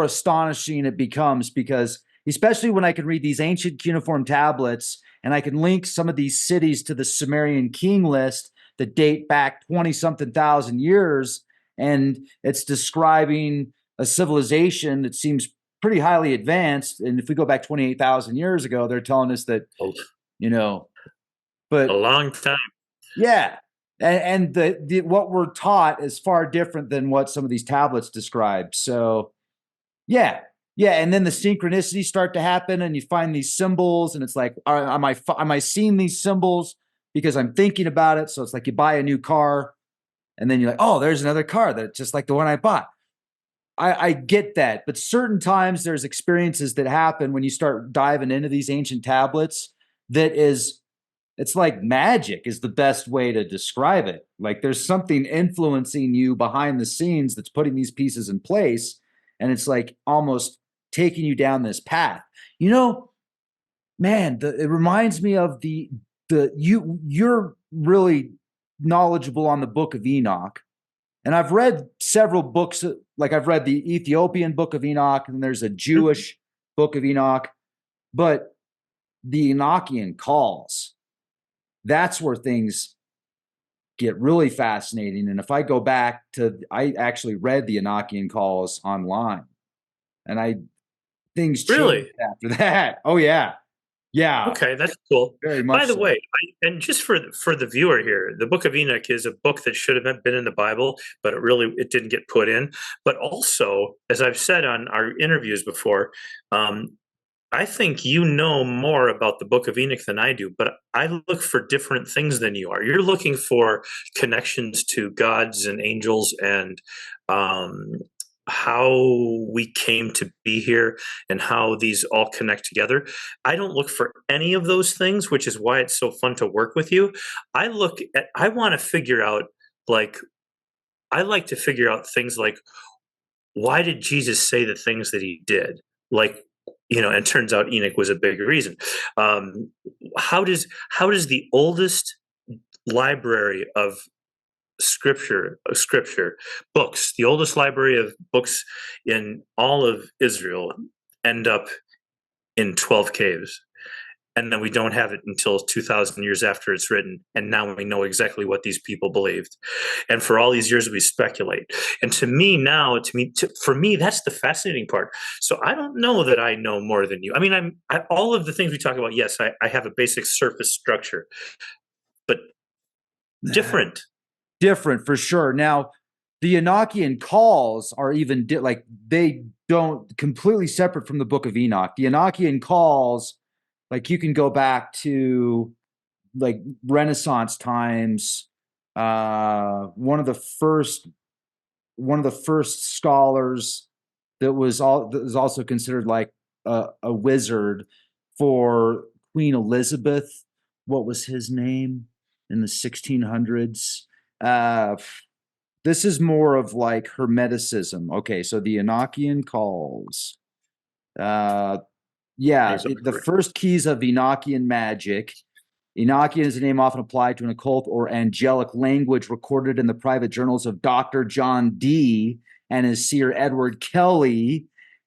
astonishing it becomes, because especially when I can read these ancient cuneiform tablets and I can link some of these cities to the Sumerian king list that date back 20 something thousand years. And it's describing a civilization that seems pretty highly advanced. And if we go back 28,000 years ago, they're telling us that, but
a long time.
Yeah. And the what we're taught is far different than what some of these tablets describe. So yeah. Yeah. And then the synchronicities start to happen and you find these symbols and it's like, am I seeing these symbols because I'm thinking about it? So it's like you buy a new car and then you're like, oh, there's another car that's just like the one I bought. I get that. But certain times there's experiences that happen when you start diving into these ancient tablets it's like magic is the best way to describe it. Like there's something influencing you behind the scenes that's putting these pieces in place. And it's like almost taking you down this path. Man, it reminds me of you're really knowledgeable on the Book of Enoch. And I've read several books, like I've read the Ethiopian Book of Enoch, and there's a Jewish Book of Enoch, but the Enochian calls, that's where things get really fascinating. And if I go back I actually read the Enochian calls online, and things changed after that. Oh yeah. Yeah.
Okay, that's cool.
Very much.
By the way, and just for the viewer here, the Book of Enoch is a book that should have been in the Bible, but it didn't get put in. But also, as I've said on our interviews before, I think you know more about the Book of Enoch than I do, but I look for different things than you are. You're looking for connections to gods and angels and how we came to be here and how these all connect together. I don't look for any of those things, which is why it's so fun to work with you. I want to figure out, like, I like to figure out things like, why did Jesus say the things that he did? Like, and it turns out Enoch was a big reason. How does the oldest library of scripture books, the oldest library of books in all of Israel, end up in 12 caves. And then we don't have it until 2,000 years after it's written. And now we know exactly what these people believed. And for all these years, we speculate. And to me now, for me, that's the fascinating part. So I don't know that I know more than you. I mean, all of the things we talk about, yes, I have a basic surface structure, but different.
Different for sure. Now, the Enochian calls are even like they don't completely separate from the Book of Enoch. The Enochian calls, like you can go back to like Renaissance times. One of the first scholars that was also considered like a wizard for Queen Elizabeth. What was his name in the 1600s? This is more of like Hermeticism. Okay, so the Enochian calls. The first keys of Enochian magic. Enochian is a name often applied to an occult or angelic language recorded in the private journals of Dr. John Dee and his seer Edward Kelly.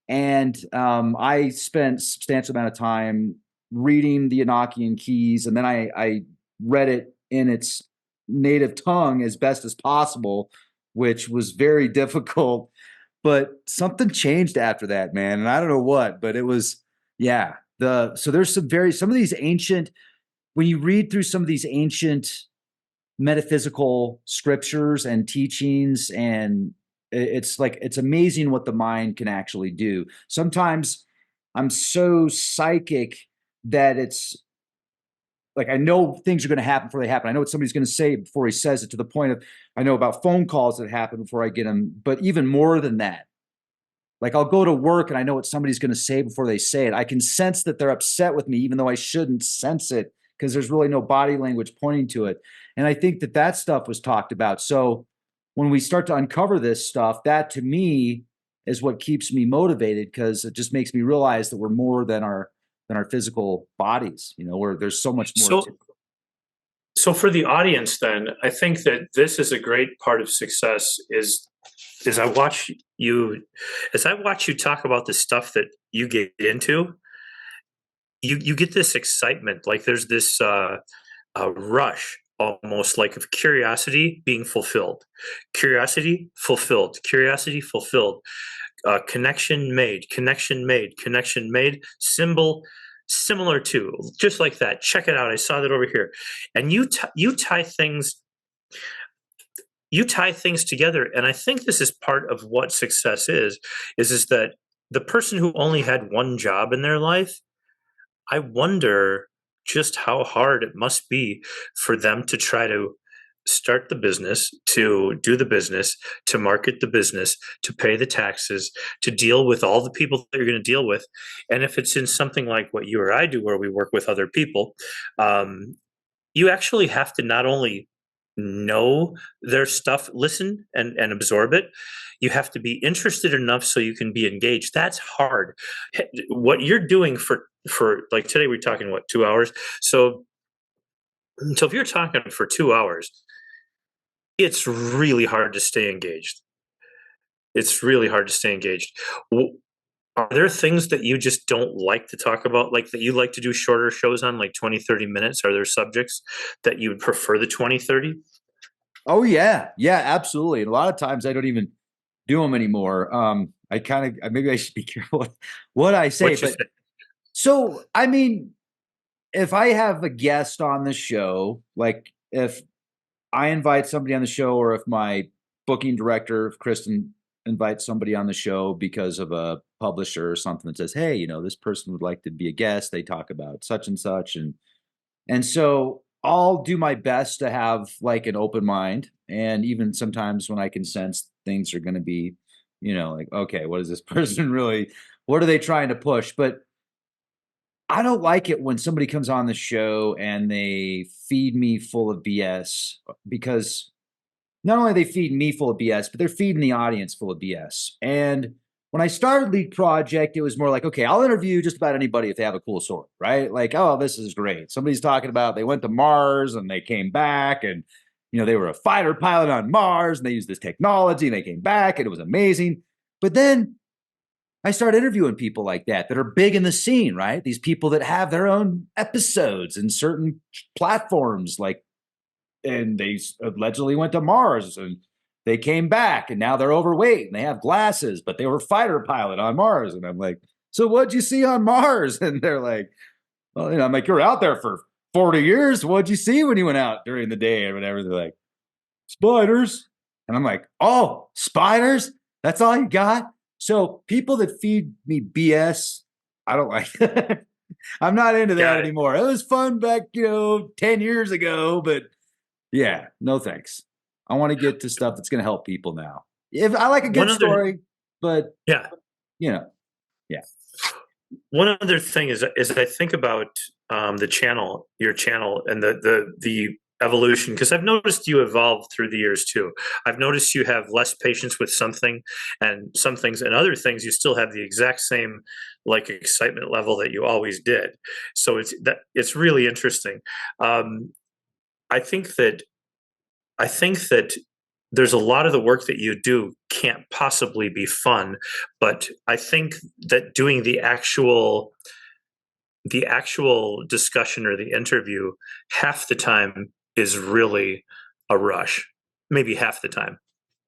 And I spent a substantial amount of time reading the Enochian keys, and then I read it in its native tongue as best as possible, which was very difficult. But something changed after that, man. And I don't know what, but it was, yeah. So there's some of these ancient, when you read through some of these ancient metaphysical scriptures and teachings, and it's like, it's amazing what the mind can actually do. Sometimes I'm so psychic that it's like, I know things are going to happen before they happen. I know what somebody's going to say before he says it, to the point of, I know about phone calls that happen before I get them. But even more than that, like I'll go to work and I know what somebody's going to say before they say it. I can sense that they're upset with me, even though I shouldn't sense it, because there's really no body language pointing to it. And I think that stuff was talked about. So when we start to uncover this stuff, that to me is what keeps me motivated, because it just makes me realize that we're more than our physical bodies, where there's so much more.
So for the audience, then, I think that this is a great part of success is I watch you talk about the stuff that you get into, you get this excitement, like there's this rush, almost like of curiosity being fulfilled, curiosity fulfilled, connection made, symbol similar to, just like that. Check it out. I saw that over here. And you tie things together. And I think this is part of what success is that the person who only had one job in their life, I wonder just how hard it must be for them to try to start the business, to do the business, to market the business, to pay the taxes, to deal with all the people that you're going to deal with. And if it's in something like what you or I do, where we work with other people, you actually have to not only know their stuff, listen and absorb it, you have to be interested enough so you can be engaged. That's hard. What you're doing for like today, we're talking, 2 hours? So if you're talking for 2 hours, it's really hard to stay engaged. Are there things that you just don't like to talk about, like that you like to do shorter shows on, like 20, 30 minutes? Are there subjects that you would prefer the 20, 30?
Oh yeah. Yeah, absolutely. And a lot of times I don't even do them anymore. Maybe I should be careful what I say, so, I mean, if I have a guest on the show, like if I invite somebody on the show, or if my booking director, Kristen, invites somebody on the show because of a publisher or something that says, hey, this person would like to be a guest, they talk about such and such. And so I'll do my best to have like an open mind. And even sometimes when I can sense things are going to be, like, okay, what is this person really, what are they trying to push? But I don't like it when somebody comes on the show and they feed me full of BS, because not only are they feeding me full of BS, but they're feeding the audience full of BS. And when I started Lead Project, it was more like, okay, I'll interview just about anybody if they have a cool story, right? Like, oh, this is great. Somebody's talking about they went to Mars and they came back, and they were a fighter pilot on Mars and they used this technology and they came back and it was amazing. But then I start interviewing people like that are big in the scene, right? These people that have their own episodes in certain platforms, like, and they allegedly went to Mars and they came back and now they're overweight and they have glasses, but they were fighter pilot on Mars. And I'm like, so what'd you see on Mars? And they're like, well, I'm like, you're out there for 40 years. What'd you see when you went out during the day or whatever? They're like, spiders. And I'm like, oh, spiders? That's all you got? So people that feed me BS, I don't like that. I'm not into that anymore. It was fun back, 10 years ago, but yeah, no thanks. I want to get to stuff that's going to help people now. If I like a good story, but
yeah.
Yeah.
One other thing is I think about the channel, your channel, and the evolution, because I've noticed you evolve through the years too. I've noticed you have less patience with something, and some things and other things you still have the exact same like excitement level that you always did. So it's really interesting. I think that there's a lot of the work that you do can't possibly be fun, but I think that doing the actual discussion or the interview half the time is really a rush, maybe half the time.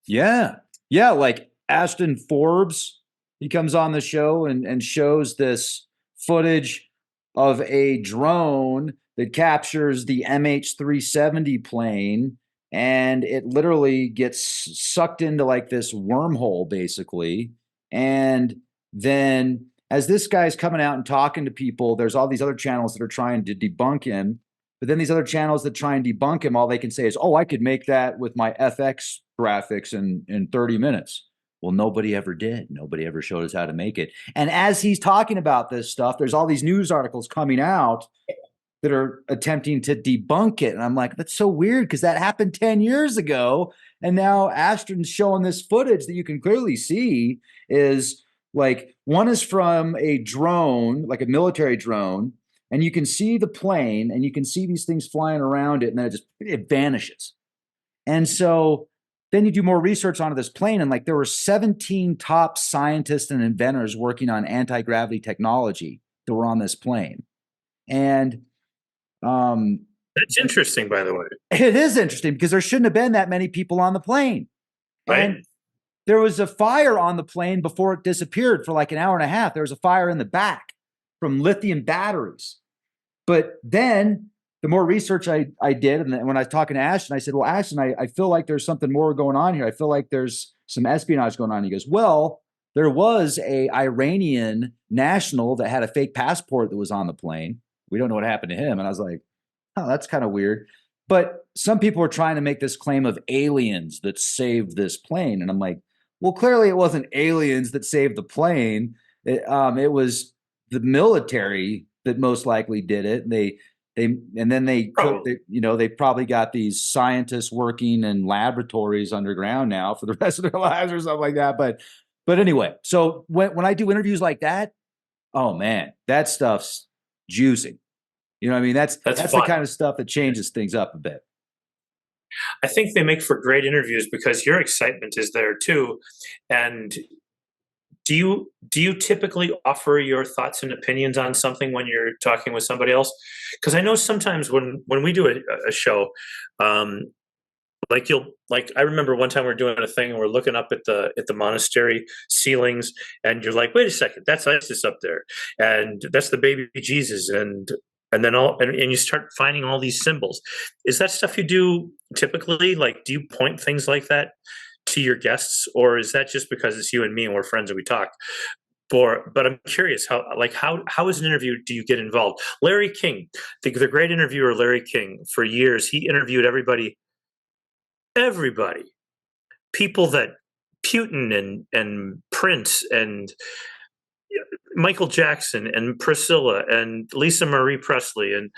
Yeah. Like Ashton Forbes, he comes on the show and shows this footage of a drone that captures the MH370 plane, and it literally gets sucked into like this wormhole basically. And then as this guy's coming out and talking to people, there's all these other channels that are trying to debunk him. But then these other channels that try and debunk him, all they can say is, oh, I could make that with my FX graphics in 30 minutes. Well, nobody ever did. Nobody ever showed us how to make it. And as he's talking about this stuff, there's all these news articles coming out that are attempting to debunk it. And I'm like, that's so weird because that happened 10 years ago. And now Ashton's showing this footage that you can clearly see is like, one is from a drone, like a military drone, and you can see the plane and you can see these things flying around it, and then it vanishes. And so then you do more research onto this plane, and like there were 17 top scientists and inventors working on anti-gravity technology that were on this plane. And
that's interesting, by the way.
It is interesting because there shouldn't have been that many people on the plane.
Right.
And there was a fire on the plane before it disappeared for like an hour and a half. There was a fire in the back from lithium batteries. But then the more research I did, and when I was talking to Ashton, I said, well, Ashton, I feel like there's something more going on here. I feel like there's some espionage going on. He goes, well, there was a Iranian national that had a fake passport that was on the plane. We don't know what happened to him. And I was like, oh, that's kind of weird. But some people are trying to make this claim of aliens that saved this plane. And I'm like, well, clearly it wasn't aliens that saved the plane. It was the military that most likely did it. They probably got these scientists working in laboratories underground now for the rest of their lives or something like that. But anyway, so when I do interviews like that, oh man, that stuff's juicy. You know what I mean? That's the kind of stuff that changes things up a bit.
I think they make for great interviews because your excitement is there too. And do you typically offer your thoughts and opinions on something when you're talking with somebody else? Because I know sometimes when we do a show, I remember one time we're doing a thing and we're looking up at the monastery ceilings, and you're like, wait a second, that's ISIS up there, and that's the baby Jesus, and then and you start finding all these symbols. Is that stuff you do typically? Like, do you point things like that to your guests, or is that just because it's you and me and we're friends and we talk? But I'm curious how as an interview do you get involved? Larry King, the great interviewer Larry King, for years he interviewed everybody, people that Putin and Prince and Michael Jackson and Priscilla and Lisa Marie Presley, and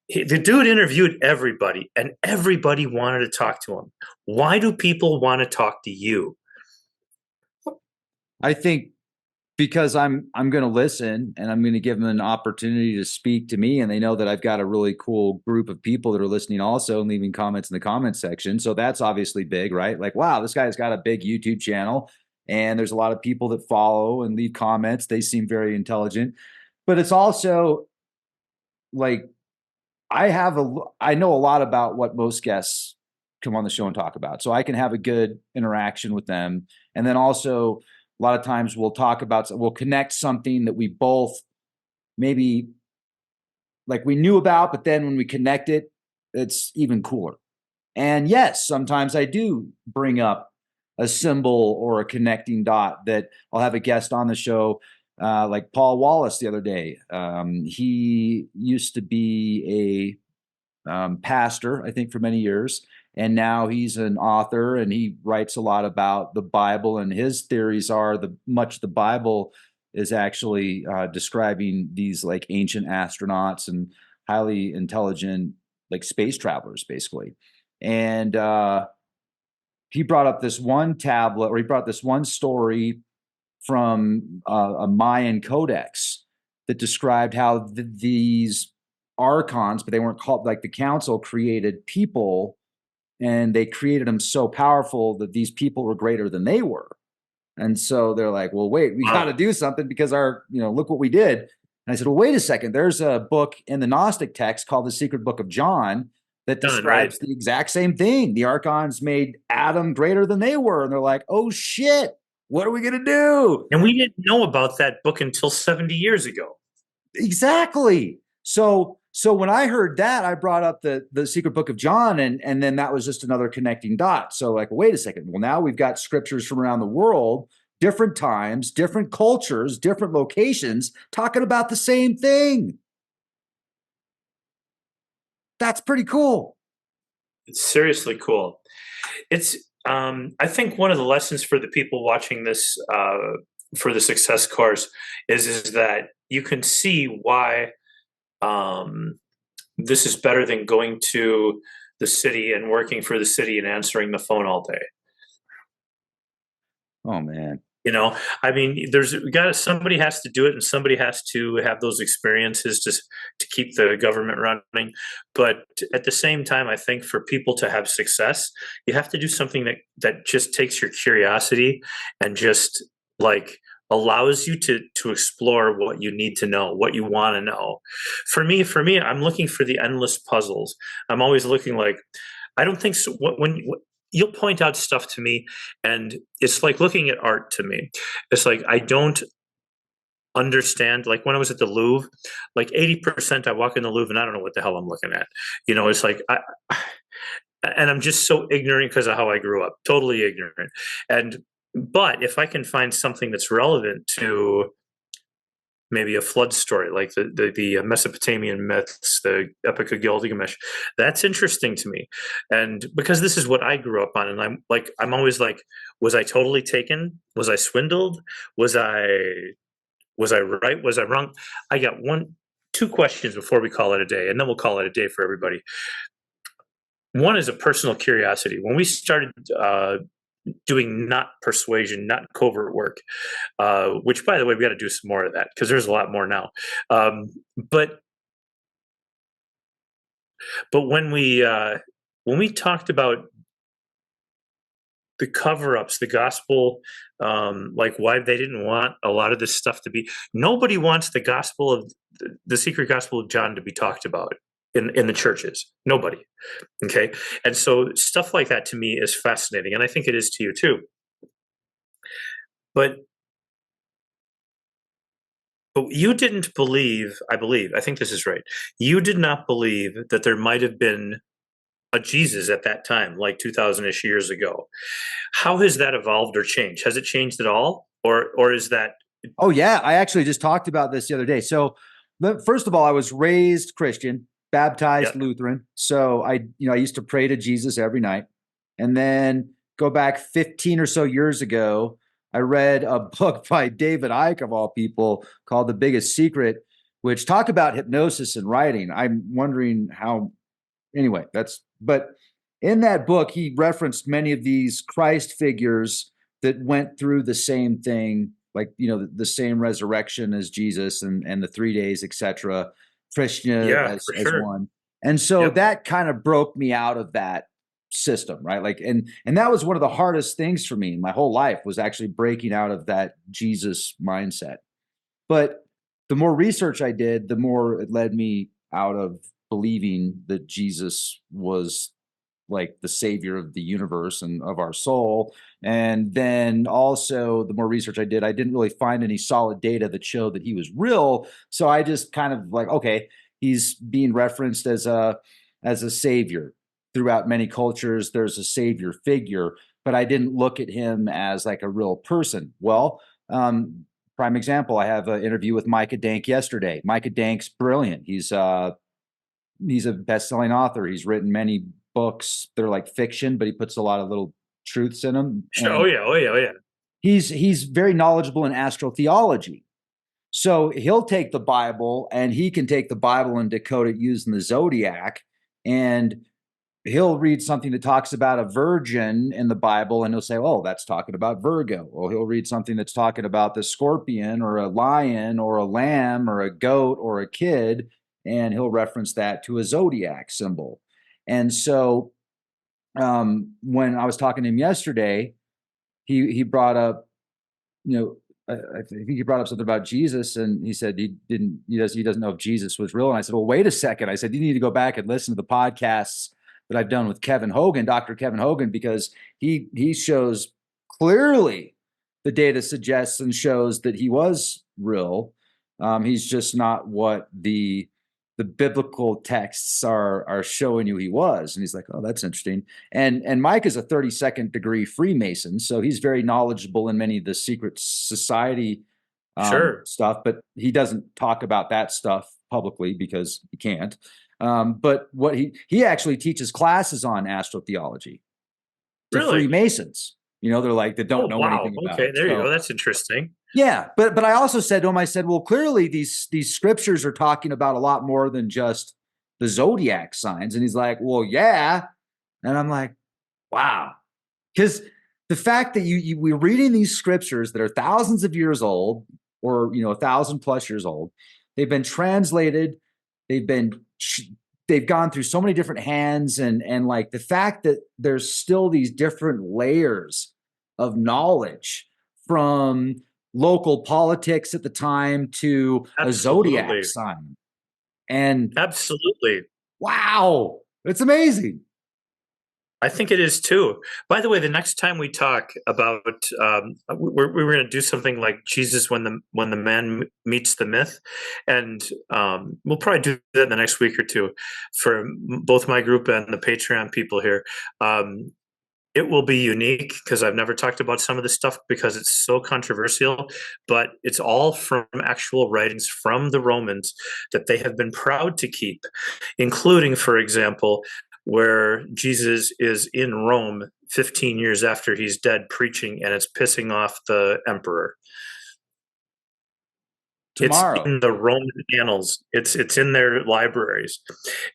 the dude interviewed everybody, and everybody wanted to talk to him. Why do people want to talk to you?
I think because I'm going to listen and I'm going to give them an opportunity to speak to me, and they know that I've got a really cool group of people that are listening also and leaving comments in the comment section. So that's obviously big, right? Like, wow, this guy's got a big YouTube channel and there's a lot of people that follow and leave comments. They seem very intelligent, but it's also like I know a lot about what most guests come on the show and talk about, so I can have a good interaction with them. And then also a lot of times we'll connect something that we both maybe like we knew about, but then when we connect it, it's even cooler. And yes, sometimes I do bring up a symbol or a connecting dot that I'll have a guest on the show, like Paul Wallace the other day. He used to be a pastor, I think, for many years, and now he's an author and he writes a lot about the Bible. And his theories are the Bible is actually describing these like ancient astronauts and highly intelligent like space travelers, basically. And he brought up this one tablet, or he brought this one story from a Mayan codex that described how these archons, but they weren't called, like the council created people, and they created them so powerful that these people were greater than they were. And so they're like, well, wait, we got to do something because look what we did. And I said, well, wait a second. There's a book in the Gnostic text called the Secret Book of John that describes the exact same thing. The archons made Adam greater than they were. And they're like, oh shit, what are we going to do?
And we didn't know about that book until 70 years ago.
Exactly. So when I heard that, I brought up the Secret Book of John, and then that was just another connecting dot. So like, wait a second. Well, now we've got scriptures from around the world, different times, different cultures, different locations, talking about the same thing. That's pretty cool.
It's seriously cool. It's I think one of the lessons for the people watching this for the success course is that you can see why this is better than going to the city and working for the city and answering the phone all day.
Oh man.
I mean, somebody has to do it, and somebody has to have those experiences to keep the government running. But at the same time, I think for people to have success, you have to do something that just takes your curiosity and just like allows you to explore what you need to know, what you want to know. For me, I'm looking for the endless puzzles. I'm always looking like, I don't think so. When you'll point out stuff to me, and it's like looking at art to me. It's like I don't understand. Like when I was at the Louvre, like 80%, I walk in the Louvre and I don't know what the hell I'm looking at. It's like and I'm just so ignorant because of how I grew up, totally ignorant. But if I can find something that's relevant to maybe a flood story, like the Mesopotamian myths, the Epic of Gilgamesh, that's interesting to me. And because this is what I grew up on, and I'm always like, was I totally taken? Was I swindled? Was I right? Was I wrong? I got two questions before we call it a day, and then we'll call it a day for everybody. One is a personal curiosity. When we started doing not persuasion, not covert work, which, by the way, we got to do some more of that because there's a lot more now. But when we talked about the cover-ups, the gospel, like why they didn't want a lot of this stuff to be, nobody wants the secret gospel of John to be talked about in the churches. Nobody. Okay. And so stuff like that to me is fascinating. And I think it is to you too. But you didn't believe, I think this is right. You did not believe that there might have been a Jesus at that time, like 2000-ish years ago. How has that evolved or changed? Has it changed at all? Or is that?
Oh yeah. I actually just talked about this the other day. So first of all, I was raised Christian, baptized Lutheran. So I used to pray to Jesus every night. And then go back 15 or so years ago, I read a book by David Icke, of all people, called The Biggest Secret, which talk about hypnosis and writing. I'm wondering how, anyway, but in that book, he referenced many of these Christ figures that went through the same thing, like, the same resurrection as Jesus and the 3 days, etc. Krishna as
sure.
one. And so that kind of broke me out of that system, right? Like, and that was one of the hardest things for me in my whole life, was actually breaking out of that Jesus mindset. But the more research I did, the more it led me out of believing that Jesus was like the savior of the universe and of our soul. And then also, the more research I did, I didn't really find any solid data that showed that he was real. So I just kind of like, okay, he's being referenced as a savior. Throughout many cultures, there's a savior figure, but I didn't look at him as like a real person. Well, prime example, I have an interview with Micah Dank yesterday. Micah Dank's brilliant. He's a best-selling author. He's written many books. They're like fiction, but he puts a lot of little truths in them.
Sure.
And
Oh yeah. Oh yeah. Oh yeah.
he's very knowledgeable in astrotheology. So he'll take the Bible, and he can take the Bible and decode it using the zodiac. And he'll read something that talks about a virgin in the Bible, and he'll say, oh, that's talking about Virgo. Or he'll read something that's talking about the scorpion or a lion or a lamb or a goat or a kid, and he'll reference that to a zodiac symbol. And so when I was talking to him yesterday, he brought up, I think he brought up something about Jesus, and he said he doesn't know if Jesus was real. And I said, well, wait a second. I said, you need to go back and listen to the podcasts that I've done with Kevin Hogan, Dr. Kevin Hogan, because he shows clearly the data suggests and shows that he was real. He's just not what the biblical texts are showing you he was. And he's like, oh, that's interesting. And Mike is a 32nd degree Freemason, so he's very knowledgeable in many of the secret society
Sure.
stuff, but he doesn't talk about that stuff publicly because he can't. But what he actually teaches classes on astrotheology to
Really?
Freemasons. They're like, that don't
Oh
know
wow.
anything about
Okay.
it.
There you
So,
go. That's interesting.
yeah, but I also said to him, I said, well, clearly these scriptures are talking about a lot more than just the zodiac signs. And he's like, well, yeah. And I'm like, wow. Because the fact that we're reading these scriptures that are thousands of years old, or 1,000+ years old, they've been translated, they've gone through so many different hands, and like the fact that there's still these different layers of knowledge, from local politics at the time to a zodiac
Absolutely.
sign. And
Absolutely.
wow, it's amazing.
I think it is too. By the way, the next time we talk about, we're going to do something like Jesus when the man meets the myth, and we'll probably do that in the next week or two for both my group and the Patreon people here. It will be unique because I've never talked about some of this stuff because it's so controversial, but it's all from actual writings from the Romans that they have been proud to keep, including, for example, where Jesus is in Rome 15 years after he's dead preaching, and it's pissing off the emperor. It's
Tomorrow.
in the Roman annals. It's in their libraries,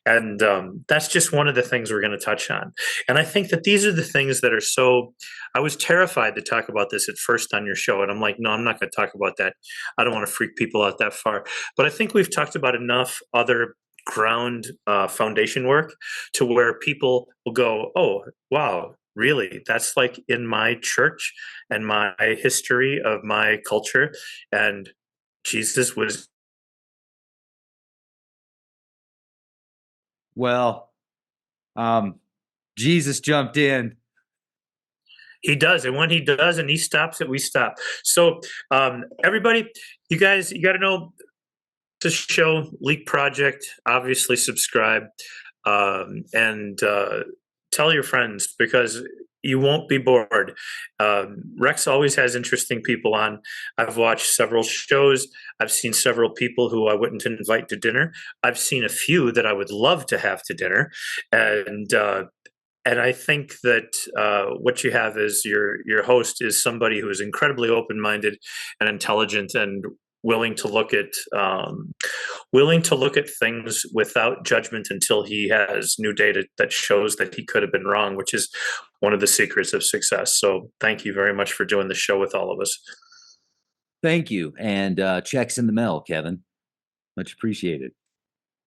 and that's just one of the things we're going to touch on. And I think that these are the things that are so. I was terrified to talk about this at first on your show, and I'm like, no, I'm not going to talk about that. I don't want to freak people out that far. But I think we've talked about enough other ground foundation work to where people will go, oh, wow, really? That's like in my church and my history of my culture, and Jesus was.
Well, Jesus jumped in.
He does, and when he does, and he stops it, we stop. So, everybody, you guys, you got to know the show Leak Project. Obviously, subscribe and tell your friends because you won't be bored. Rex always has interesting people on. I've watched several shows. I've seen several people who I wouldn't invite to dinner. I've seen a few that I would love to have to dinner, and I think that what you have is your host is somebody who is incredibly open-minded and intelligent and willing to look at things without judgment until he has new data that shows that he could have been wrong, which is one of the secrets of success. So thank you very much for doing the show with all of us.
Thank you. And checks in the mail, Kevin. Much appreciated.